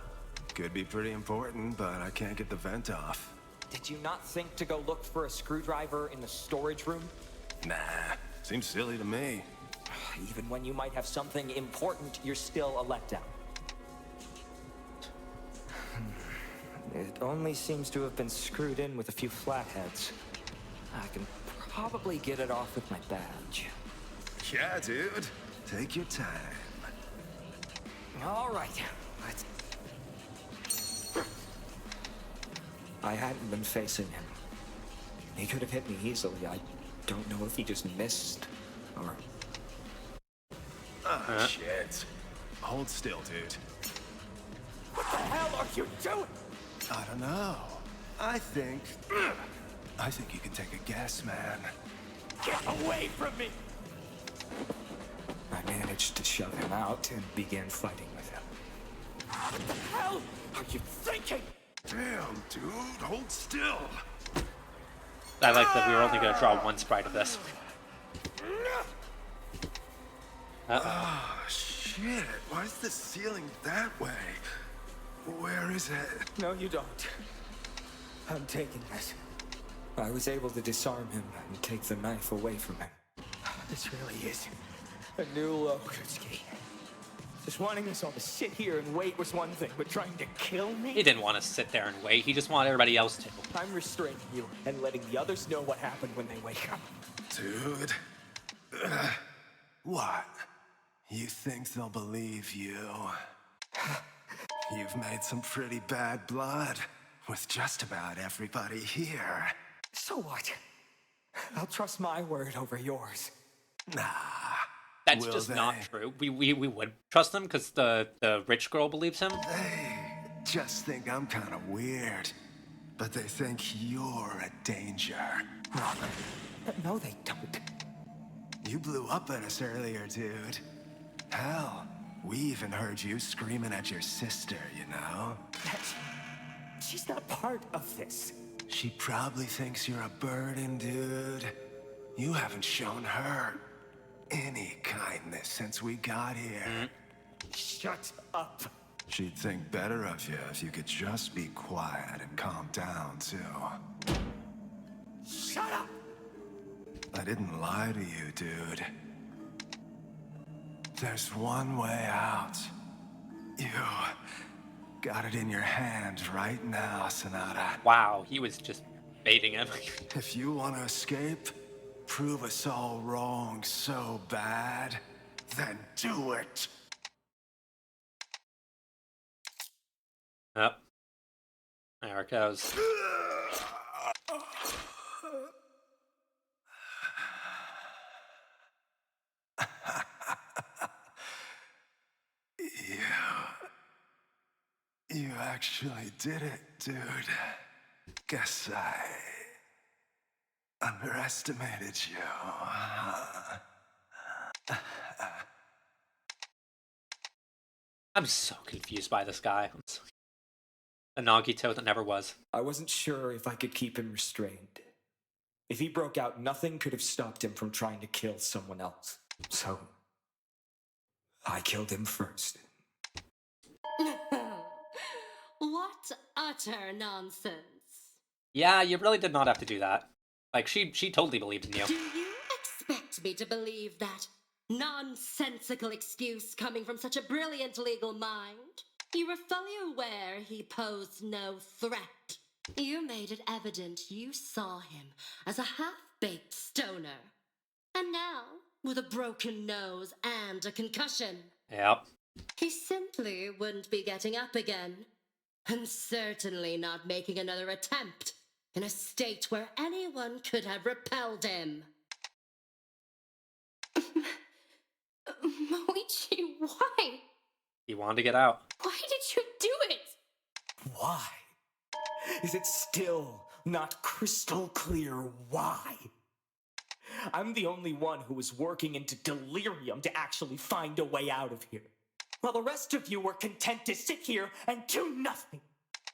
Could be pretty important, but I can't get the vent off. Did you not think to go look for a screwdriver in the storage room? Nah, seems silly to me. Even when you might have something important, you're still a letdown. It only seems to have been screwed in with a few flatheads. I can probably get it off with my badge. Yeah, dude. Take your time. All right, let's... I hadn't been facing him. He could have hit me easily. I don't know if he just missed, or... Ah, shit. Hold still, dude. What the hell are you doing? I don't know. I think you can take a guess, man. Get away from me! I managed to shove him out and began fighting with him. What the hell? are you thinking? Damn, dude, hold still. I like that we were only going to draw one sprite of this. Oh, shit. Why is the ceiling that way? Where is it? No, you don't. I'm taking this. I was able to disarm him and take the knife away from him. This really is a new low, Kumitantei. Just wanting us all to sit here and wait was one thing, but trying to kill me? He didn't want to sit there and wait. He just wanted everybody else to. I'm restraining you and letting the others know what happened when they wake up. Dude. What? You think they'll believe you? You've made some pretty bad blood with just about everybody here. So what? I'll trust my word over yours. Nah. That's just not true. We would trust him because the rich girl believes him. They just think I'm kind of weird. But they think you're a danger. No, they don't. You blew up at us earlier, dude. Hell, we even heard you screaming at your sister, you know? She's not part of this. She probably thinks you're a burden, dude. You haven't shown her any kindness since we got here. Shut up. She'd think better of you if you could just be quiet and calm down, too. Shut up! I didn't lie to you, dude. There's one way out. You got it in your hand right now, Sonata. Wow, he was just baiting him. If you want to escape, prove us all wrong so bad, then do it. Yep. There it goes. You actually did it, dude. Guess I underestimated you. I'm so confused by this guy. A Nagito that never was. I wasn't sure if I could keep him restrained. If he broke out, nothing could have stopped him from trying to kill someone else. So, I killed him first. What utter nonsense. Yeah, you really did not have to do that. Like, she totally believed in you. Do you expect me to believe that nonsensical excuse coming from such a brilliant legal mind? You were fully aware he posed no threat. You made it evident you saw him as a half-baked stoner. And now, with a broken nose and a concussion, Yep. he simply wouldn't be getting up again. And certainly not making another attempt in a state where anyone could have repelled him. Moichi, why? He wanted to get out. Why did you do it? Why? Is it still not crystal clear why? I'm the only one who was working into delirium to actually find a way out of here, while the rest of you were content to sit here and do nothing.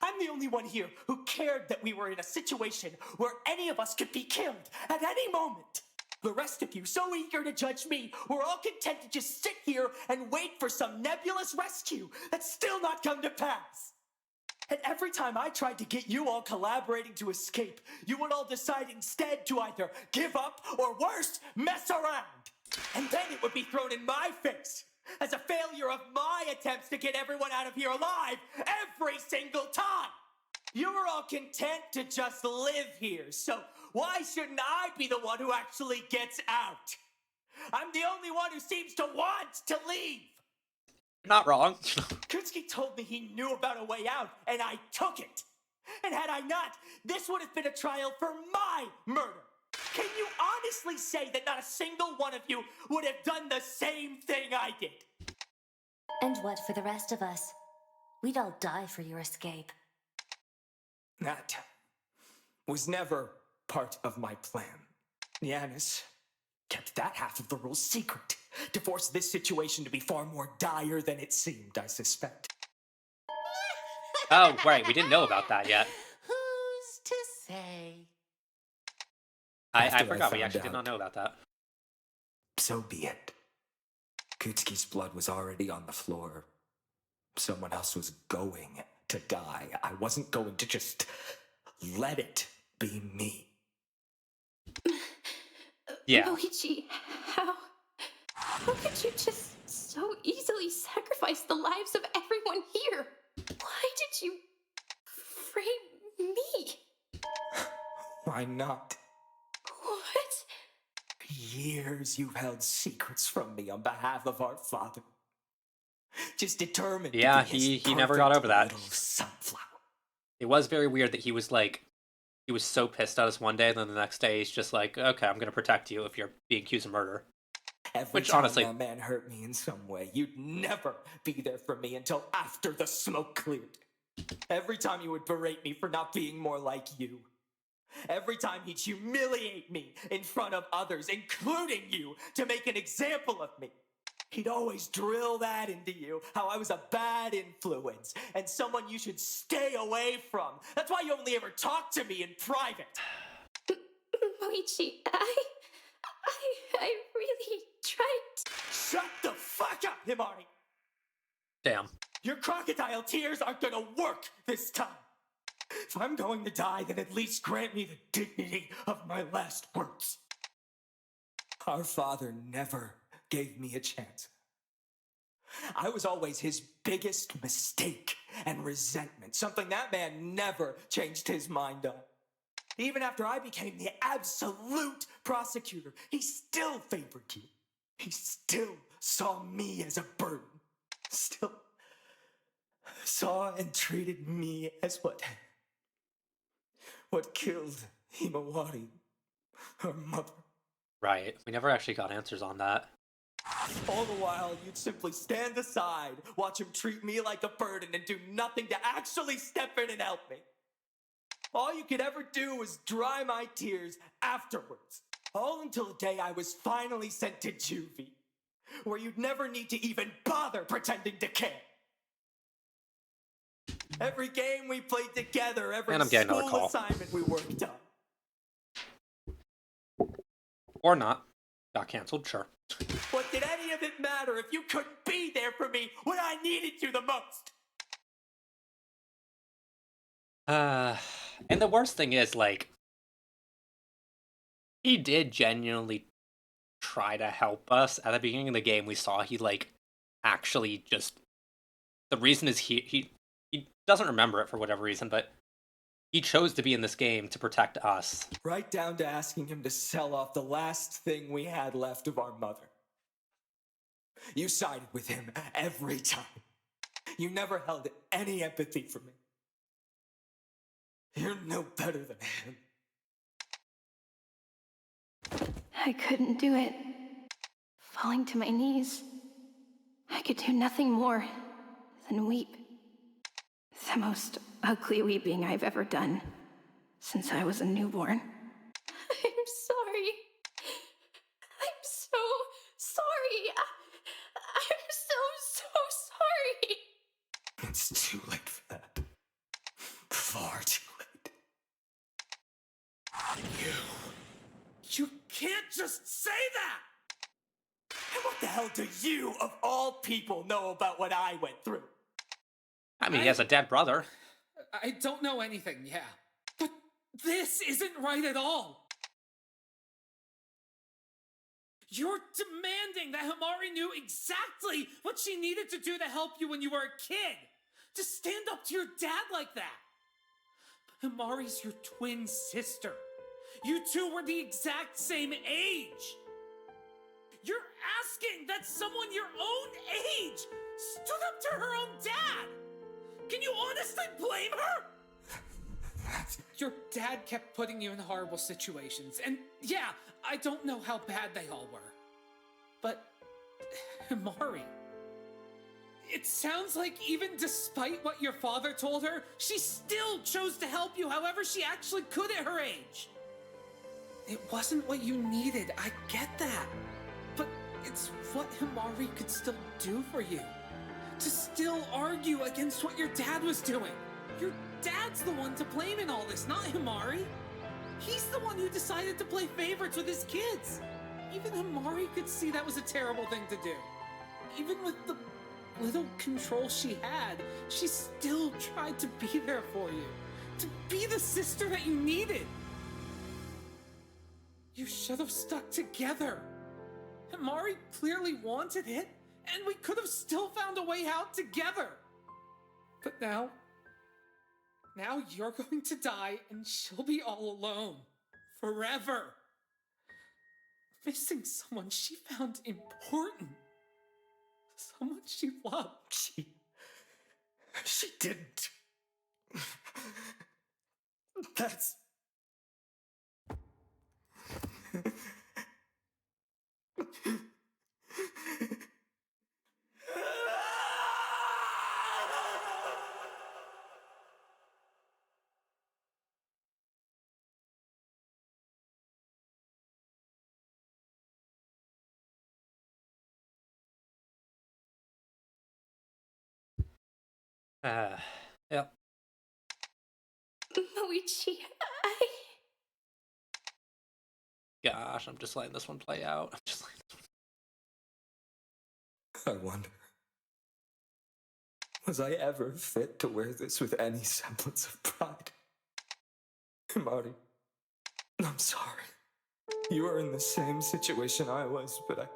I'm the only one here who cared that we were in a situation where any of us could be killed at any moment. The rest of you, so eager to judge me, were all content to just sit here and wait for some nebulous rescue that's still not come to pass. And every time I tried to get you all collaborating to escape, you would all decide instead to either give up or worse, mess around. And then it would be thrown in my face as a failure of my attempts to get everyone out of here alive every single time. You were all content to just live here, so why shouldn't I be the one who actually gets out? I'm the only one who seems to want to leave. Not wrong. Kumitantei told me he knew about a way out, and I took it. And had I not, this would have been a trial for my murder. Can you honestly say that not a single one of you would have done the same thing I did? And what for the rest of us? We'd all die for your escape. That was never part of my plan. Yanis kept that half of the rules secret to force this situation to be far more dire than it seemed, I suspect. Oh, right, we didn't know about that yet. Who's to say? I After forgot, we found actually did out, not know about that. So be it. Kutsuki's blood was already on the floor. Someone else was going to die. I wasn't going to just let it be me. Yeah. Moichi, how could you just so easily sacrifice the lives of everyone here? Why did you frame me? Why not? What? Years you've held secrets from me on behalf of our father. Just determined Yeah, to be his he never got perfect over that. little sunflower. It was very weird that he was so pissed at us one day, and then the next day he's just like, okay, I'm gonna protect you if you're being accused of murder. Every Which time honestly, that man hurt me in some way, you'd never be there for me until after the smoke cleared. Every time you would berate me for not being more like you. Every time he'd humiliate me in front of others, including you, to make an example of me. He'd always drill that into you, how I was a bad influence and someone you should stay away from. That's why you only ever talk to me in private. Moichi, I really tried. Shut the fuck up, Himari! damn. Your crocodile tears aren't gonna work this time. If I'm going to die, then at least grant me the dignity of my last words. Our father never gave me a chance. I was always his biggest mistake and resentment, something that man never changed his mind on. Even after I became the absolute prosecutor, he still favored you. He still saw me as a burden. Still saw and treated me as what killed Himawari, her mother. Right. We never actually got answers on that. All the while, you'd simply stand aside, watch him treat me like a burden, and do nothing to actually step in and help me. All you could ever do was dry my tears afterwards. All until the day I was finally sent to juvie, where you'd never need to even bother pretending to care. Every game we played together, every And I'm getting another school call. assignment we worked on. Or not. Got canceled, sure. What did any of it matter if you couldn't be there for me when I needed you the most? And the worst thing is, like, he did genuinely try to help us. At the beginning of the game, we saw he, like, actually just... The reason is he doesn't remember it for whatever reason, but he chose to be in this game to protect us. Right down to asking him to sell off the last thing we had left of our mother. You sided with him every time. You never held any empathy for me. You're no better than him. I couldn't do it. Falling to my knees, I could do nothing more than weep. The most ugly weeping I've ever done since I was a newborn. I'm sorry. I'm so sorry. I'm so sorry. It's too late for that. Far too late. You can't just say that! And what the hell do you, of all people, know about what I went through? I mean, he has a dead brother. I don't know anything, yeah. But this isn't right at all. You're demanding that Himari knew exactly what she needed to do to help you when you were a kid. To stand up to your dad like that. But Himari's your twin sister. You two were the exact same age. You're asking that someone your own age stood up to her own dad. Can you honestly blame her? Your dad kept putting you in horrible situations, and yeah, I don't know how bad they all were. But, Himari, it sounds like even despite what your father told her, she still chose to help you however she actually could at her age. It wasn't what you needed, I get that. But it's what Himari could still do for you. To still argue against what your dad was doing. Your dad's the one to blame in all this, not Himari. He's the one who decided to play favorites with his kids. Even Himari could see that was a terrible thing to do. Even with the little control she had, she still tried to be there for you. To be the sister that you needed. You should have stuck together. Himari clearly wanted it, and we could have still found a way out together. But now you're going to die, and she'll be all alone. Forever. Missing someone she found important. Someone she loved. She didn't. That's... Yep. Moichi, Gosh, I'm just letting this one play out. I'm just letting this one... I wonder, was I ever fit to wear this with any semblance of pride? Himari, I'm sorry. You were in the same situation I was, but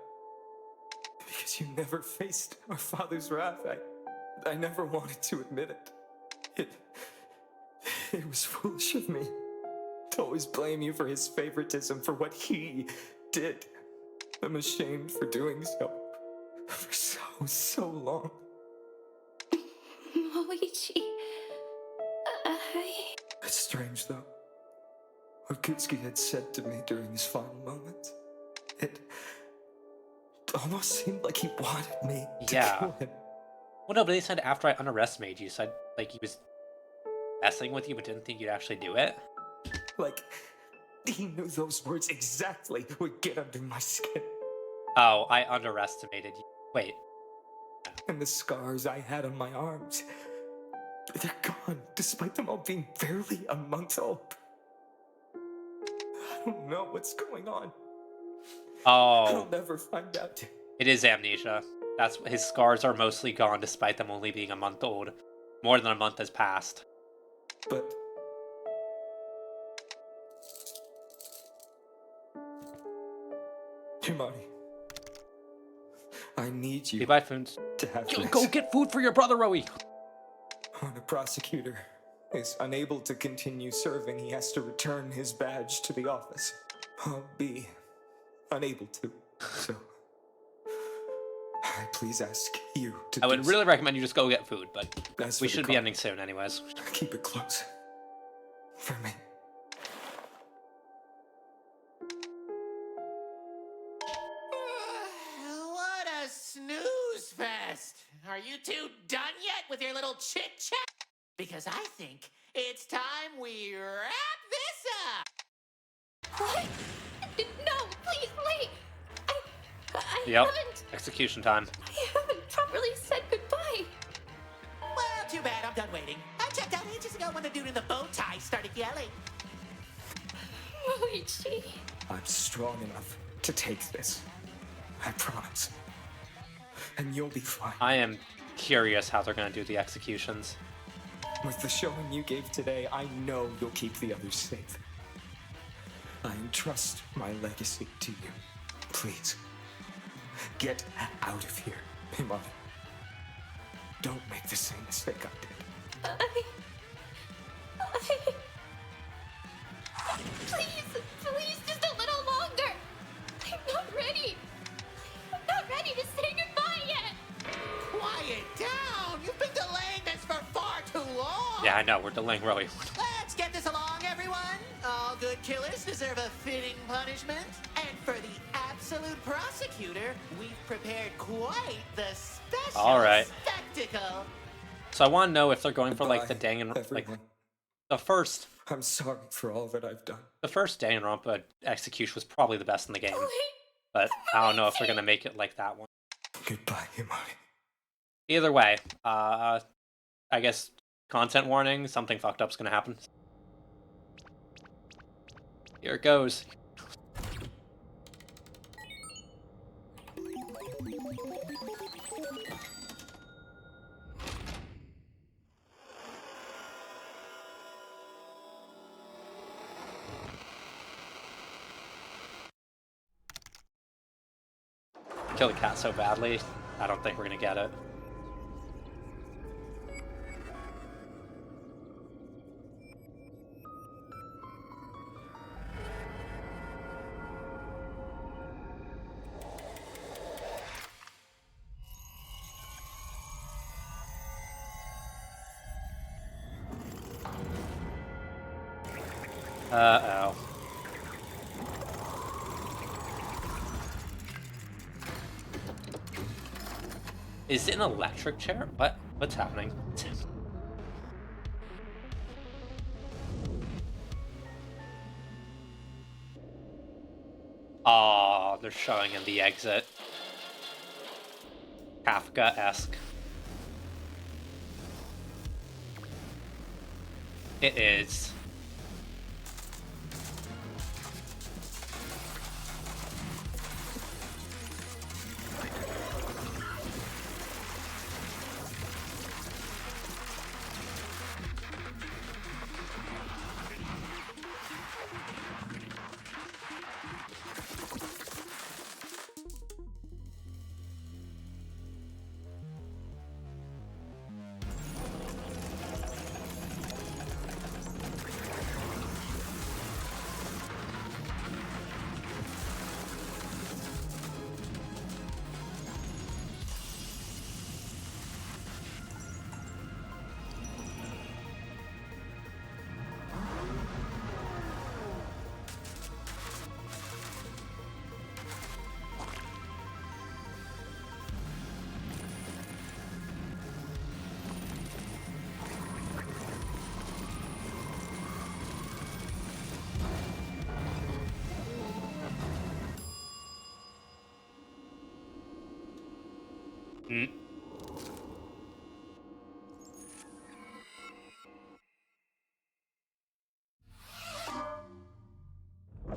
because you never faced our father's wrath, I never wanted to admit it. It was foolish of me to always blame you for his favoritism, for what he did. I'm ashamed for doing so for so long. Moichi, It's strange, though. What Kutsuki had said to me during his final moments, it almost seemed like he wanted me to kill him. Well, no, but they said after I underestimated you, said like he was messing with you, but didn't think you'd actually do it. Like, he knew those words exactly would get under my skin. Oh, I underestimated you. Wait. And the scars I had on my arms, they're gone, despite them all being barely a month old. I don't know what's going on. Oh. I'll never find out. It is amnesia. That's his scars are mostly gone, despite them only being a month old. More than a month has passed. But Himari, I need you buy food to have Go get food for your brother, Rowie. When a prosecutor is unable to continue serving, he has to return his badge to the office. I'll be unable to, so I please ask you to I would really recommend you just go get food, but we should be call, ending soon anyways. Keep it close. For me. What a snooze fest! Are you two done yet with your little chit chat? Because I think it's time we wrap this up! What? No, please wait! I Yep. haven't... Execution time. I haven't properly said goodbye. Well, too bad, I'm done waiting. I checked out ages ago when the dude in the bow tie started yelling. Moichi. I'm strong enough to take this. I promise. And you'll be fine. I am curious how they're going to do the executions. With the showing you gave today, I know you'll keep the others safe. I entrust my legacy to you. Please, get out of here, Himari. Don't make the same mistake I did. Please, just a little longer. I'm not ready. I'm not ready to say goodbye yet. Quiet down! You've been delaying this for far too long! Yeah, I know, we're delaying Rowie. Let's get this along, everyone! All good killers deserve a fitting punishment. And for the absolute prosecutor, we've prepared quite the special spectacle. So I want to know if they're going for like the Danganronpa, like the first. I'm sorry for all that I've done. The first Danganronpa execution was probably the best in the game, but I don't know if they're gonna make it like that one. Goodbye, Himari. Either way, I guess Content warning, something fucked up's gonna happen. Here it goes. Kill the cat so badly, I don't think we're gonna get it. Uh-oh. Is it an electric chair? What? What's happening? Oh, they're showing him the exit. Kafka-esque. It is.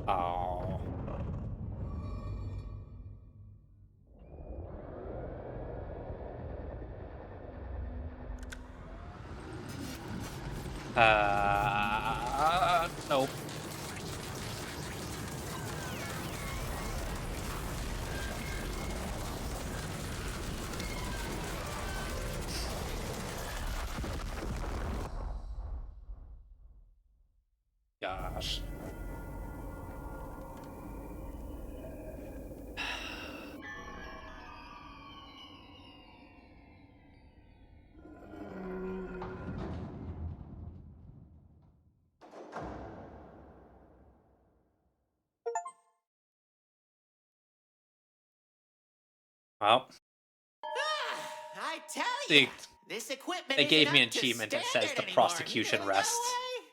Oh. Nope. Gosh. Well, I tell they, you, this equipment they gave isn't me an up to achievement that says standard the anymore. prosecution No rests. way.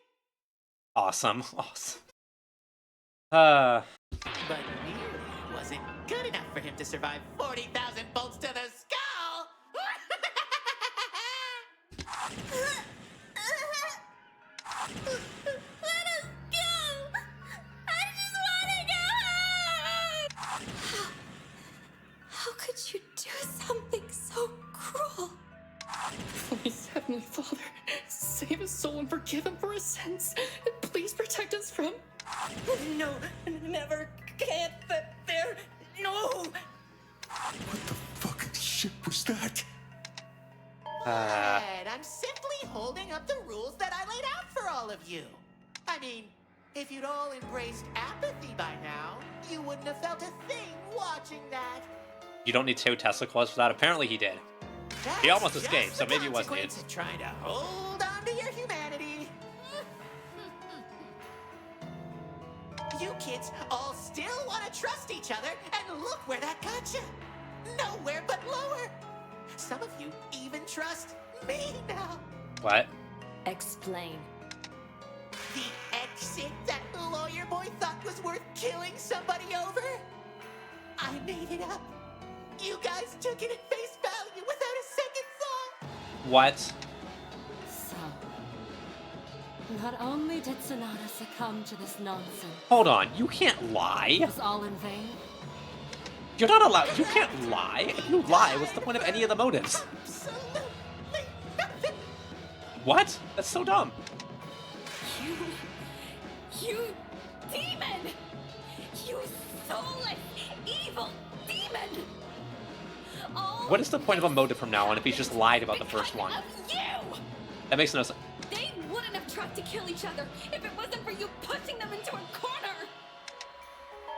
Awesome, awesome. But really, it wasn't good enough for him to survive 40,000 bolts to the skull. Let us go! I just want to go home! How could you do something so cruel? Please, Heavenly Father, save his soul and forgive him for his sins. Please protect us from... No, never, can't, there, no! Fucking shit was that? But I'm simply holding up the rules that I laid out for all of you. I mean, if you'd all embraced apathy by now, you wouldn't have felt a thing watching that. You don't need 2 Tesla claws for that. Apparently he did. He almost escaped, so maybe it wasn't it. Consequence of trying to hold on to your humanity. You kids all still want to trust each other, and look where that got you. Nowhere but lower. Some of you even trust me now. What? Explain. The exit that the lawyer boy thought was worth killing somebody over? I made it up. You guys took it at face value without a second thought. What? So, Not only did Sonata succumb to this nonsense. Hold on, you can't lie. It was all in vain. You're not allowed. You can't lie. If you lie, what's the point of any of the motives? Absolutely nothing. What? That's so dumb. You demon! You soulless, evil demon! All What is the point of a motive from now on if he's just lied about the first one? you! That makes no sense. They wouldn't have tried to kill each other if it wasn't for you pushing them into a corner!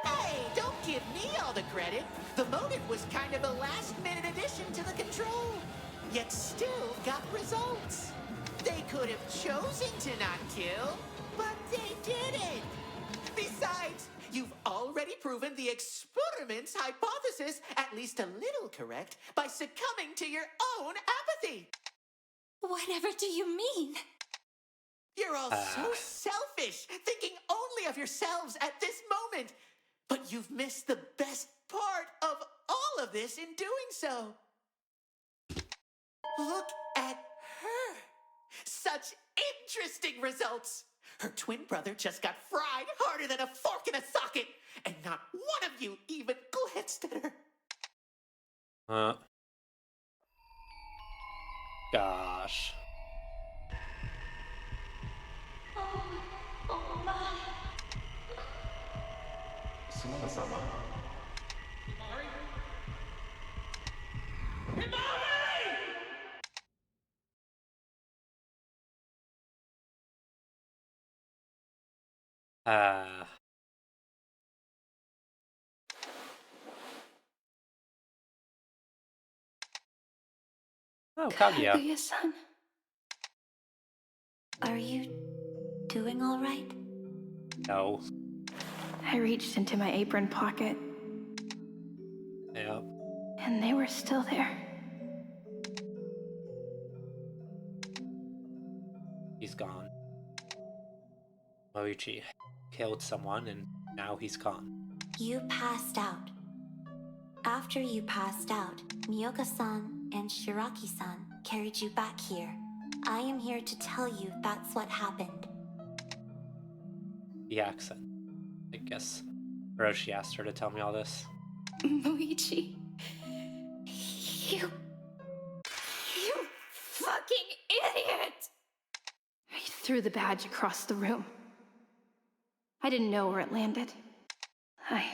Hey, don't give me all the credit. The motive was kind of a last-minute addition to the control, yet still got results. They could have chosen to not kill, but they didn't. Besides, you've already proven the experiment's hypothesis at least a little correct by succumbing to your own apathy. Whatever do you mean? You're all so selfish, thinking only of yourselves at this moment. But you've missed the best part of all of this in doing so. Look at her. Such interesting results. Her twin brother just got fried harder than a fork in a socket, and not one of you even glanced at her. Gosh. Oh my. Sonata-sama. Oh, Kaguya. Kaguya-san. Are you doing all right? No. I reached into my apron pocket, Yeah. and they were still there. He's gone. Moichi killed someone, and now he's gone. You passed out. After you passed out, Miyoka-san and Shiraki-san carried you back here. I am here to tell you that's what happened. The accent. I guess Hiroshi asked her to tell me all this. Moichi. You fucking idiot! I threw the badge across the room. I didn't know where it landed. I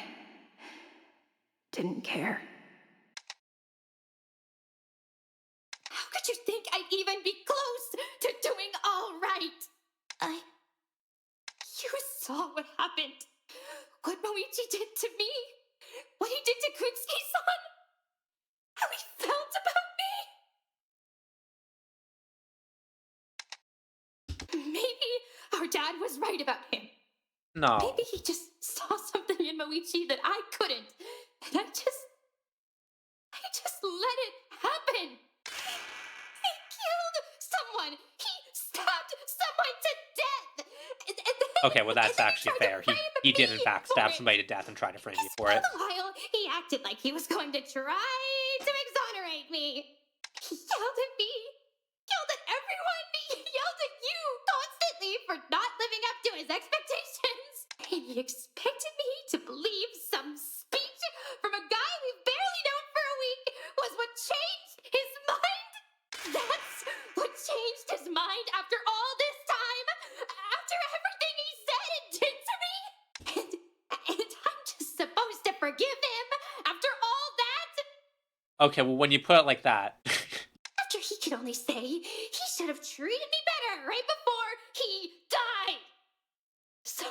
didn't care. How could you think I'd even be close to doing all right? You saw what happened. What Moichi did to me. What he did to Kumitantei-san. How he felt about me. Maybe our dad was right about him. No. Maybe he just saw something in Moichi that I couldn't. And I just let it happen. He killed someone. He stabbed someone to death. And then, Okay, well that's actually fair. He did in fact stab it. somebody to death and try to frame you for it. All the while, he acted like he was going to try to exonerate me. He yelled at me. Yelled at everyone. He yelled at you constantly for not living up to his expectations. He expected me to believe some speech from a guy we've barely known for a week was what changed his mind. That's what changed his mind after all this time. After everything he said and did to me. And I'm just supposed to forgive him after all that? Okay, well when you put it like that. After he could only say he should have treated me better right before he died. So,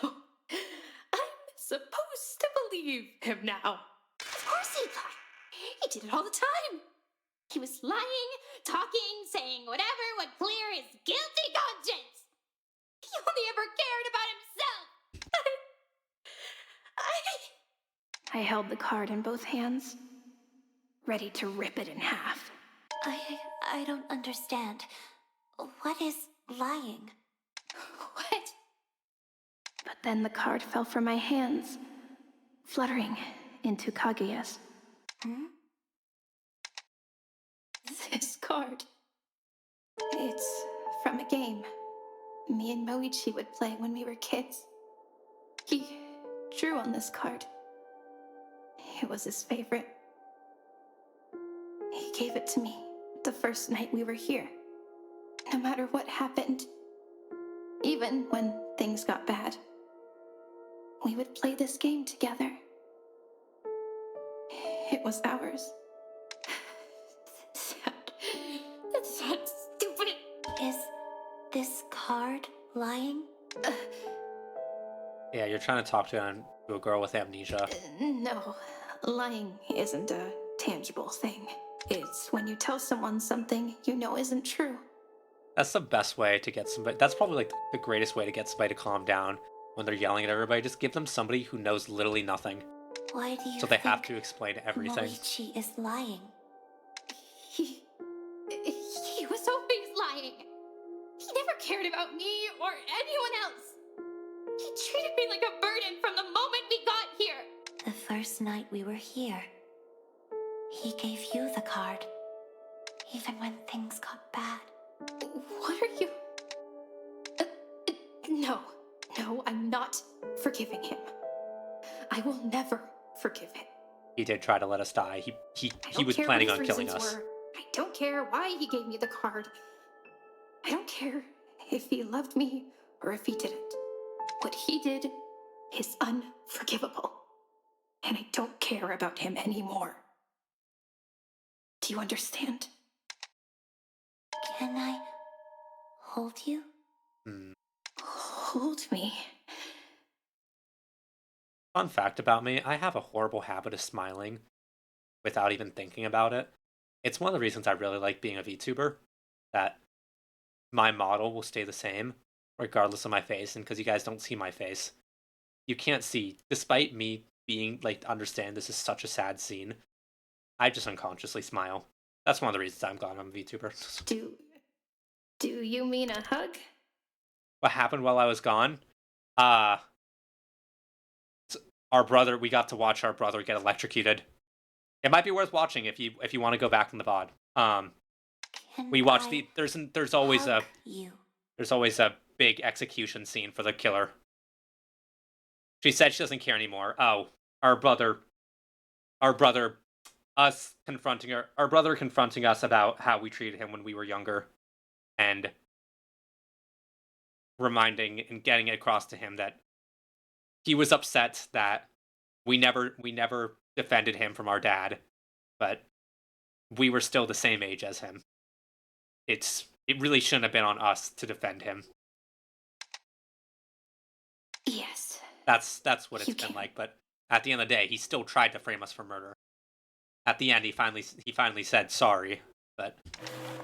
I'm supposed to believe him now. Of course he lied. He did it all the time. He was lying, talking, saying whatever would clear his guilty conscience. He only ever cared about himself. I held the card in both hands, ready to rip it in half. I don't understand. What is lying? What? But then the card fell from my hands, fluttering into Kaguya's. This card. It's from a game. me and Moichi would play when we were kids. He drew on this card. It was his favorite. He gave it to me the first night we were here. No matter what happened, even when things got bad, we would play this game together. It was ours. That's not stupid. Is this card lying? Yeah, you're trying to talk to a girl with amnesia. No, lying isn't a tangible thing. It's when you tell someone something you know isn't true. That's the best way to get somebody. That's probably like the greatest way to get somebody to calm down when they're yelling at everybody. Just give them somebody who knows literally nothing. Why do you So they think have to explain everything. Moichi is lying? He was always lying. He never cared about me or anyone else. He treated me like a burden from the moment we got here. The first night we were here, he gave you the card, even when things got bad. What are you... No, I'm not forgiving him. I will never forgive him. He did try to let us die. He was planning on killing us. I don't care why he gave me the card. I don't care if he loved me or if he didn't. What he did is unforgivable. And I don't care about him anymore. Do you understand? Can I hold you? Hold me. Fun fact about me, I have a horrible habit of smiling without even thinking about it. It's one of the reasons I really like being a VTuber, that my model will stay the same regardless of my face, and because you guys don't see my face, you can't see, despite me being, like, understand this is such a sad scene, I just unconsciously smile. That's one of the reasons I'm glad I'm a VTuber. Do you mean a hug? What happened while I was gone? We got to watch our brother get electrocuted. It might be worth watching if you want to go back in the VOD. We watched there's always a big execution scene for the killer. She said she doesn't care anymore. Oh, our brother confronting us about how we treated him when we were younger, and reminding and getting it across to him that he was upset that we never defended him from our dad, but we were still the same age as him. It really shouldn't have been on us to defend him. Yes. That's what it's been like, but at the end of the day, he still tried to frame us for murder. At the end, he finally said sorry, but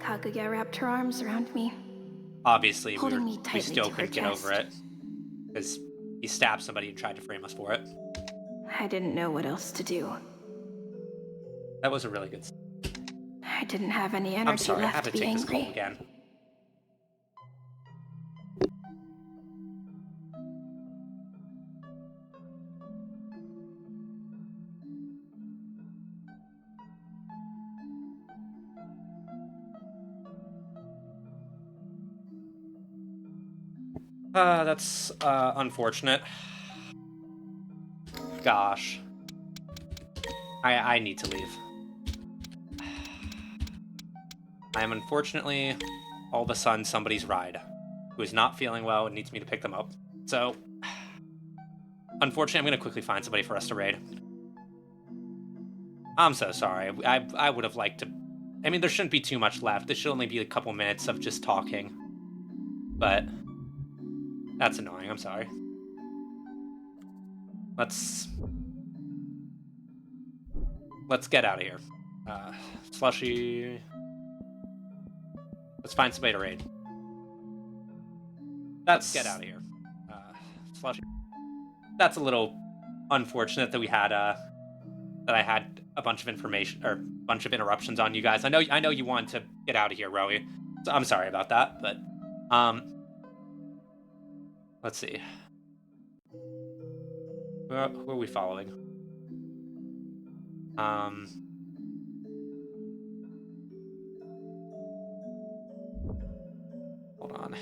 Kaguya wrapped her arms around me. Obviously, holding me we tightly still to her couldn't get over chest. it, because he stabbed somebody and tried to frame us for it. I didn't know what else to do. That was a really good. I didn't have any energy I'm sorry, I left have to to be take this angry. call again. That's unfortunate. Gosh. I need to leave. I am unfortunately all of a sudden somebody's ride who is not feeling well and needs me to pick them up. So, unfortunately, I'm going to quickly find somebody for us to raid. I'm so sorry. I would have liked to... I mean, there shouldn't be too much left. This should only be a couple minutes of just talking. But that's annoying. I'm sorry. Let's get out of here. Slushy... Let's find somebody to raid. Let's get out of here. Slushy. That's a little unfortunate that we had that I had a bunch of information or a bunch of interruptions on you guys. I know you wanted to get out of here, Rowie. So I'm sorry about that, but let's see. Who are we following? Hold on.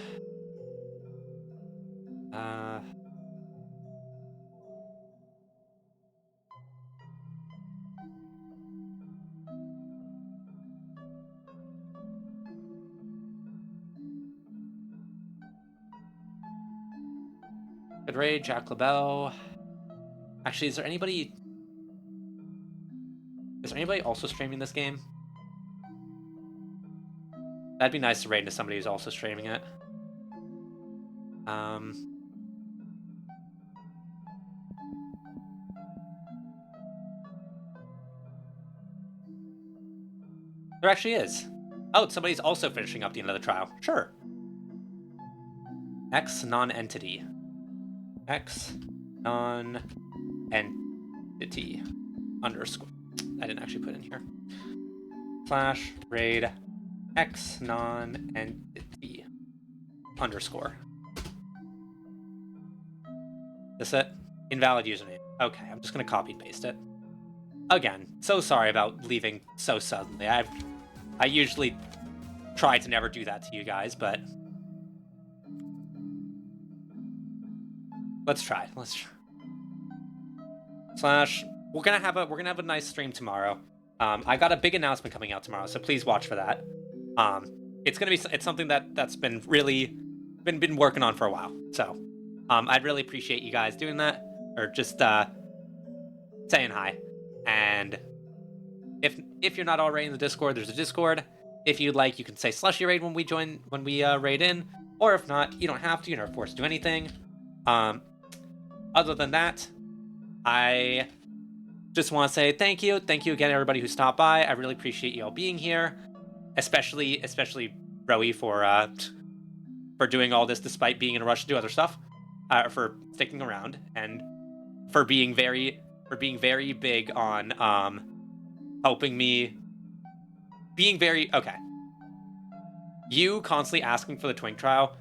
Good raid, Jack LaBelle. Actually, is there anybody also streaming this game? That'd be nice to raid into somebody who's also streaming it. There actually is. Oh, somebody's also finishing up the end of the trial. Sure. X non-entity. X non-entity underscore. I didn't actually put in here. Slash raid X non-entity underscore. This it? Invalid username. Okay, I'm just gonna copy and paste it. Again, so sorry about leaving so suddenly. I usually try to never do that to you guys, but let's try. Slash. We're gonna have a nice stream tomorrow. I got a big announcement coming out tomorrow, so please watch for that. It's something that's been really been working on for a while. So, I'd really appreciate you guys doing that, or just saying hi. And if you're not already in the Discord, there's a Discord. If you'd like, you can say slushy raid when we raid in, or if not, you don't have to. You're not forced to do anything. Other than that, I just want to say thank you again, everybody who stopped by. I really appreciate you all being here, especially Rowie for doing all this despite being in a rush to do other stuff, for sticking around, and for being very big on helping me. Being very okay. You constantly asking for the Twink trial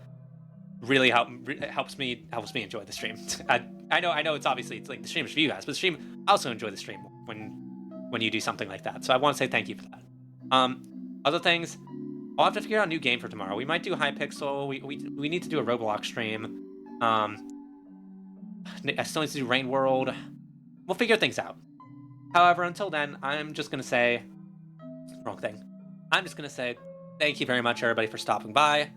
really helps me enjoy the stream. I know it's like the stream is for you guys, but the stream, I also enjoy the stream when you do something like that. So I want to say thank you for that. Other things, I'll have to figure out a new game for tomorrow. We might do Hypixel. We need to do a Roblox stream. I still need to do Rain World. We'll figure things out. However, until then, I'm just gonna say wrong thing. I'm just gonna say thank you very much, everybody, for stopping by.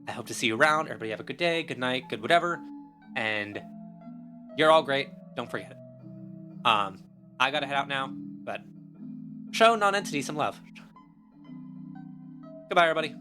I hope to see you around. Everybody have a good day, good night, good whatever. And you're all great. Don't forget it. I gotta head out now, but show non-entity some love. Goodbye, everybody.